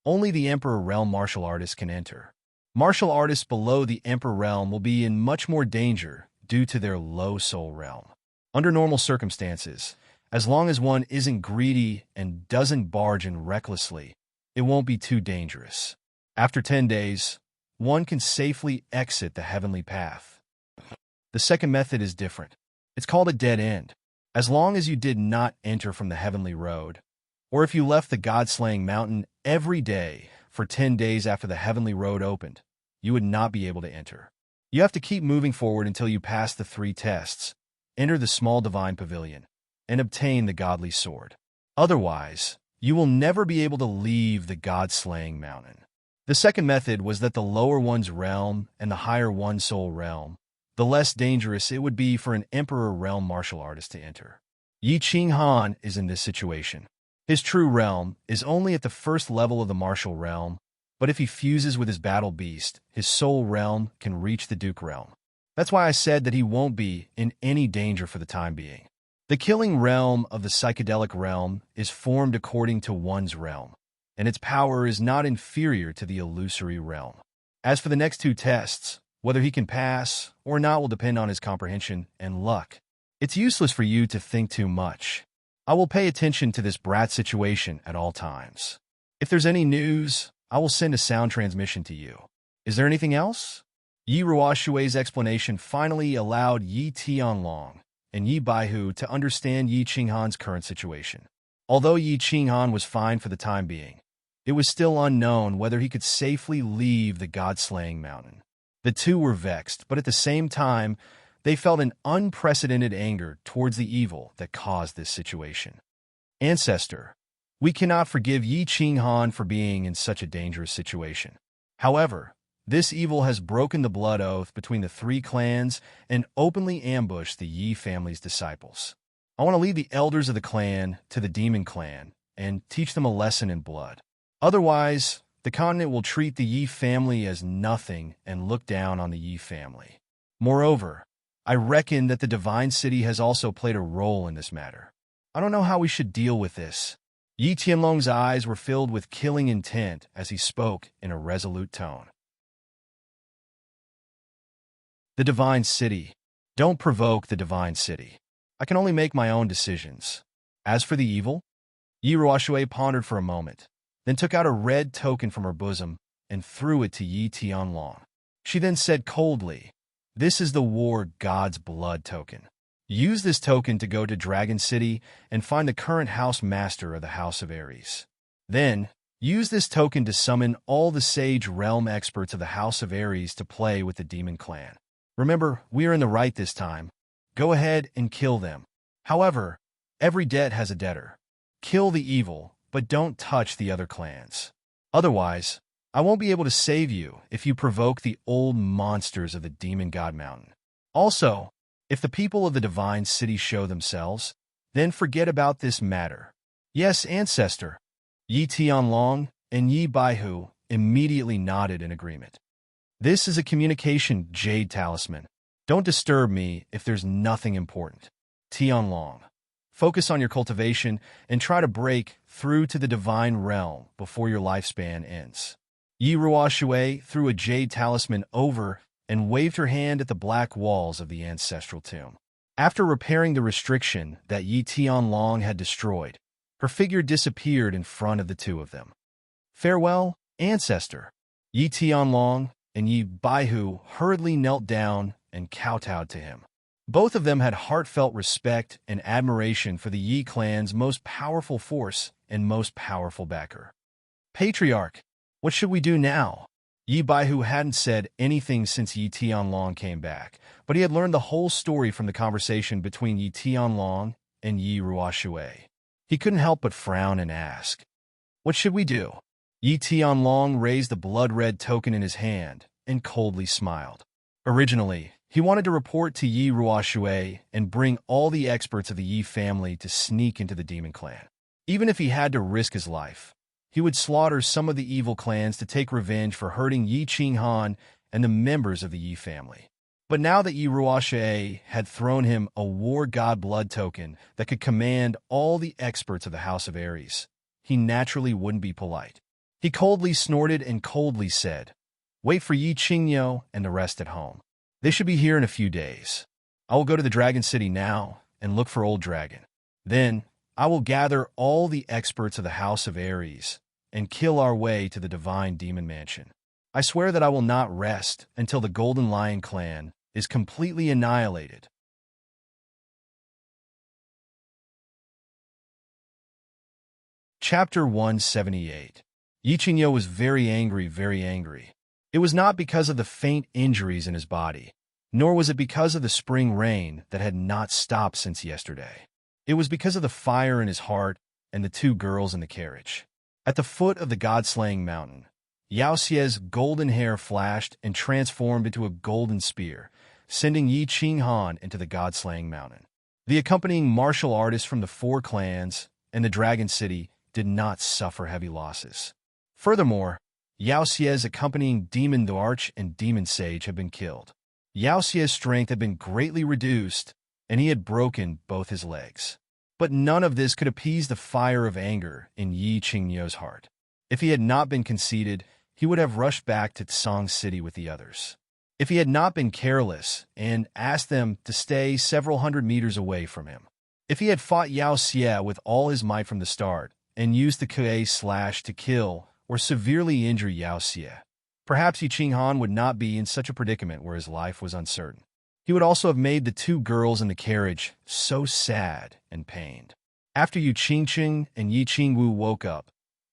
only the Emperor Realm martial artists can enter. Martial artists below the Emperor Realm will be in much more danger due to their low soul realm. Under normal circumstances, as long as one isn't greedy and doesn't barge in recklessly, it won't be too dangerous. After 10 days, one can safely exit the heavenly path. The second method is different. It's called a dead end. As long as you did not enter from the heavenly road, or if you left the God-slaying mountain every day for 10 days after the heavenly road opened, you would not be able to enter. You have to keep moving forward until you pass the 3 tests, enter the small divine pavilion, and obtain the godly sword. Otherwise, you will never be able to leave the God-slaying mountain. The second method was that the lower one's realm and the higher one soul realm, the less dangerous it would be for an Emperor Realm martial artist to enter. Yi Qinghan is in this situation. His true realm is only at the first level of the martial realm, but if he fuses with his battle beast, his soul realm can reach the Duke realm. That's why I said that he won't be in any danger for the time being. The killing realm of the psychedelic realm is formed according to one's realm, and its power is not inferior to the illusory realm. As for the next 2 tests, whether he can pass or not will depend on his comprehension and luck. It's useless for you to think too much. I will pay attention to this brat situation at all times. If there's any news, I will send a sound transmission to you. Is there anything else? Yi Ruoxue's explanation finally allowed Yi Tianlong and Yi Baihu to understand Yi Qinghan's current situation. Although Yi Qinghan was fine for the time being, it was still unknown whether he could safely leave the God-slaying mountain. The 2 were vexed, but at the same time, they felt an unprecedented anger towards the evil that caused this situation. Ancestor, we cannot forgive Yi Qinghan for being in such a dangerous situation. However, this evil has broken the blood oath between the 3 clans and openly ambushed the Yi family's disciples. I want to lead the elders of the clan to the demon clan and teach them a lesson in blood. Otherwise, the continent will treat the Yi family as nothing and look down on the Yi family. Moreover, I reckon that the Divine City has also played a role in this matter. I don't know how we should deal with this. Yi Tianlong's eyes were filled with killing intent as he spoke in a resolute tone. The Divine City. Don't provoke the Divine City. I can only make my own decisions. As for the evil, Yi Ruoxue pondered for a moment, then took out a red token from her bosom and threw it to Yi Tianlong. She then said coldly, "This is the War God's Blood token. Use this token to go to Dragon City and find the current House Master of the House of Ares. Then, use this token to summon all the Sage Realm experts of the House of Ares to play with the Demon Clan. Remember, we are in the right this time. Go ahead and kill them. However, every debt has a debtor. Kill the evil, but don't touch the other clans. Otherwise, I won't be able to save you if you provoke the old monsters of the Demon God Mountain. Also, If the people of the divine city show themselves, then forget about this matter. Yes, ancestor. Yi Tianlong and Yi Baihu immediately nodded in agreement. This is a communication jade talisman. Don't disturb me if there's nothing important. Tianlong. Focus on your cultivation and try to break through to the divine realm before your lifespan ends. Yi Ruoshui threw a jade talisman over and waved her hand at the black walls of the ancestral tomb. After repairing the restriction that Yi Tianlong had destroyed, her figure disappeared in front of the two of them. Farewell, ancestor. Yi Tianlong and Yi Baihu hurriedly knelt down and kowtowed to him. Both of them had heartfelt respect and admiration for the Yi clan's most powerful force and most powerful backer. Patriarch, what should we do now? Yi Baihu hadn't said anything since Yi Tianlong came back, but he had learned the whole story from the conversation between Yi Tianlong and Yi Ruoshui. He couldn't help but frown and ask, "What should we do?" Yi Tianlong raised the blood-red token in his hand and coldly smiled. Originally, he wanted to report to Yi Ruoshui and bring all the experts of the Yi family to sneak into the demon clan. Even if he had to risk his life, he would slaughter some of the evil clans to take revenge for hurting Yi Qinghan and the members of the Yi family. But now that Yi Ruoshui had thrown him a war god blood token that could command all the experts of the House of Aries, he naturally wouldn't be polite. He coldly snorted and coldly said, "Wait for Yi Qingyo and the rest at home. They should be here in a few days. I will go to the Dragon City now and look for Old Dragon. Then I will gather all the experts of the House of Aries and kill our way to the Divine Demon Mansion. I swear that I will not rest until the Golden Lion clan is completely annihilated." Chapter 178. Yi Qingyo was very angry, very angry. It was not because of the faint injuries in his body, nor was it because of the spring rain that had not stopped since yesterday. It was because of the fire in his heart and the two girls in the carriage. At the foot of the god-slaying mountain, Yao Xie's golden hair flashed and transformed into a golden spear, sending Yi Qinghan into the god-slaying mountain. The accompanying martial artists from the four clans and the Dragon City did not suffer heavy losses. Furthermore, Yao Xie's accompanying demon the arch and demon sage had been killed. Yao Xie's strength had been greatly reduced, and he had broken both his legs. But none of this could appease the fire of anger in Yi Qingyo's heart. If he had not been conceited, he would have rushed back to Tsang City with the others. If he had not been careless and asked them to stay several hundred meters away from him. If he had fought Yao Xie with all his might from the start and used the Kuei slash to kill or severely injure Yao Xie, perhaps Yi Qinghan would not be in such a predicament where his life was uncertain. He would also have made the two girls in the carriage so sad and pained. After Yu Qingqing and Yi Qingwu woke up,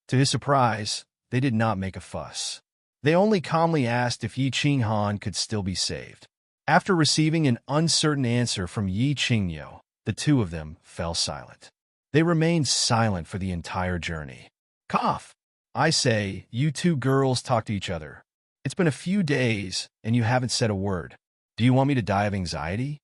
to his surprise, they did not make a fuss. They only calmly asked if Yi Qinghan could still be saved. After receiving an uncertain answer from Yi Qingyo, the two of them fell silent. They remained silent for the entire journey. Cough! I say, you two girls talk to each other. It's been a few days, and you haven't said a word. Do you want me to die of anxiety?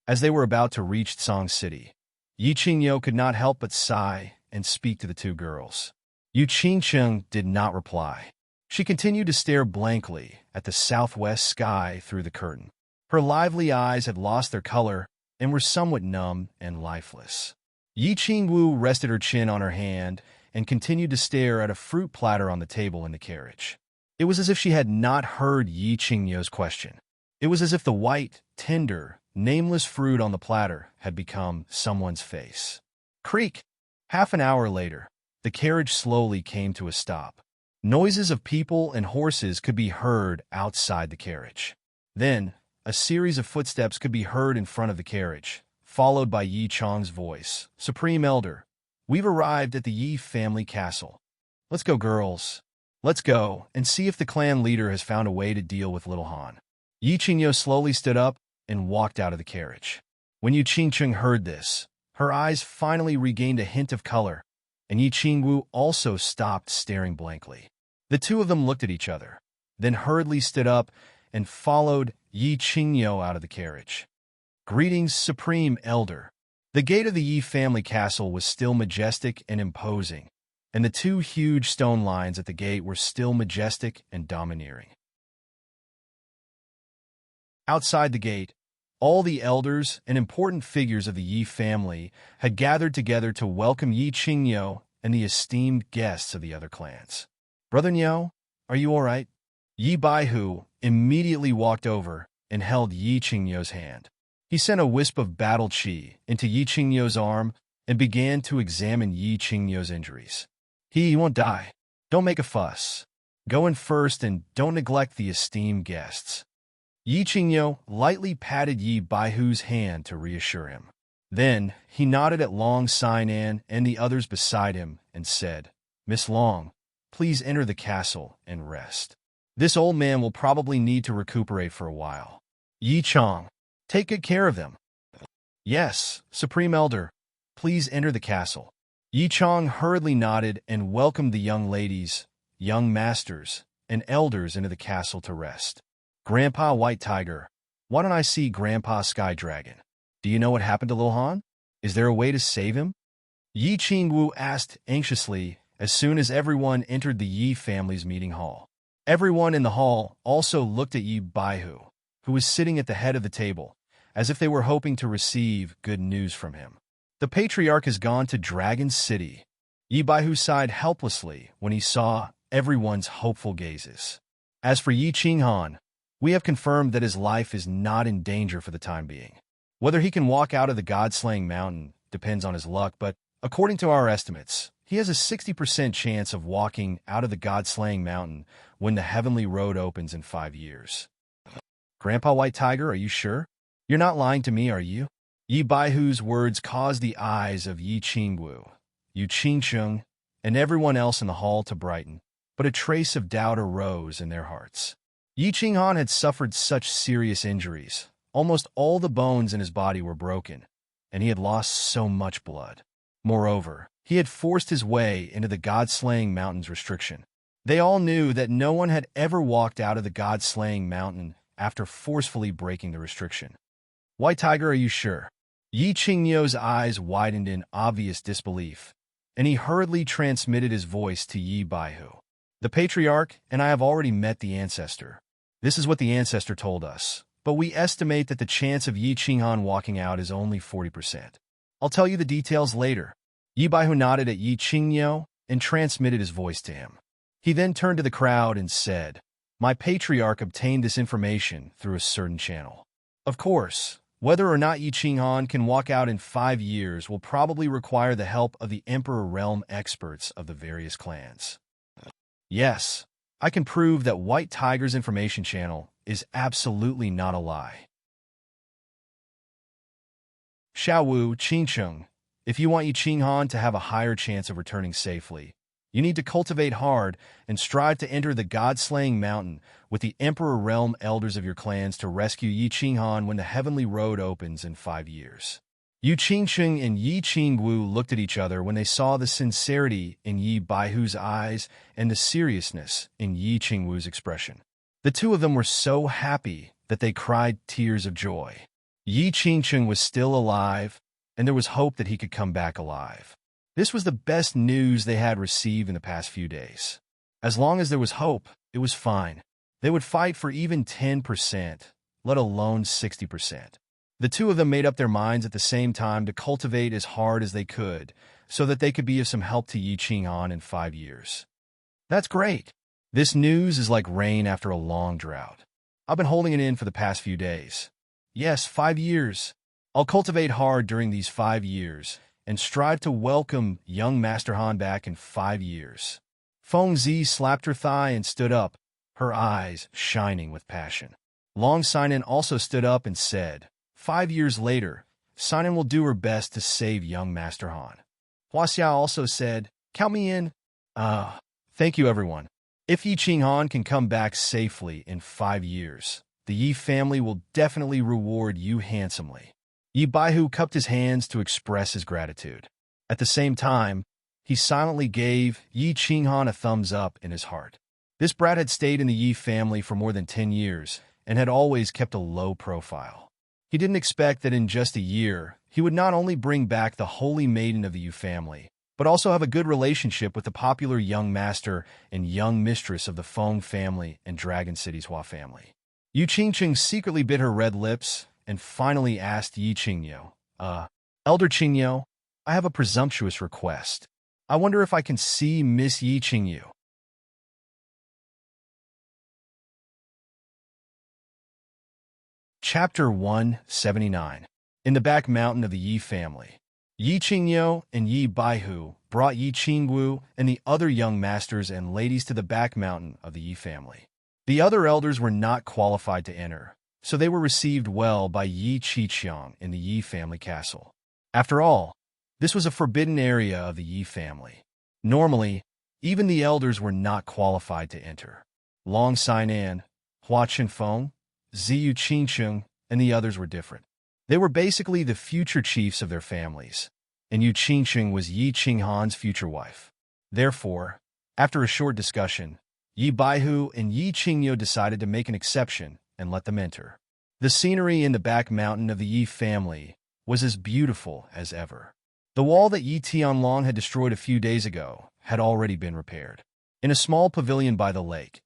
As they were about to reach Tsang City, Yi Qingyo could not help but sigh and speak to the two girls. Yu Qingcheng did not reply. She continued to stare blankly at the southwest sky through the curtain. Her lively eyes had lost their color and were somewhat numb and lifeless. Yi Qingwu rested her chin on her hand and continued to stare at a fruit platter on the table in the carriage. It was as if she had not heard Yi Qingyo's question. It was as if the white, tender, nameless fruit on the platter had become someone's face. Creak! Half an hour later, the carriage slowly came to a stop. Noises of people and horses could be heard outside the carriage. Then, a series of footsteps could be heard in front of the carriage, followed by Yi Chong's voice. "Supreme Elder, we've arrived at the Yi family castle. Let's go, girls. Let's go and see if the clan leader has found a way to deal with Little Han." Yi Qingyo slowly stood up and walked out of the carriage. When Yu Qingcheng heard this, her eyes finally regained a hint of color, and Yi Qingwu also stopped staring blankly. The two of them looked at each other, then hurriedly stood up and followed Yi Qingyo out of the carriage. Greetings, Supreme Elder. The gate of the Yi family castle was still majestic and imposing, and the two huge stone lions at the gate were still majestic and domineering. Outside the gate, all the elders and important figures of the Yi family had gathered together to welcome Yi Qingyo and the esteemed guests of the other clans. Brother Niao, are you all right? Yi Baihu immediately walked over and held Yi Qingyo's hand. He sent a wisp of battle qi into Yi Qingyo's arm and began to examine Yi Qingyo's injuries. He won't die. Don't make a fuss. Go in first and don't neglect the esteemed guests. Yi Qingyo lightly patted Yi Baihu's hand to reassure him. Then he nodded at Long Sinan and the others beside him and said, Miss Long, please enter the castle and rest. This old man will probably need to recuperate for a while. Yi Chong, take good care of them. Yes, Supreme Elder, please enter the castle. Yi Chong hurriedly nodded and welcomed the young ladies, young masters, and elders into the castle to rest. Grandpa White Tiger, why don't I see Grandpa Sky Dragon? Do you know what happened to Lil Han? Is there a way to save him? Yi Qingwu asked anxiously as soon as everyone entered the Yi family's meeting hall. Everyone in the hall also looked at Yi Baihu, who was sitting at the head of the table, as if they were hoping to receive good news from him. The patriarch has gone to Dragon City. Yi Baihu sighed helplessly when he saw everyone's hopeful gazes. As for Yi Qinghan, we have confirmed that his life is not in danger for the time being. Whether he can walk out of the God-slaying mountain depends on his luck, but according to our estimates, he has a 60% chance of walking out of the God-slaying mountain when the heavenly road opens in 5 years. Grandpa White Tiger, are you sure? You're not lying to me, are you? Yi Baihu's words caused the eyes of Yi Qingwu, Yu Qingsheng, and everyone else in the hall to brighten, but a trace of doubt arose in their hearts. Yi Qinghan had suffered such serious injuries. Almost all the bones in his body were broken, and he had lost so much blood. Moreover, he had forced his way into the God-slaying mountain's restriction. They all knew that no one had ever walked out of the God-slaying mountain after forcefully breaking the restriction. White Tiger, are you sure? Yi Qingyo's eyes widened in obvious disbelief, and he hurriedly transmitted his voice to Yi Baihu. The patriarch and I have already met the ancestor. This is what the ancestor told us, but we estimate that the chance of Yi Qinghan walking out is only 40%. I'll tell you the details later. Yi Baihu nodded at Yi Qingyo and transmitted his voice to him. He then turned to the crowd and said, My patriarch obtained this information through a certain channel. Of course, whether or not Yi Qinghan can walk out in 5 years will probably require the help of the Emperor Realm experts of the various clans. Yes, I can prove that White Tiger's information channel is absolutely not a lie. Xiaowu Qingcheng, if you want Yi Qinghan to have a higher chance of returning safely, you need to cultivate hard and strive to enter the God-slaying mountain with the Emperor Realm elders of your clans to rescue Yi Qinghan when the heavenly road opens in 5 years. Yu Qingsheng and Yi Qingwu looked at each other when they saw the sincerity in Yi Baihu's eyes and the seriousness in Yi Qingwu's expression. The two of them were so happy that they cried tears of joy. Yi Qingsheng was still alive, and there was hope that he could come back alive. This was the best news they had received in the past few days. As long as there was hope, it was fine. They would fight for even 10%, let alone 60%. The two of them made up their minds at the same time to cultivate as hard as they could so that they could be of some help to Yi Qinghan in 5 years. That's great. This news is like rain after a long drought. I've been holding it in for the past few days. Yes, 5 years. I'll cultivate hard during these 5 years and strive to welcome young Master Han back in 5 years. Feng Zi slapped her thigh and stood up, her eyes shining with passion. Long Sinan also stood up and said, 5 years later, Sinan will do her best to save young Master Han. Hua Xia also said, Count me in. Thank you, everyone. If Yi Qinghan can come back safely in 5 years, the Yi family will definitely reward you handsomely. Yi Baihu cupped his hands to express his gratitude. At the same time, he silently gave Yi Qinghan a thumbs up in his heart. This brat had stayed in the Yi family for more than 10 years and had always kept a low profile. He didn't expect that in just a year, he would not only bring back the holy maiden of the Yu family, but also have a good relationship with the popular young master and young mistress of the Feng family and Dragon City's Hua family. Yu Qingqing secretly bit her red lips and finally asked Yi Qingyo, Elder Qingyo, I have a presumptuous request. I wonder if I can see Miss Yi Qingyu. Chapter 179. In the back mountain of the Yi family. Yi Qingyo and Yi Baihu brought Yi Qingwu and the other young masters and ladies to the back mountain of the Yi family. The other elders were not qualified to enter, so they were received well by Yi Qiqiang in the Yi family castle. After all, this was a forbidden area of the Yi family. Normally, even the elders were not qualified to enter. Long Sainan, Hua Qinfeng, Ziyu Qingcheng, and the others were different. They were basically the future chiefs of their families, and Yu Qingcheng was Yi Qinghan's future wife. Therefore, after a short discussion, Yi Baihu and Yi Qingyo decided to make an exception and let them enter. The scenery in the back mountain of the Yi family was as beautiful as ever. The wall that Yi Tianlong had destroyed a few days ago had already been repaired. In a small pavilion by the lake,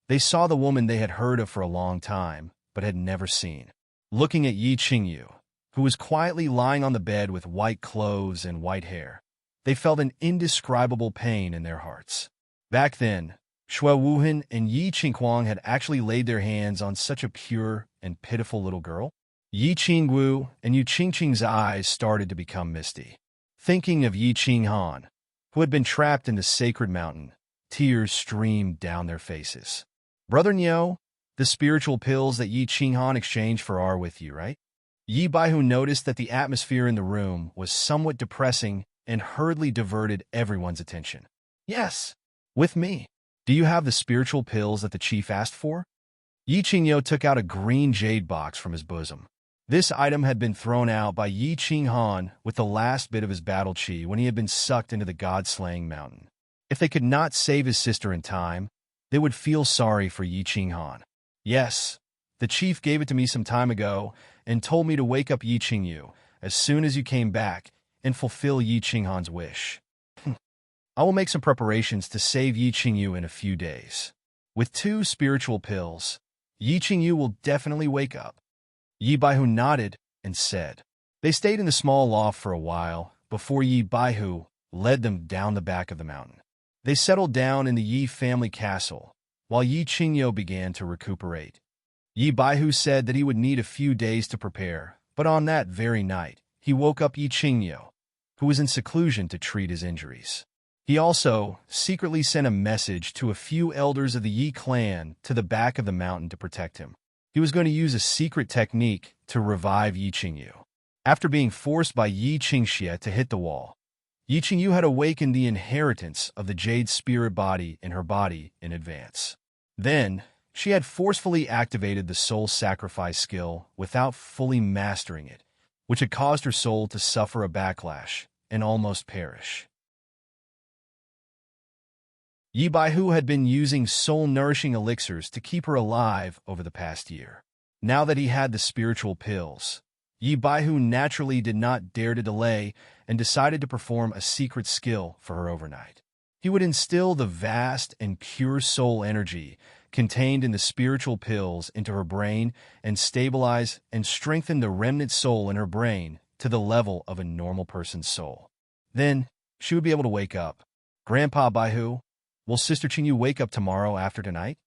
they saw the woman they had heard of for a long time, but had never seen. Looking at Yi Qingyu, who was quietly lying on the bed with white clothes and white hair, they felt an indescribable pain in their hearts. Back then, Xue Wuhan and Yi Qinghuang had actually laid their hands on such a pure and pitiful little girl. Yi Qingwu and Yu Qingqing's eyes started to become misty. Thinking of Yi Qinghan, who had been trapped in the sacred mountain, tears streamed down their faces. Brother Niu, the spiritual pills that Yi Qinghan exchanged for are with you, right? Yi Baihu noticed that the atmosphere in the room was somewhat depressing and hurriedly diverted everyone's attention. Yes, with me. Do you have the spiritual pills that the chief asked for? Yi Qingyo took out a green jade box from his bosom. This item had been thrown out by Yi Qinghan with the last bit of his battle chi when he had been sucked into the god-slaying mountain. If they could not save his sister in time, they would feel sorry for Yi Qinghan. Yes, the chief gave it to me some time ago and told me to wake up Yi Qingyu as soon as you came back and fulfill Yi Qinghan's wish. I will make some preparations to save Yi Qingyu in a few days. With 2 spiritual pills, Yi Qingyu will definitely wake up. Yi Baihu nodded and said. They stayed in the small loft for a while before Yi Baihu led them down the back of the mountain. They settled down in the Yi family castle, while Yi Qingyo began to recuperate. Yi Baihu said that he would need a few days to prepare, but on that very night, he woke up Yi Qingyo, who was in seclusion to treat his injuries. He also secretly sent a message to a few elders of the Yi clan to the back of the mountain to protect him. He was going to use a secret technique to revive Yi Qingyu. After being forced by Yi Qingxie to hit the wall, Yi Qingyu had awakened the inheritance of the jade spirit body in her body in advance. Then, she had forcefully activated the soul sacrifice skill without fully mastering it, which had caused her soul to suffer a backlash and almost perish. Yi Baihu had been using soul-nourishing elixirs to keep her alive over the past year. Now that he had the spiritual pills, Yi Baihu naturally did not dare to delay and decided to perform a secret skill for her overnight. He would instill the vast and pure soul energy contained in the spiritual pills into her brain and stabilize and strengthen the remnant soul in her brain to the level of a normal person's soul. Then, she would be able to wake up. Grandpa Baihu, will Sister Qingyu wake up tomorrow after tonight?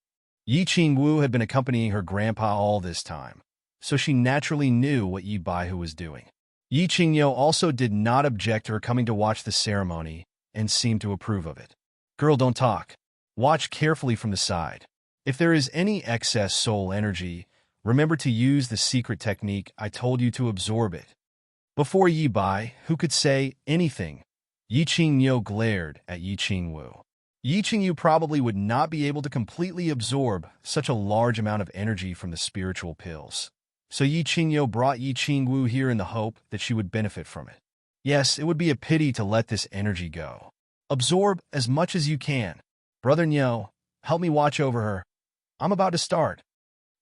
Yi Qingwu had been accompanying her grandpa all this time, so she naturally knew what Yi Baihu was doing. Yi Qingyo also did not object to her coming to watch the ceremony and seemed to approve of it. Girl, don't talk. Watch carefully from the side. If there is any excess soul energy, remember to use the secret technique I told you to absorb it. Before Yi Bai, who could say anything, Yi Qingyo glared at Yi Qingwu. Yi Qingyu probably would not be able to completely absorb such a large amount of energy from the spiritual pills. So Yi Qingyo brought Yi Qingwu here in the hope that she would benefit from it. Yes, it would be a pity to let this energy go. Absorb as much as you can. Brother Niu, help me watch over her. I'm about to start.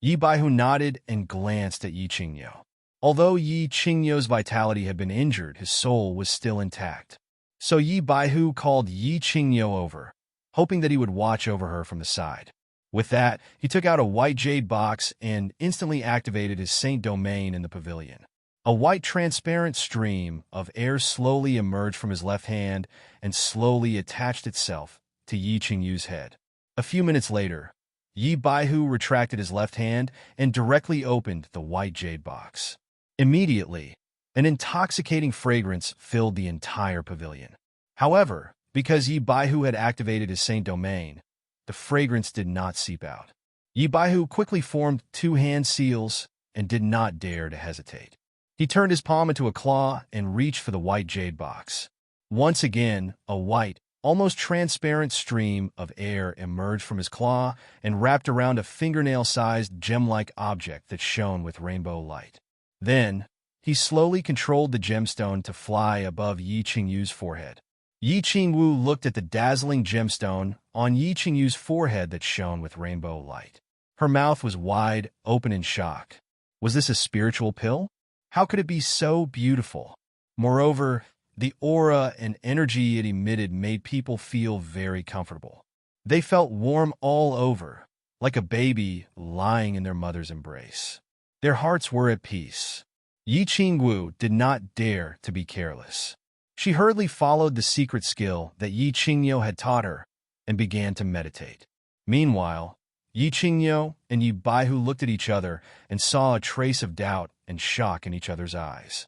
Yi Baihu nodded and glanced at Yi Qingyo. Although Yi Qingyo's vitality had been injured, his soul was still intact. So Yi Baihu called Yi Qingyo over, hoping that he would watch over her from the side. With that, he took out a white jade box and instantly activated his saint domain in the pavilion. A white transparent stream of air slowly emerged from his left hand and slowly attached itself to Yi Qingyu's head. A few minutes later, Yi Baihu retracted his left hand and directly opened the white jade box. Immediately, an intoxicating fragrance filled the entire pavilion. However, because Yi Baihu had activated his saint domain, the fragrance did not seep out. Yi Baihu quickly formed 2 hand seals and did not dare to hesitate. He turned his palm into a claw and reached for the white jade box. Once again, a white, almost transparent stream of air emerged from his claw and wrapped around a fingernail-sized gem-like object that shone with rainbow light. Then, he slowly controlled the gemstone to fly above Yi Qingyu's forehead. Yi Qingwu looked at the dazzling gemstone on Yi Qingyu's forehead that shone with rainbow light. Her mouth was wide, open in shock. Was this a spiritual pill? How could it be so beautiful? Moreover, the aura and energy it emitted made people feel very comfortable. They felt warm all over, like a baby lying in their mother's embrace. Their hearts were at peace. Yi Qingwu did not dare to be careless. She hurriedly followed the secret skill that Yi Qingyo had taught her and began to meditate. Meanwhile, Yi Qingyo and Yi Baihu looked at each other and saw a trace of doubt and shock in each other's eyes.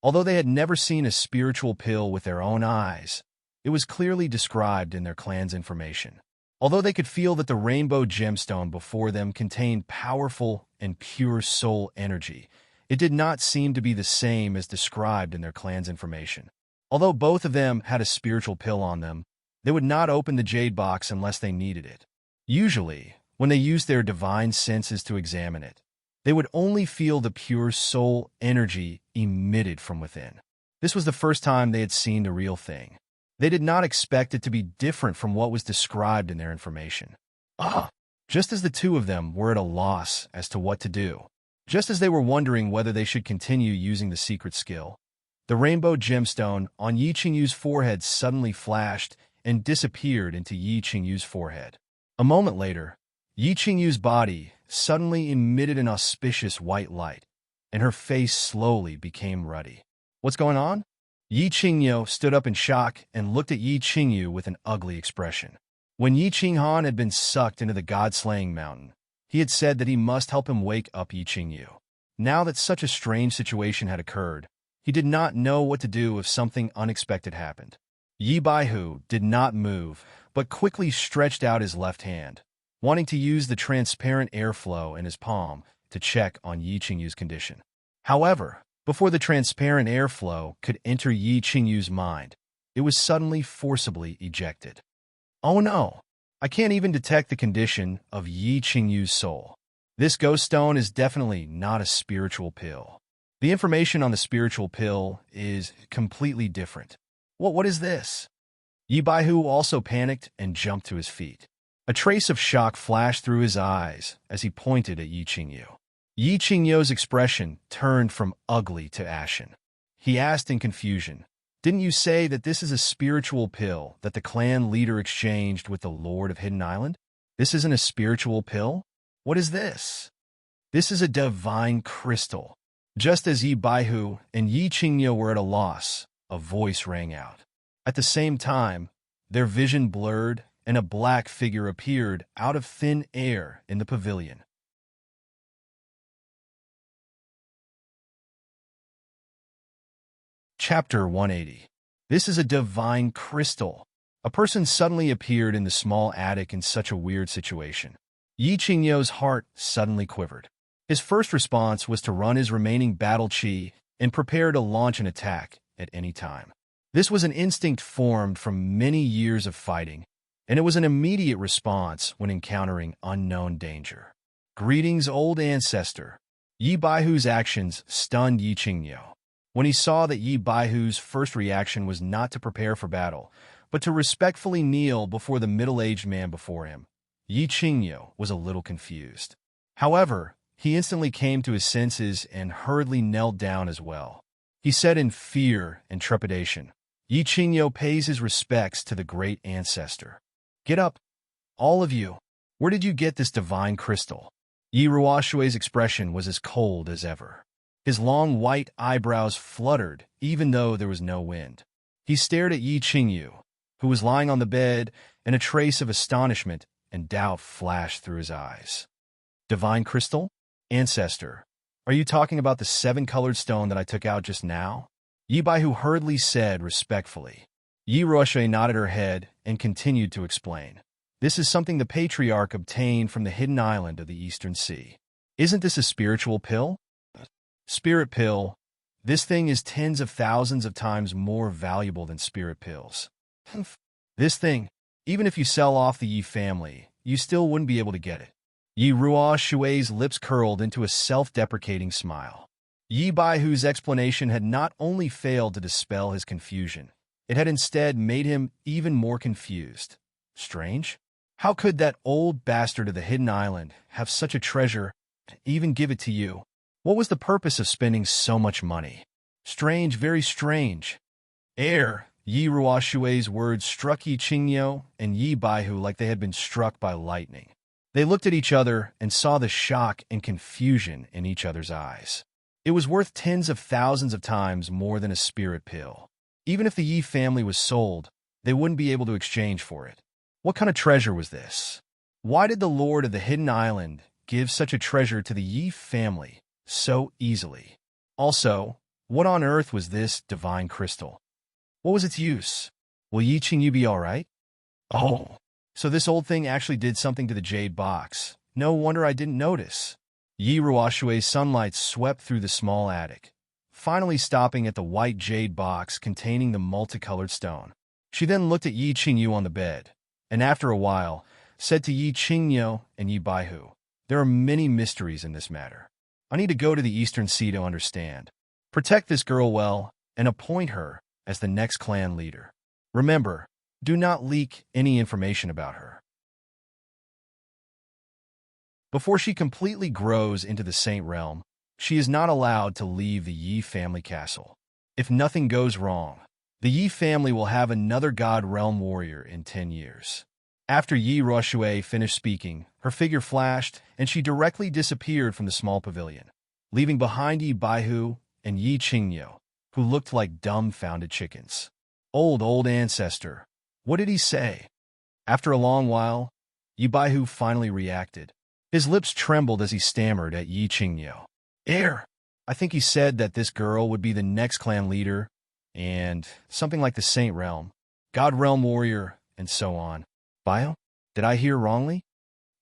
Although they had never seen a spiritual pill with their own eyes, it was clearly described in their clan's information. Although they could feel that the rainbow gemstone before them contained powerful and pure soul energy, it did not seem to be the same as described in their clan's information. Although both of them had a spiritual pill on them, they would not open the jade box unless they needed it. Usually, when they used their divine senses to examine it, they would only feel the pure soul energy emitted from within. This was the first time they had seen the real thing. They did not expect it to be different from what was described in their information. Just as the two of them were at a loss as to what to do, just as they were wondering whether they should continue using the secret skill, the rainbow gemstone on Yi Qingyu's forehead suddenly flashed and disappeared into Yi Qingyu's forehead. A moment later, Yi Qingyu's body suddenly emitted an auspicious white light, and her face slowly became ruddy. What's going on? Yi Qingyo stood up in shock and looked at Yi Qingyu with an ugly expression. When Yi Qinghan had been sucked into the god-slaying mountain, he had said that he must help him wake up Yi Qingyu. Now that such a strange situation had occurred, he did not know what to do if something unexpected happened. Yi Baihu did not move, but quickly stretched out his left hand, wanting to use the transparent airflow in his palm to check on Yi Qingyu's condition. However, before the transparent airflow could enter Yi Qingyu's mind, it was suddenly forcibly ejected. Oh no! I can't even detect the condition of Yi Qingyu's soul. This ghost stone is definitely not a spiritual pill. The information on the spiritual pill is completely different. What is this? Yi Baihu also panicked and jumped to his feet. A trace of shock flashed through his eyes as he pointed at Yi Qingyu. Yi Qingyo's expression turned from ugly to ashen. He asked in confusion, "Didn't you say that this is a spiritual pill that the clan leader exchanged with the Lord of Hidden Island? This isn't a spiritual pill? What is this?" "This is a divine crystal." Just as Yi Baihu and Yi Qingyo were at a loss, a voice rang out. At the same time, their vision blurred and a black figure appeared out of thin air in the pavilion. Chapter 180. This is a divine crystal. A person suddenly appeared in the small attic in such a weird situation. Yi Qingyo's heart suddenly quivered. His first response was to run his remaining battle chi and prepare to launch an attack at any time. This was an instinct formed from many years of fighting, and it was an immediate response when encountering unknown danger. Greetings, old ancestor. Yi Baihu's actions stunned Yi Qingyo. When he saw that Yi Baihu's first reaction was not to prepare for battle, but to respectfully kneel before the middle-aged man before him, Yi Qingyo was a little confused. However, he instantly came to his senses and hurriedly knelt down as well. He said in fear and trepidation, "Yi Qingyo pays his respects to the great ancestor. Get up, all of you. Where did you get this divine crystal?" Yi Ruoshui's expression was as cold as ever. His long white eyebrows fluttered, even though there was no wind. He stared at Yi Qingyu, who was lying on the bed, and a trace of astonishment and doubt flashed through his eyes. "Divine crystal? Ancestor, are you talking about the seven-colored stone that I took out just now?" Yi Baihu hurriedly said respectfully. Yi Ruoshui nodded her head and continued to explain. "This is something the patriarch obtained from the hidden island of the Eastern Sea. Isn't this a spiritual pill?" "Spirit pill. This thing is tens of thousands of times more valuable than spirit pills. This thing, even if you sell off the Yi family, you still wouldn't be able to get it." Yi Ruoshui's lips curled into a self-deprecating smile. Yi Baihu's explanation had not only failed to dispel his confusion, it had instead made him even more confused. Strange? How could that old bastard of the hidden island have such a treasure and even give it to you? What was the purpose of spending so much money? Strange, very strange. Yi Ruoshui's words struck Yi Qingyo and Yi Baihu like they had been struck by lightning. They looked at each other and saw the shock and confusion in each other's eyes. It was worth tens of thousands of times more than a spirit pill. Even if the Yi family was sold, they wouldn't be able to exchange for it. What kind of treasure was this? Why did the Lord of the Hidden Island give such a treasure to the Yi family so easily? Also, what on earth was this divine crystal? What was its use? Will Yi Qingyu be all right? Oh, so this old thing actually did something to the jade box. No wonder I didn't notice. Yi Ruoshui's sunlight swept through the small attic, finally stopping at the white jade box containing the multicolored stone. She then looked at Yi Qingyu on the bed, and after a while, said to Yi Qingyo and Yi Baihu, "There are many mysteries in this matter. I need to go to the Eastern Sea to understand. Protect this girl well, and appoint her as the next clan leader. Remember, do not leak any information about her." Before she completely grows into the Saint Realm, she is not allowed to leave the Yi family castle. If nothing goes wrong, the Yi family will have another God Realm warrior in 10 years. After Yi Ruoshui finished speaking, her figure flashed, and she directly disappeared from the small pavilion, leaving behind Yi Baihu and Yi Qingyo, who looked like dumbfounded chickens. Old ancestor. What did he say? After a long while, Yi Baihu finally reacted. His lips trembled as he stammered at Yi Qingyo. I think he said that this girl would be the next clan leader, and something like the Saint Realm, God Realm warrior, and so on. Baihu? Did I hear wrongly?"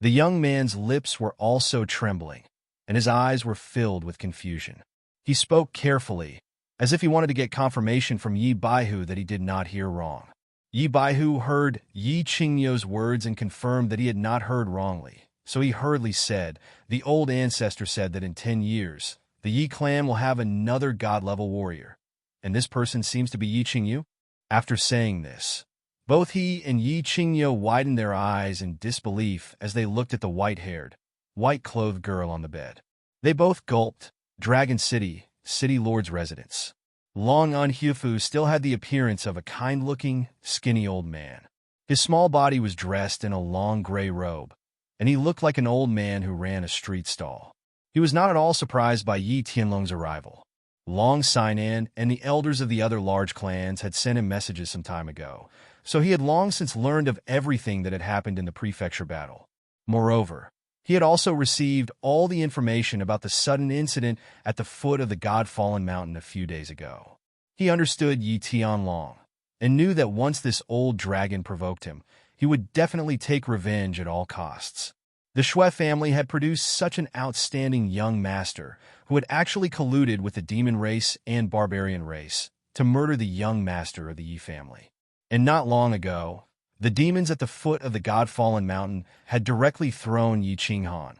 The young man's lips were also trembling, and his eyes were filled with confusion. He spoke carefully, as if he wanted to get confirmation from Yi Baihu that he did not hear wrong. Yi Baihu heard Yi Qingyo's words and confirmed that he had not heard wrongly. So he hurriedly said, "The old ancestor said that in 10 years, the Yi clan will have another god-level warrior, and this person seems to be Yi Qingyu." After saying this, both he and Yi Qingyo widened their eyes in disbelief as they looked at the white-haired, white-clothed girl on the bed. They both gulped. Dragon City, City Lord's residence. Long Anhufu still had the appearance of a kind-looking, skinny old man. His small body was dressed in a long gray robe, and he looked like an old man who ran a street stall. He was not at all surprised by Yi Tianlong's arrival. Long Sinan and the elders of the other large clans had sent him messages some time ago, so he had long since learned of everything that had happened in the prefecture battle. Moreover, he had also received all the information about the sudden incident at the foot of the God-Fallen Mountain a few days ago. He understood Yi Tianlong, and knew that once this old dragon provoked him, he would definitely take revenge at all costs. The Shui family had produced such an outstanding young master who had actually colluded with the demon race and barbarian race to murder the young master of the Yi family. And not long ago, the demons at the foot of the God-Fallen Mountain had directly thrown Yi Qinghan,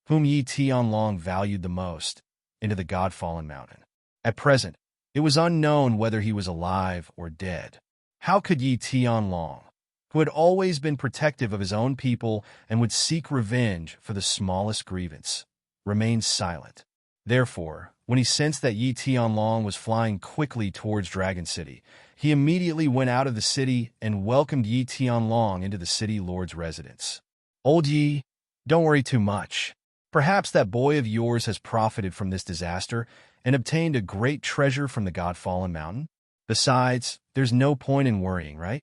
whom Yi Tianlong valued the most, into the God-Fallen Mountain. At present, it was unknown whether he was alive or dead. How could Yi Tianlong, who had always been protective of his own people and would seek revenge for the smallest grievance, remained silent. Therefore, when he sensed that Yi Tianlong was flying quickly towards Dragon City, he immediately went out of the city and welcomed Yi Tianlong into the city lord's residence. "Old Yi, don't worry too much. Perhaps that boy of yours has profited from this disaster and obtained a great treasure from the God-fallen mountain. Besides, there's no point in worrying, right?"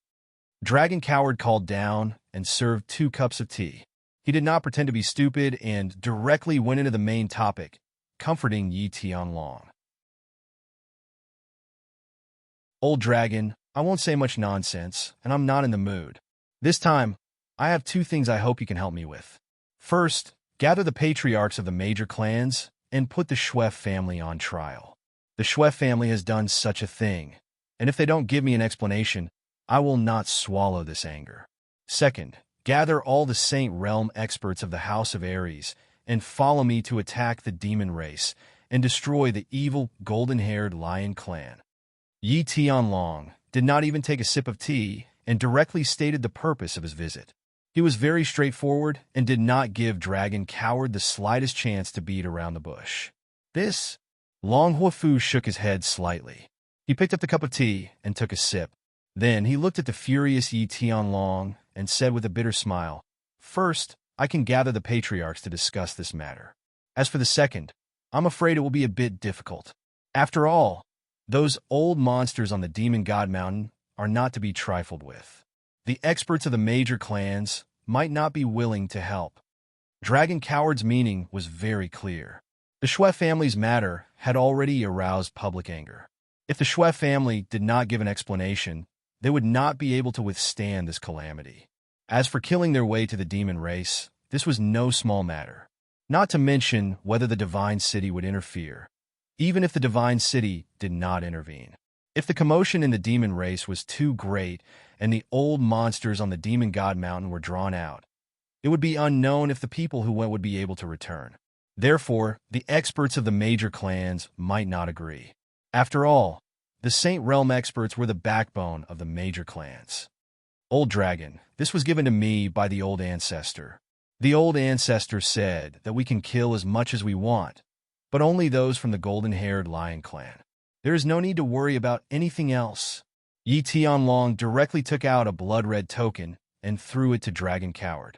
Dragon Coward called down and served 2 cups of tea. He did not pretend to be stupid and directly went into the main topic, comforting Yi Tianlong. "Old dragon, I won't say much nonsense, and I'm not in the mood. This time, I have 2 things I hope you can help me with. First, gather the patriarchs of the major clans and put the Shui family on trial. The Shui family has done such a thing, and if they don't give me an explanation, I will not swallow this anger. Second, gather all the Saint Realm experts of the House of Ares and follow me to attack the demon race and destroy the evil golden-haired lion clan." Yi Tianlong did not even take a sip of tea and directly stated the purpose of his visit. He was very straightforward and did not give Dragon Coward the slightest chance to beat around the bush. This, Long Huafu shook his head slightly. He picked up the cup of tea and took a sip. Then he looked at the furious Yi Tianlong and said with a bitter smile, "First, I can gather the patriarchs to discuss this matter. As for the second, I'm afraid it will be a bit difficult. After all, those old monsters on the Demon God Mountain are not to be trifled with. The experts of the major clans might not be willing to help." Dragon Coward's meaning was very clear. The Shui family's matter had already aroused public anger. If the Shui family did not give an explanation, they would not be able to withstand this calamity. As for killing their way to the demon race, this was no small matter. Not to mention whether the Divine City would interfere, even if the Divine City did not intervene. If the commotion in the demon race was too great and the old monsters on the Demon God Mountain were drawn out, it would be unknown if the people who went would be able to return. Therefore, the experts of the major clans might not agree. After all, the Saint Realm experts were the backbone of the major clans. "Old dragon, this was given to me by the old ancestor. The old ancestor said that we can kill as much as we want, but only those from the golden-haired lion clan. There is no need to worry about anything else." Yi Tianlong directly took out a blood-red token and threw it to Dragon Coward.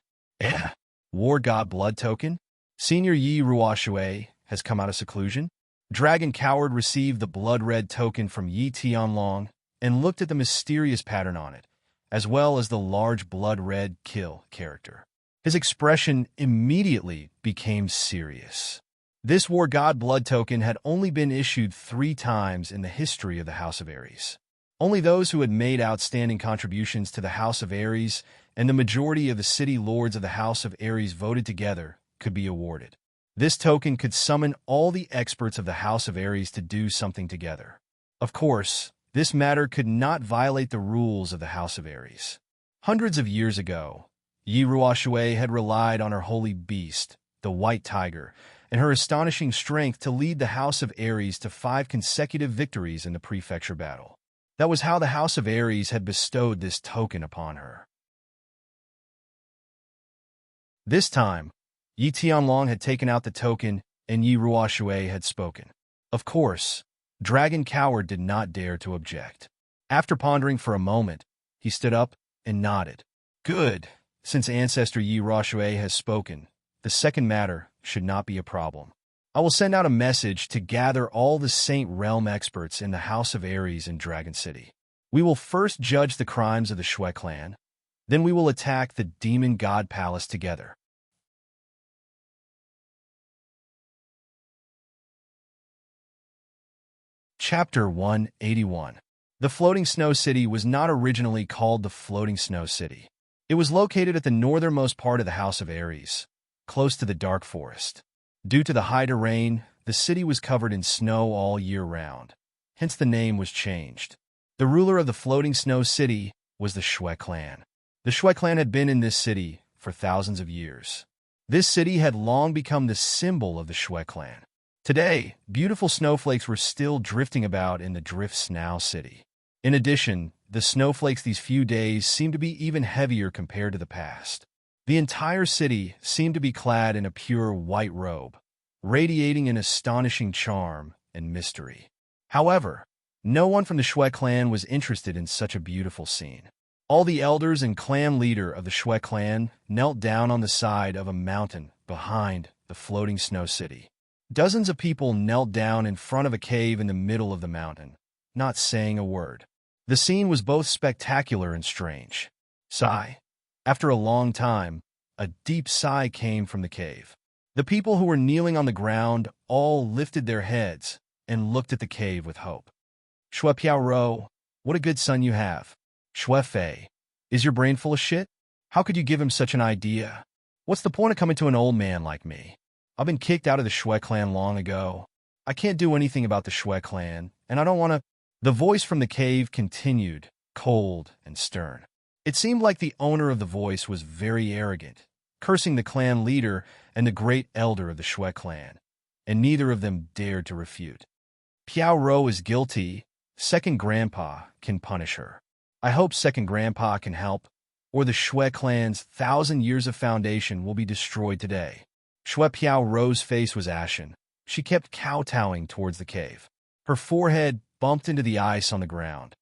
War God Blood Token? Senior Yi Ruoshui has come out of seclusion? Dragon Coward received the blood-red token from Yi Tianlong and looked at the mysterious pattern on it, as well as the large blood-red kill character. His expression immediately became serious. This War God Blood Token had only been issued 3 times in the history of the House of Ares. Only those who had made outstanding contributions to the House of Ares and the majority of the city lords of the House of Ares voted together could be awarded. This token could summon all the experts of the House of Ares to do something together. Of course, this matter could not violate the rules of the House of Ares. Hundreds of years ago, Yi Ruoshui had relied on her holy beast, the White Tiger, and her astonishing strength to lead the House of Ares to 5 consecutive victories in the prefecture battle. That was how the House of Ares had bestowed this token upon her. This time, Yi Tianlong had taken out the token and Yi Ruoshui had spoken. Of course, Dragon Coward did not dare to object. After pondering for a moment, he stood up and nodded. "Good. Since Ancestor Yi Ruoshui has spoken, the second matter should not be a problem. I will send out a message to gather all the Saint Realm experts in the House of Ares in Dragon City. We will first judge the crimes of the Shui clan, then we will attack the Demon God Palace together." Chapter 181. The Floating Snow City was not originally called the Floating Snow City. It was located at the northernmost part of the House of Ares, close to the Dark Forest. Due to the high terrain, the city was covered in snow all year round. Hence the name was changed. The ruler of the Floating Snow City was the Shui clan. The Shui clan had been in this city for thousands of years. This city had long become the symbol of the Shui clan. Today, beautiful snowflakes were still drifting about in the Drift Snow City. In addition, the snowflakes these few days seemed to be even heavier compared to the past. The entire city seemed to be clad in a pure white robe, radiating an astonishing charm and mystery. However, no one from the Shui clan was interested in such a beautiful scene. All the elders and clan leader of the Shui clan knelt down on the side of a mountain behind the floating snow city. Dozens of people knelt down in front of a cave in the middle of the mountain, not saying a word. The scene was both spectacular and strange. Sigh. After a long time, a deep sigh came from the cave. The people who were kneeling on the ground all lifted their heads and looked at the cave with hope. Shui Piao, what a good son you have. Shui Fei, is your brain full of shit? How could you give him such an idea? What's the point of coming to an old man like me? I've been kicked out of the Shui clan long ago. I can't do anything about the Shui clan, and I don't want to. The voice from the cave continued, cold and stern. It seemed like the owner of the voice was very arrogant, cursing the clan leader and the great elder of the Shui clan, and neither of them dared to refute. Piao Ro is guilty. Second Grandpa can punish her. I hope Second Grandpa can help, or the Shui clan's 1,000 years of foundation will be destroyed today. Shui Piao Ro's face was ashen. She kept kowtowing towards the cave. Her forehead bumped into the ice on the ground.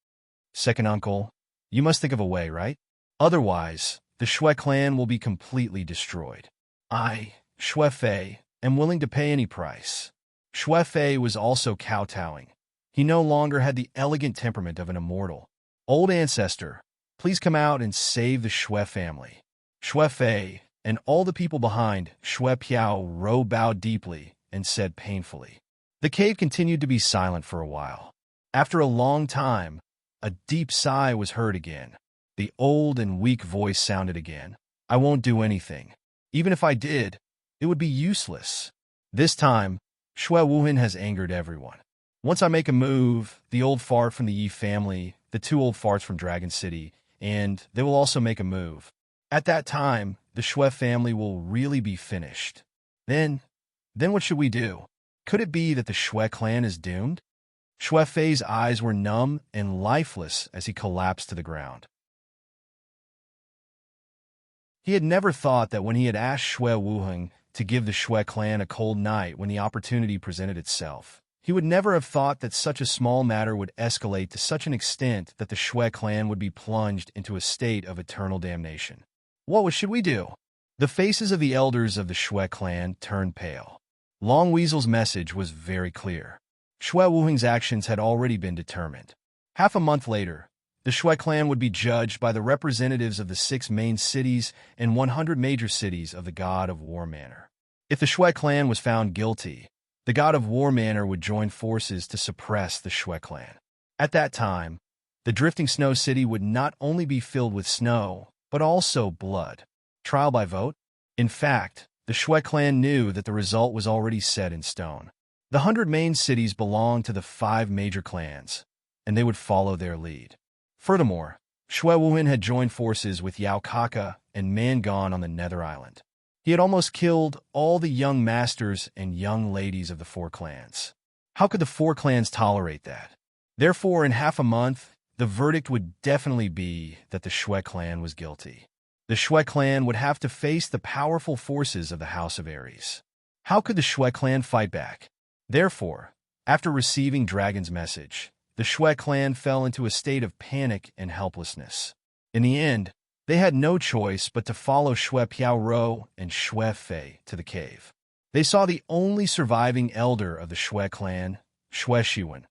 Second Uncle, you must think of a way, right? Otherwise, the Shui clan will be completely destroyed. I, Shui Fei, am willing to pay any price. Shui Fei was also kowtowing. He no longer had the elegant temperament of an immortal. Old ancestor, please come out and save the Shui family. Shui Fei and all the people behind Shui Piao Ro bowed deeply and said painfully. The cave continued to be silent for a while. After a long time, a deep sigh was heard again. The old and weak voice sounded again. I won't do anything. Even if I did, it would be useless. This time, Shui Wuhan has angered everyone. Once I make a move, the old fart from the Yi family, the two old farts from Dragon City, and they will also make a move. At that time, the Shui family will really be finished. Then what should we do? Could it be that the Shui clan is doomed? Shui Fei's eyes were numb and lifeless as he collapsed to the ground. He had never thought that when he had asked Shui Wuheng to give the Shui clan a cold night when the opportunity presented itself, he would never have thought that such a small matter would escalate to such an extent that the Shui clan would be plunged into a state of eternal damnation. What should we do? The faces of the elders of the Shui clan turned pale. Long Weasel's message was very clear. Shui Wuheng's actions had already been determined. Half a month later, the Shui clan would be judged by the representatives of the 6 main cities and 100 major cities of the God of War Manor. If the Shui clan was found guilty, the God of War Manor would join forces to suppress the Shui clan. At that time, the drifting snow city would not only be filled with snow, but also blood. Trial by vote? In fact, the Shui clan knew that the result was already set in stone. The 100 main cities belonged to the 5 major clans, and they would follow their lead. Furthermore, Shui Wuhan had joined forces with Yao Kaka and Mangon on the Nether Island. He had almost killed all the young masters and young ladies of the 4 clans. How could the 4 clans tolerate that? Therefore, in half a month, the verdict would definitely be that the Shui clan was guilty. The Shui clan would have to face the powerful forces of the House of Aries. How could the Shui clan fight back? Therefore, after receiving Dragon's message, the Shui clan fell into a state of panic and helplessness. In the end, they had no choice but to follow Shui Piao Ro and Shui Fei to the cave. They saw the only surviving elder of the Shui clan, Shui Shiwen,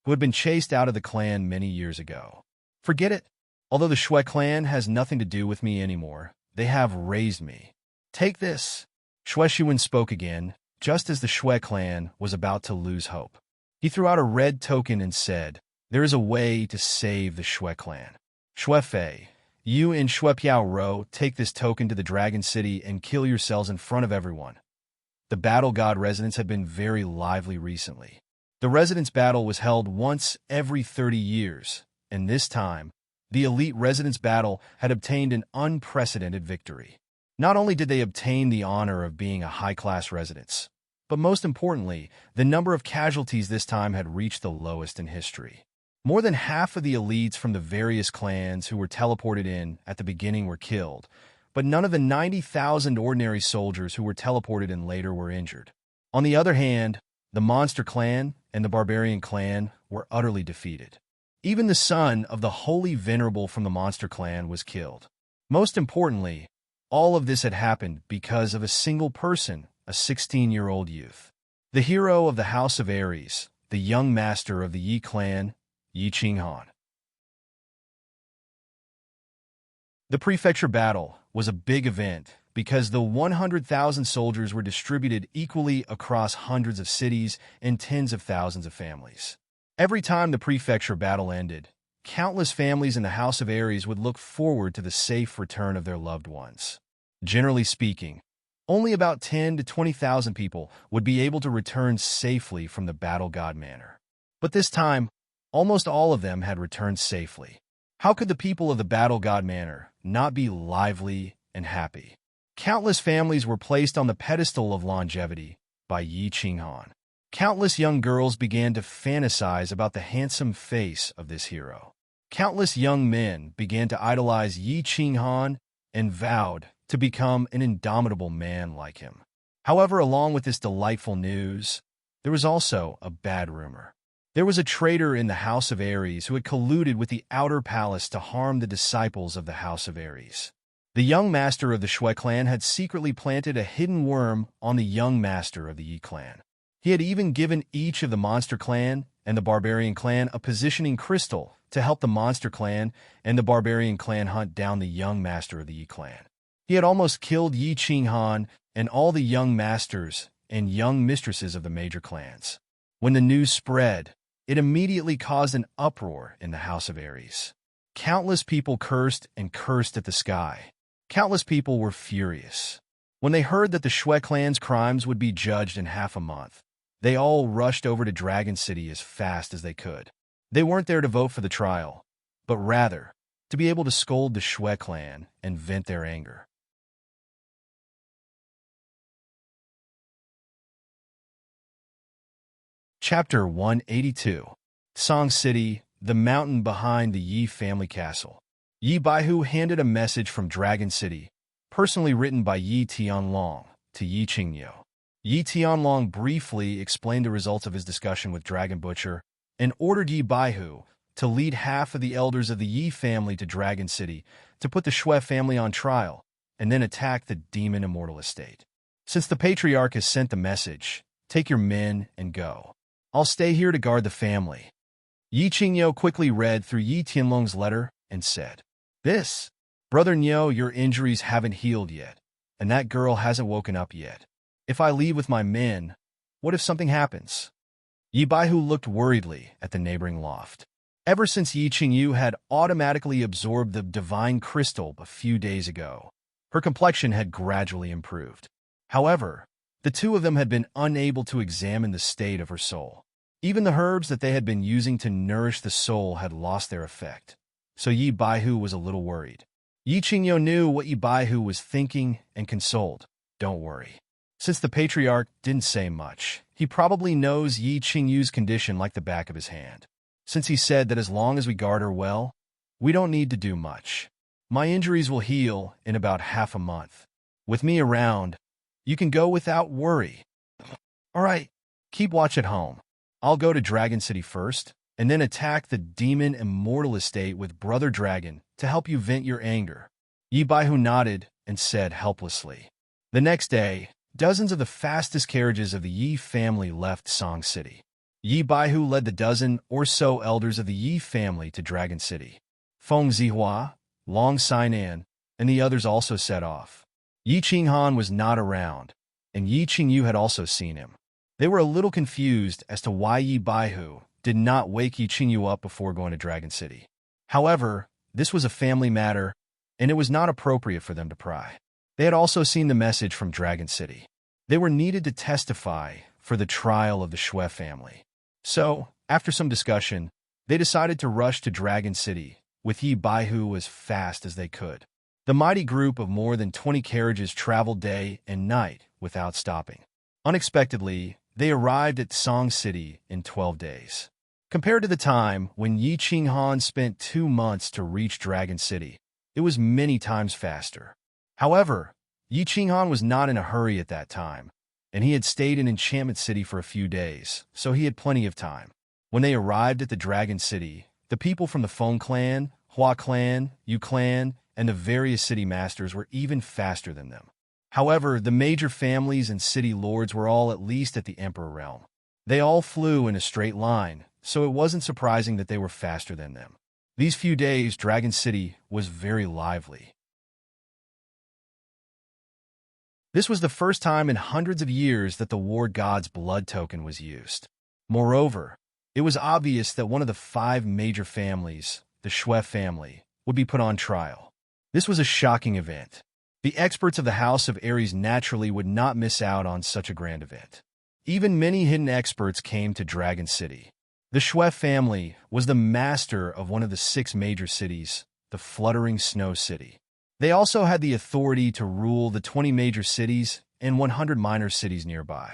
who had been chased out of the clan many years ago. Forget it. Although the Shui clan has nothing to do with me anymore, they have raised me. Take this. Shui Shiwen spoke again, just as the Shui clan was about to lose hope. He threw out a red token and said, there is a way to save the Shui clan. Shui Fei, you and Shui Piao Ro take this token to the Dragon City and kill yourselves in front of everyone. The Battle God residence had been very lively recently. The residence battle was held once every 30 years, and this time, the elite residence battle had obtained an unprecedented victory. Not only did they obtain the honor of being a high-class residence, but most importantly, the number of casualties this time had reached the lowest in history. More than half of the elites from the various clans who were teleported in at the beginning were killed, but none of the 90,000 ordinary soldiers who were teleported in later were injured. On the other hand, the monster clan and the barbarian clan were utterly defeated. Even the son of the holy venerable from the monster clan was killed. Most importantly, all of this had happened because of a single person, a 16-year-old youth. The hero of the House of Aries, the young master of the Yi clan, Yi Qinghan. The prefecture battle was a big event because the 100,000 soldiers were distributed equally across hundreds of cities and tens of thousands of families. Every time the prefecture battle ended, countless families in the House of Aries would look forward to the safe return of their loved ones. Generally speaking, only about 10 to 20,000 people would be able to return safely from the Battle God Manor. But this time, almost all of them had returned safely. How could the people of the Battle God Manor not be lively and happy? Countless families were placed on the pedestal of longevity by Yi Qinghan. Countless young girls began to fantasize about the handsome face of this hero. Countless young men began to idolize Yi Qinghan and vowed to become an indomitable man like him. However, along with this delightful news, there was also a bad rumor. There was a traitor in the House of Aries who had colluded with the Outer Palace to harm the disciples of the House of Aries. The young master of the Shui clan had secretly planted a hidden worm on the young master of the Yi clan. He had even given each of the Monster Clan and the Barbarian Clan a positioning crystal to help the Monster Clan and the Barbarian Clan hunt down the young master of the Yi clan. He had almost killed Yi Qinghan and all the young masters and young mistresses of the major clans. When the news spread, it immediately caused an uproar in the House of Aries. Countless people cursed and cursed at the sky. Countless people were furious. When they heard that the Shui clan's crimes would be judged in half a month, they all rushed over to Dragon City as fast as they could. They weren't there to vote for the trial, but rather to be able to scold the Shui clan and vent their anger. Chapter 182. Song City, the mountain behind the Yi family castle. Yi Baihu handed a message from Dragon City, personally written by Yi Tianlong, to Yi Qingyu. Yi Tianlong briefly explained the results of his discussion with Dragon Butcher and ordered Yi Baihu to lead half of the elders of the Yi family to Dragon City to put the Shui family on trial and then attack the demon immortal estate. Since the patriarch has sent the message, take your men and go. I'll stay here to guard the family. Yi Qingyu quickly read through Yi Tianlong's letter and said, "This, Brother Nyo, your injuries haven't healed yet, and that girl hasn't woken up yet. If I leave with my men, what if something happens?" Yi Baihu looked worriedly at the neighboring loft. Ever since Yi Qingyu had automatically absorbed the divine crystal a few days ago, her complexion had gradually improved. However, the two of them had been unable to examine the state of her soul. Even the herbs that they had been using to nourish the soul had lost their effect, so Yi Baihu was a little worried. Yi Qingyu knew what Yi Baihu was thinking and consoled. "Don't worry." Since the patriarch didn't say much, he probably knows Yi Qingyu's condition like the back of his hand. Since he said that as long as we guard her well, we don't need to do much. My injuries will heal in about half a month. With me around, you can go without worry. All right, keep watch at home. I'll go to Dragon City first, and then attack the demon immortal estate with Brother Dragon to help you vent your anger. Yi Baihu nodded and said helplessly. The next day, dozens of the fastest carriages of the Yi family left Song City. Yi Baihu led the dozen or so elders of the Yi family to Dragon City. Feng Zihua, Long Sainan, and the others also set off. Yi Qinghan was not around, and Yi Qingyu had also seen him. They were a little confused as to why Yi Baihu did not wake Yi Qingyu up before going to Dragon City. However, this was a family matter, and it was not appropriate for them to pry. They had also seen the message from Dragon City. They were needed to testify for the trial of the Shui family. So, after some discussion, they decided to rush to Dragon City with Yi Baihu as fast as they could. The mighty group of more than 20 carriages traveled day and night without stopping. Unexpectedly, they arrived at Song City in 12 days. Compared to the time when Yi Qinghan spent 2 months to reach Dragon City, it was many times faster. However, Yi Qinghan was not in a hurry at that time, and he had stayed in Enchantment City for a few days, so he had plenty of time. When they arrived at the Dragon City, the people from the Feng clan, Hua clan, Yu clan, and the various city masters were even faster than them. However, the major families and city lords were all at least at the Emperor realm. They all flew in a straight line, so it wasn't surprising that they were faster than them. These few days, Dragon City was very lively. This was the first time in hundreds of years that the war god's blood token was used. Moreover, it was obvious that one of the 5 major families, the Shui family, would be put on trial. This was a shocking event. The experts of the House of Aries naturally would not miss out on such a grand event. Even many hidden experts came to Dragon City. The Shui family was the master of one of the 6 major cities, the Fluttering Snow City. They also had the authority to rule the 20 major cities and 100 minor cities nearby.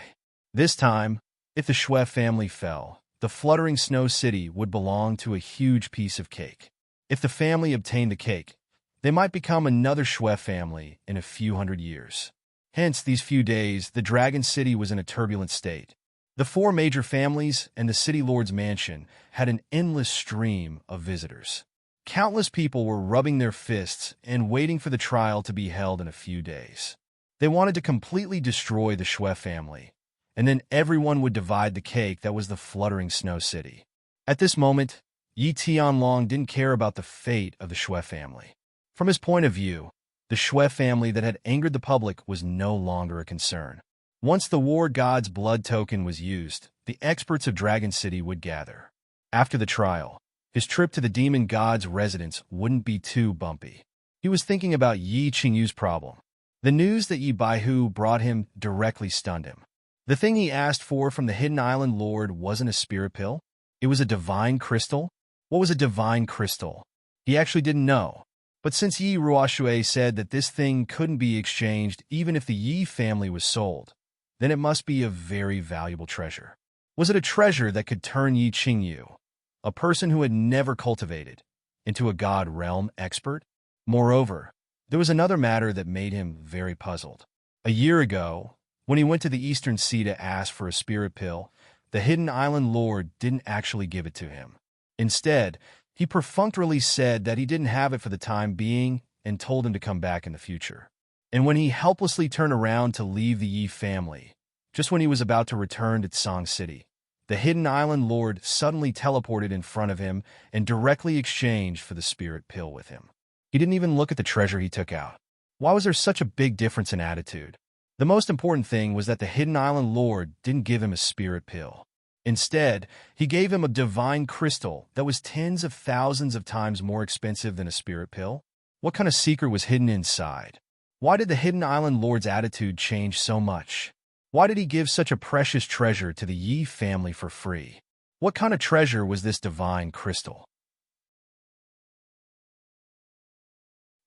This time, if the Shui family fell, the Fluttering Snow City would belong to a huge piece of cake. If the family obtained the cake, they might become another Shui family in a few hundred years. Hence, these few days, the Dragon City was in a turbulent state. The 4 major families and the City Lord's mansion had an endless stream of visitors. Countless people were rubbing their fists and waiting for the trial to be held in a few days. They wanted to completely destroy the Shui family, and then everyone would divide the cake that was the Fluttering Snow City. At this moment, Yi Tianlong didn't care about the fate of the Shui family. From his point of view, the Shui family that had angered the public was no longer a concern. Once the war god's blood token was used, the experts of Dragon City would gather. After the trial, his trip to the demon god's residence wouldn't be too bumpy. He was thinking about Yi Qingyu's problem. The news that Yi Baihu brought him directly stunned him. The thing he asked for from the Hidden Island Lord wasn't a spirit pill. It was a divine crystal. What was a divine crystal? He actually didn't know. But since Yi Ruoxue said that this thing couldn't be exchanged even if the Yi family was sold, then it must be a very valuable treasure. Was it a treasure that could turn Yi Qingyu, a person who had never cultivated, into a god realm expert? Moreover, there was another matter that made him very puzzled. A year ago, when he went to the Eastern Sea to ask for a spirit pill, the Hidden Island Lord didn't actually give it to him. Instead, he perfunctorily said that he didn't have it for the time being and told him to come back in the future. And when he helplessly turned around to leave the Yi family, just when he was about to return to Tsang City, the Hidden Island Lord suddenly teleported in front of him and directly exchanged for the spirit pill with him. He didn't even look at the treasure he took out. Why was there such a big difference in attitude? The most important thing was that the Hidden Island Lord didn't give him a spirit pill. Instead, he gave him a divine crystal that was tens of thousands of times more expensive than a spirit pill. What kind of secret was hidden inside? Why did the Hidden Island Lord's attitude change so much? Why did he give such a precious treasure to the Yi family for free? What kind of treasure was this divine crystal?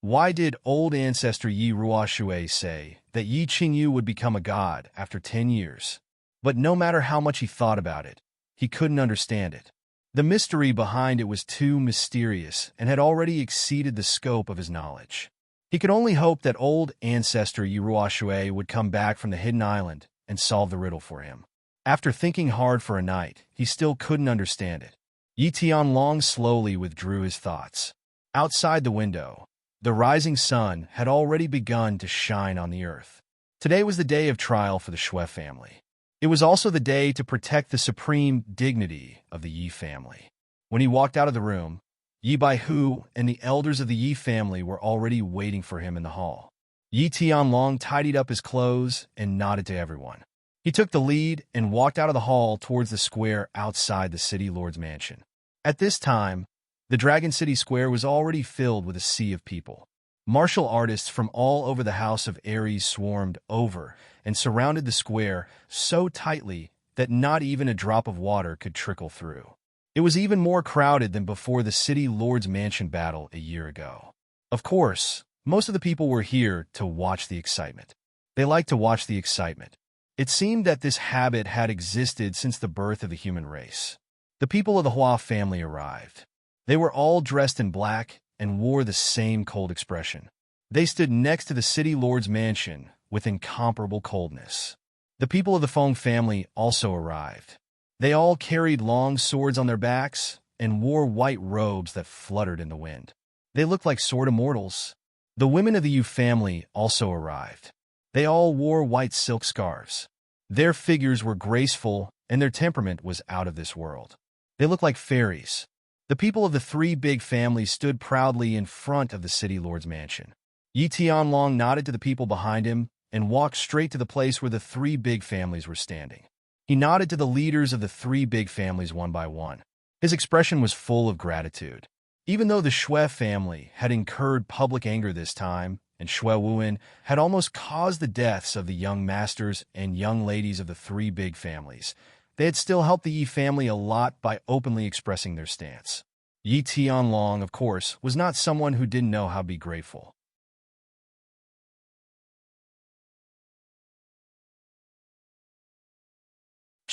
Why did old ancestor Yi Ruoxue say that Yi Qingyu would become a god after 10 years? But no matter how much he thought about it, he couldn't understand it. The mystery behind it was too mysterious and had already exceeded the scope of his knowledge. He could only hope that old ancestor Yi Ruoxue would come back from the Hidden Island and solve the riddle for him. After thinking hard for a night, he still couldn't understand it. Yi Tianlong slowly withdrew his thoughts. Outside the window, the rising sun had already begun to shine on the earth. Today was the day of trial for the Shui family. It was also the day to protect the supreme dignity of the Yi family. When he walked out of the room, Yi Baihu and the elders of the Yi family were already waiting for him in the hall. Yi Tianlong tidied up his clothes and nodded to everyone. He took the lead and walked out of the hall towards the square outside the city lord's mansion. At this time, the Dragon City Square was already filled with a sea of people. Martial artists from all over the House of Aries swarmed over and surrounded the square so tightly that not even a drop of water could trickle through. It was even more crowded than before the City Lord's Mansion battle a year ago. Of course, most of the people were here to watch the excitement. They liked to watch the excitement. It seemed that this habit had existed since the birth of the human race. The people of the Hua family arrived. They were all dressed in black and wore the same cold expression. They stood next to the City Lord's mansion with incomparable coldness. The people of the Feng family also arrived. They all carried long swords on their backs and wore white robes that fluttered in the wind. They looked like sword immortals. The women of the Yu family also arrived. They all wore white silk scarves. Their figures were graceful, and their temperament was out of this world. They looked like fairies. The people of the three big families stood proudly in front of the city lord's mansion. Yi Tianlong nodded to the people behind him and walked straight to the place where the three big families were standing. He nodded to the leaders of the three big families one by one. His expression was full of gratitude. Even though the Shui family had incurred public anger this time, and Shui Wuan had almost caused the deaths of the young masters and young ladies of the three big families, they had still helped the Yi family a lot by openly expressing their stance. Yi Tianlong, of course, was not someone who didn't know how to be grateful.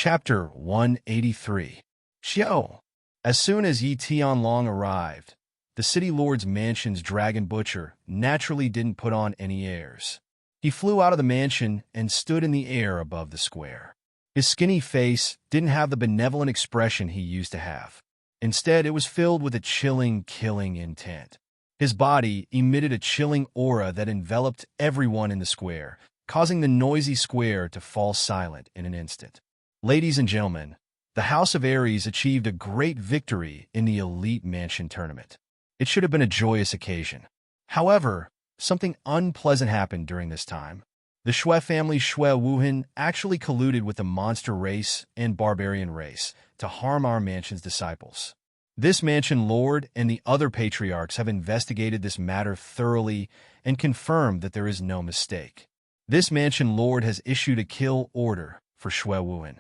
Chapter 183. Xiao. As soon as Yi Tianlong arrived, the city lord's mansion's dragon butcher naturally didn't put on any airs. He flew out of the mansion and stood in the air above the square. His skinny face didn't have the benevolent expression he used to have. Instead, it was filled with a chilling, killing intent. His body emitted a chilling aura that enveloped everyone in the square, causing the noisy square to fall silent in an instant. Ladies and gentlemen, the House of Aries achieved a great victory in the Elite Mansion Tournament. It should have been a joyous occasion. However, something unpleasant happened during this time. The Shui family's Shui Wuhan actually colluded with the monster race and barbarian race to harm our mansion's disciples. This mansion lord and the other patriarchs have investigated this matter thoroughly and confirmed that there is no mistake. This mansion lord has issued a kill order for Shui Wuhan.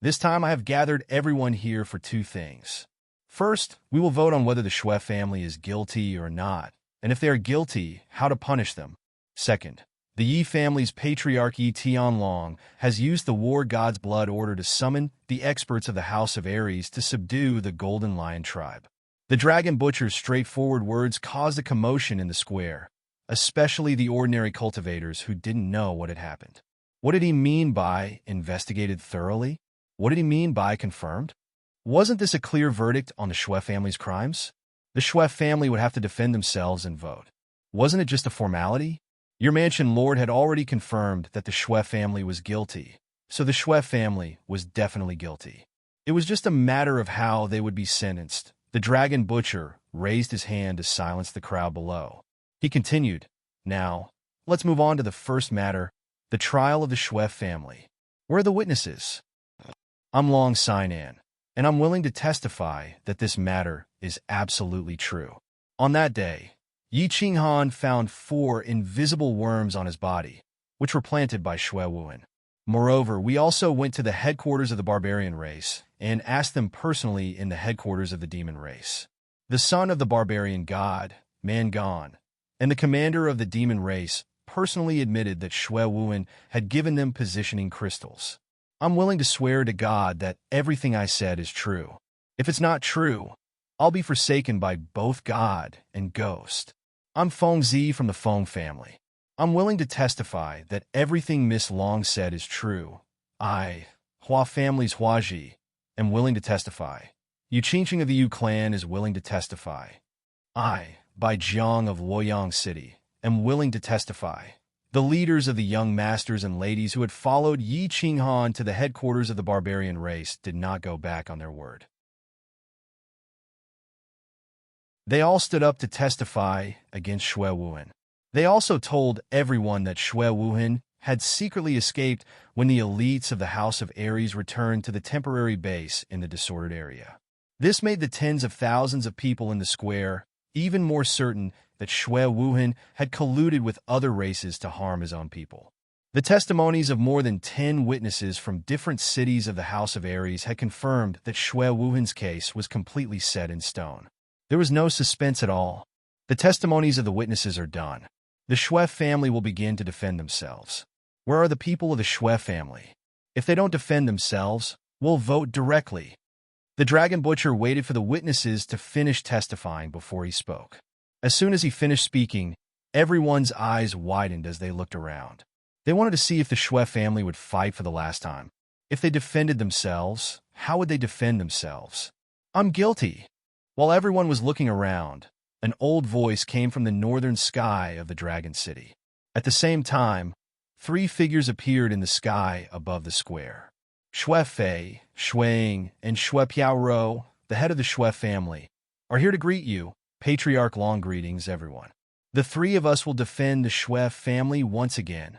This time I have gathered everyone here for two things. First, we will vote on whether the Shui family is guilty or not, and if they are guilty, how to punish them. Second, the Yi family's patriarch Yi Tianlong has used the war god's blood order to summon the experts of the House of Aries to subdue the Golden Lion tribe. The dragon butcher's straightforward words caused a commotion in the square, especially the ordinary cultivators who didn't know what had happened. What did he mean by investigated thoroughly? What did he mean by confirmed? Wasn't this a clear verdict on the Shui family's crimes? The Shui family would have to defend themselves and vote. Wasn't it just a formality? Your mansion lord had already confirmed that the Shui family was guilty, so the Shui family was definitely guilty. It was just a matter of how they would be sentenced. The dragon butcher raised his hand to silence the crowd below. He continued, "Now, let's move on to the first matter, the trial of the Shui family. Where are the witnesses? I'm Long Sinan, and I'm willing to testify that this matter is absolutely true. On that day, Yi Qinghan found 4 invisible worms on his body, which were planted by Shui Wuan. Moreover, we also went to the headquarters of the barbarian race and asked them personally in the headquarters of the demon race. The son of the barbarian god, Mangan, and the commander of the demon race personally admitted that Shui Wuan had given them positioning crystals. I'm willing to swear to God that everything I said is true. If it's not true, I'll be forsaken by both God and Ghost. I'm Feng Zi from the Feng family. I'm willing to testify that everything Miss Long said is true. I, Hua family's Hua Ji, am willing to testify. Yu Qingqing of the Yu clan is willing to testify. I, Bai Jiang of Luoyang City, am willing to testify. The leaders of the young masters and ladies who had followed Yi Qinghan to the headquarters of the barbarian race did not go back on their word. They all stood up to testify against Shui Wuhan. They also told everyone that Shui Wuhan had secretly escaped when the elites of the House of Aries returned to the temporary base in the disordered area. This made the tens of thousands of people in the square even more certain that Shui Wuhan had colluded with other races to harm his own people. The testimonies of more than 10 witnesses from different cities of the House of Aries had confirmed that Shui Wuhan's case was completely set in stone. There was no suspense at all. The testimonies of the witnesses are done. The Shui family will begin to defend themselves. Where are the people of the Shui family? If they don't defend themselves, we'll vote directly. The dragon butcher waited for the witnesses to finish testifying before he spoke. As soon as he finished speaking, everyone's eyes widened as they looked around. They wanted to see if the Xue family would fight for the last time. If they defended themselves, how would they defend themselves? I'm guilty. While everyone was looking around, an old voice came from the northern sky of the Dragon City. At the same time, 3 figures appeared in the sky above the square. Xue Fei, Xueying, and Xue Piaoro, the head of the Xue family, are here to greet you. Patriarch long greetings, everyone. The 3 of us will defend the Xue family once again.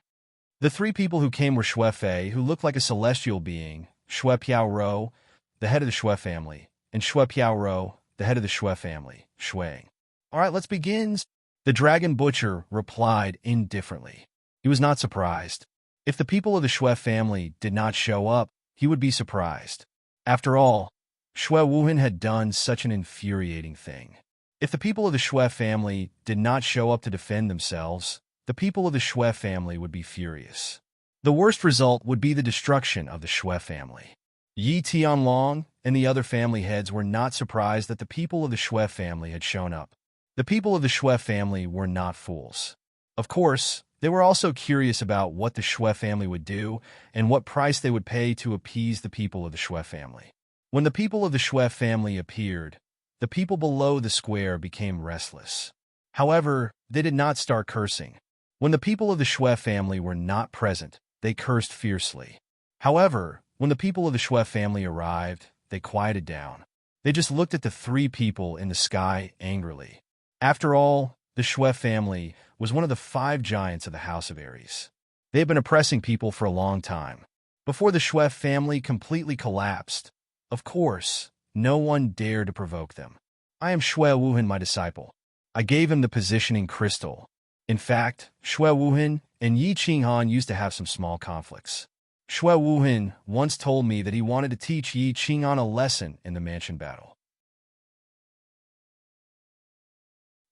The 3 people who came were Xue Fei, who looked like a celestial being, Xue Piaoro, the head of the Xue family, and Xue Piaoro, the head of the Xue family, Xueying. All right, let's begin. The Dragon Butcher replied indifferently. He was not surprised. If the people of the Xue family did not show up, he would be surprised. After all, Xue Wuhan had done such an infuriating thing. If the people of the Xue family did not show up to defend themselves, the people of the Xue family would be furious. The worst result would be the destruction of the Xue family. Yi Tianlong and the other family heads were not surprised that the people of the Xue family had shown up. The people of the Xue family were not fools. Of course, they were also curious about what the Xue family would do and what price they would pay to appease the people of the Xue family. When the people of the Xue family appeared, the people below the square became restless. However, they did not start cursing. When the people of the Xue family were not present, they cursed fiercely. However, when the people of the Xue family arrived, they quieted down. They just looked at the 3 people in the sky angrily. After all, the Xue family was one of the 5 giants of the House of Aries. They had been oppressing people for a long time. Before the Xue family completely collapsed, of course, no one dared to provoke them. I am Xue Wuhan, my disciple. I gave him the positioning crystal. In fact, Xue Wuhan and Yi Qinghan used to have some small conflicts. Xue Wuhan once told me that he wanted to teach Yi Qinghan a lesson in the mansion battle.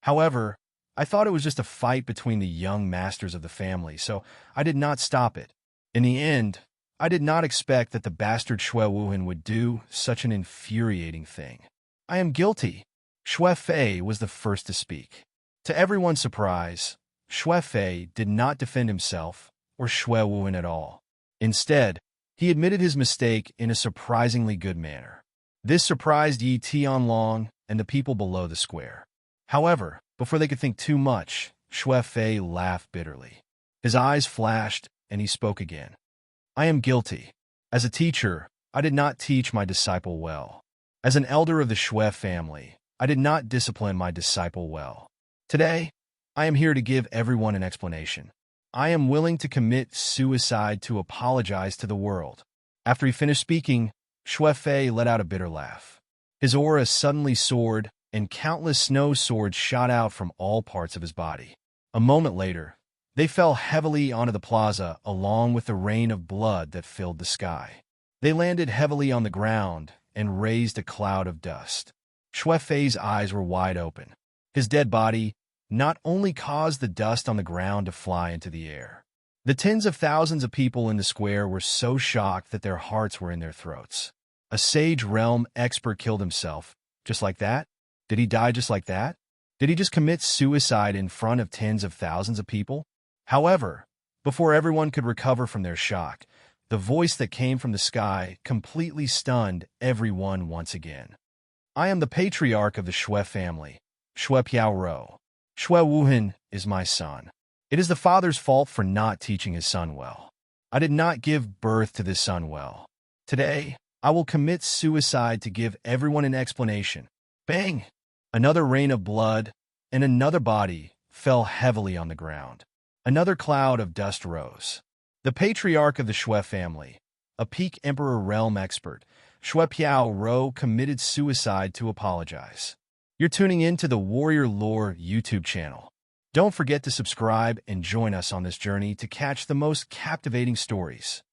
However, I thought it was just a fight between the young masters of the family, so I did not stop it. In the end, I did not expect that the bastard Xue Wuhan would do such an infuriating thing. I am guilty. Xue Fei was the first to speak. To everyone's surprise, Xue Fei did not defend himself or Xue Wuhan at all. Instead, he admitted his mistake in a surprisingly good manner. This surprised Yi Tianlong and the people below the square. However, before they could think too much, Xue Fei laughed bitterly. His eyes flashed, and he spoke again. I am guilty. As a teacher, I did not teach my disciple well. As an elder of the Xue family, I did not discipline my disciple well. Today, I am here to give everyone an explanation. I am willing to commit suicide to apologize to the world. After he finished speaking, Xue Fei let out a bitter laugh. His aura suddenly soared, and countless snow swords shot out from all parts of his body. A moment later, they fell heavily onto the plaza along with the rain of blood that filled the sky. They landed heavily on the ground and raised a cloud of dust. Xue Fei's eyes were wide open. His dead body not only caused the dust on the ground to fly into the air. The tens of thousands of people in the square were so shocked that their hearts were in their throats. A Sage Realm expert killed himself, just like that? Did he die just like that? Did he just commit suicide in front of tens of thousands of people? However, before everyone could recover from their shock, the voice that came from the sky completely stunned everyone once again. I am the patriarch of the Xue family, Xue Piaoro. Xue Wuhan is my son. It is the father's fault for not teaching his son well. I did not give birth to this son well. Today, I will commit suicide to give everyone an explanation. Bang! Another rain of blood, and another body fell heavily on the ground. Another cloud of dust rose. The patriarch of the Xue family, a peak Emperor realm expert, Xue Piaoro, committed suicide to apologize. You're tuning in to the Warrior Lore YouTube channel. Don't forget to subscribe and join us on this journey to catch the most captivating stories.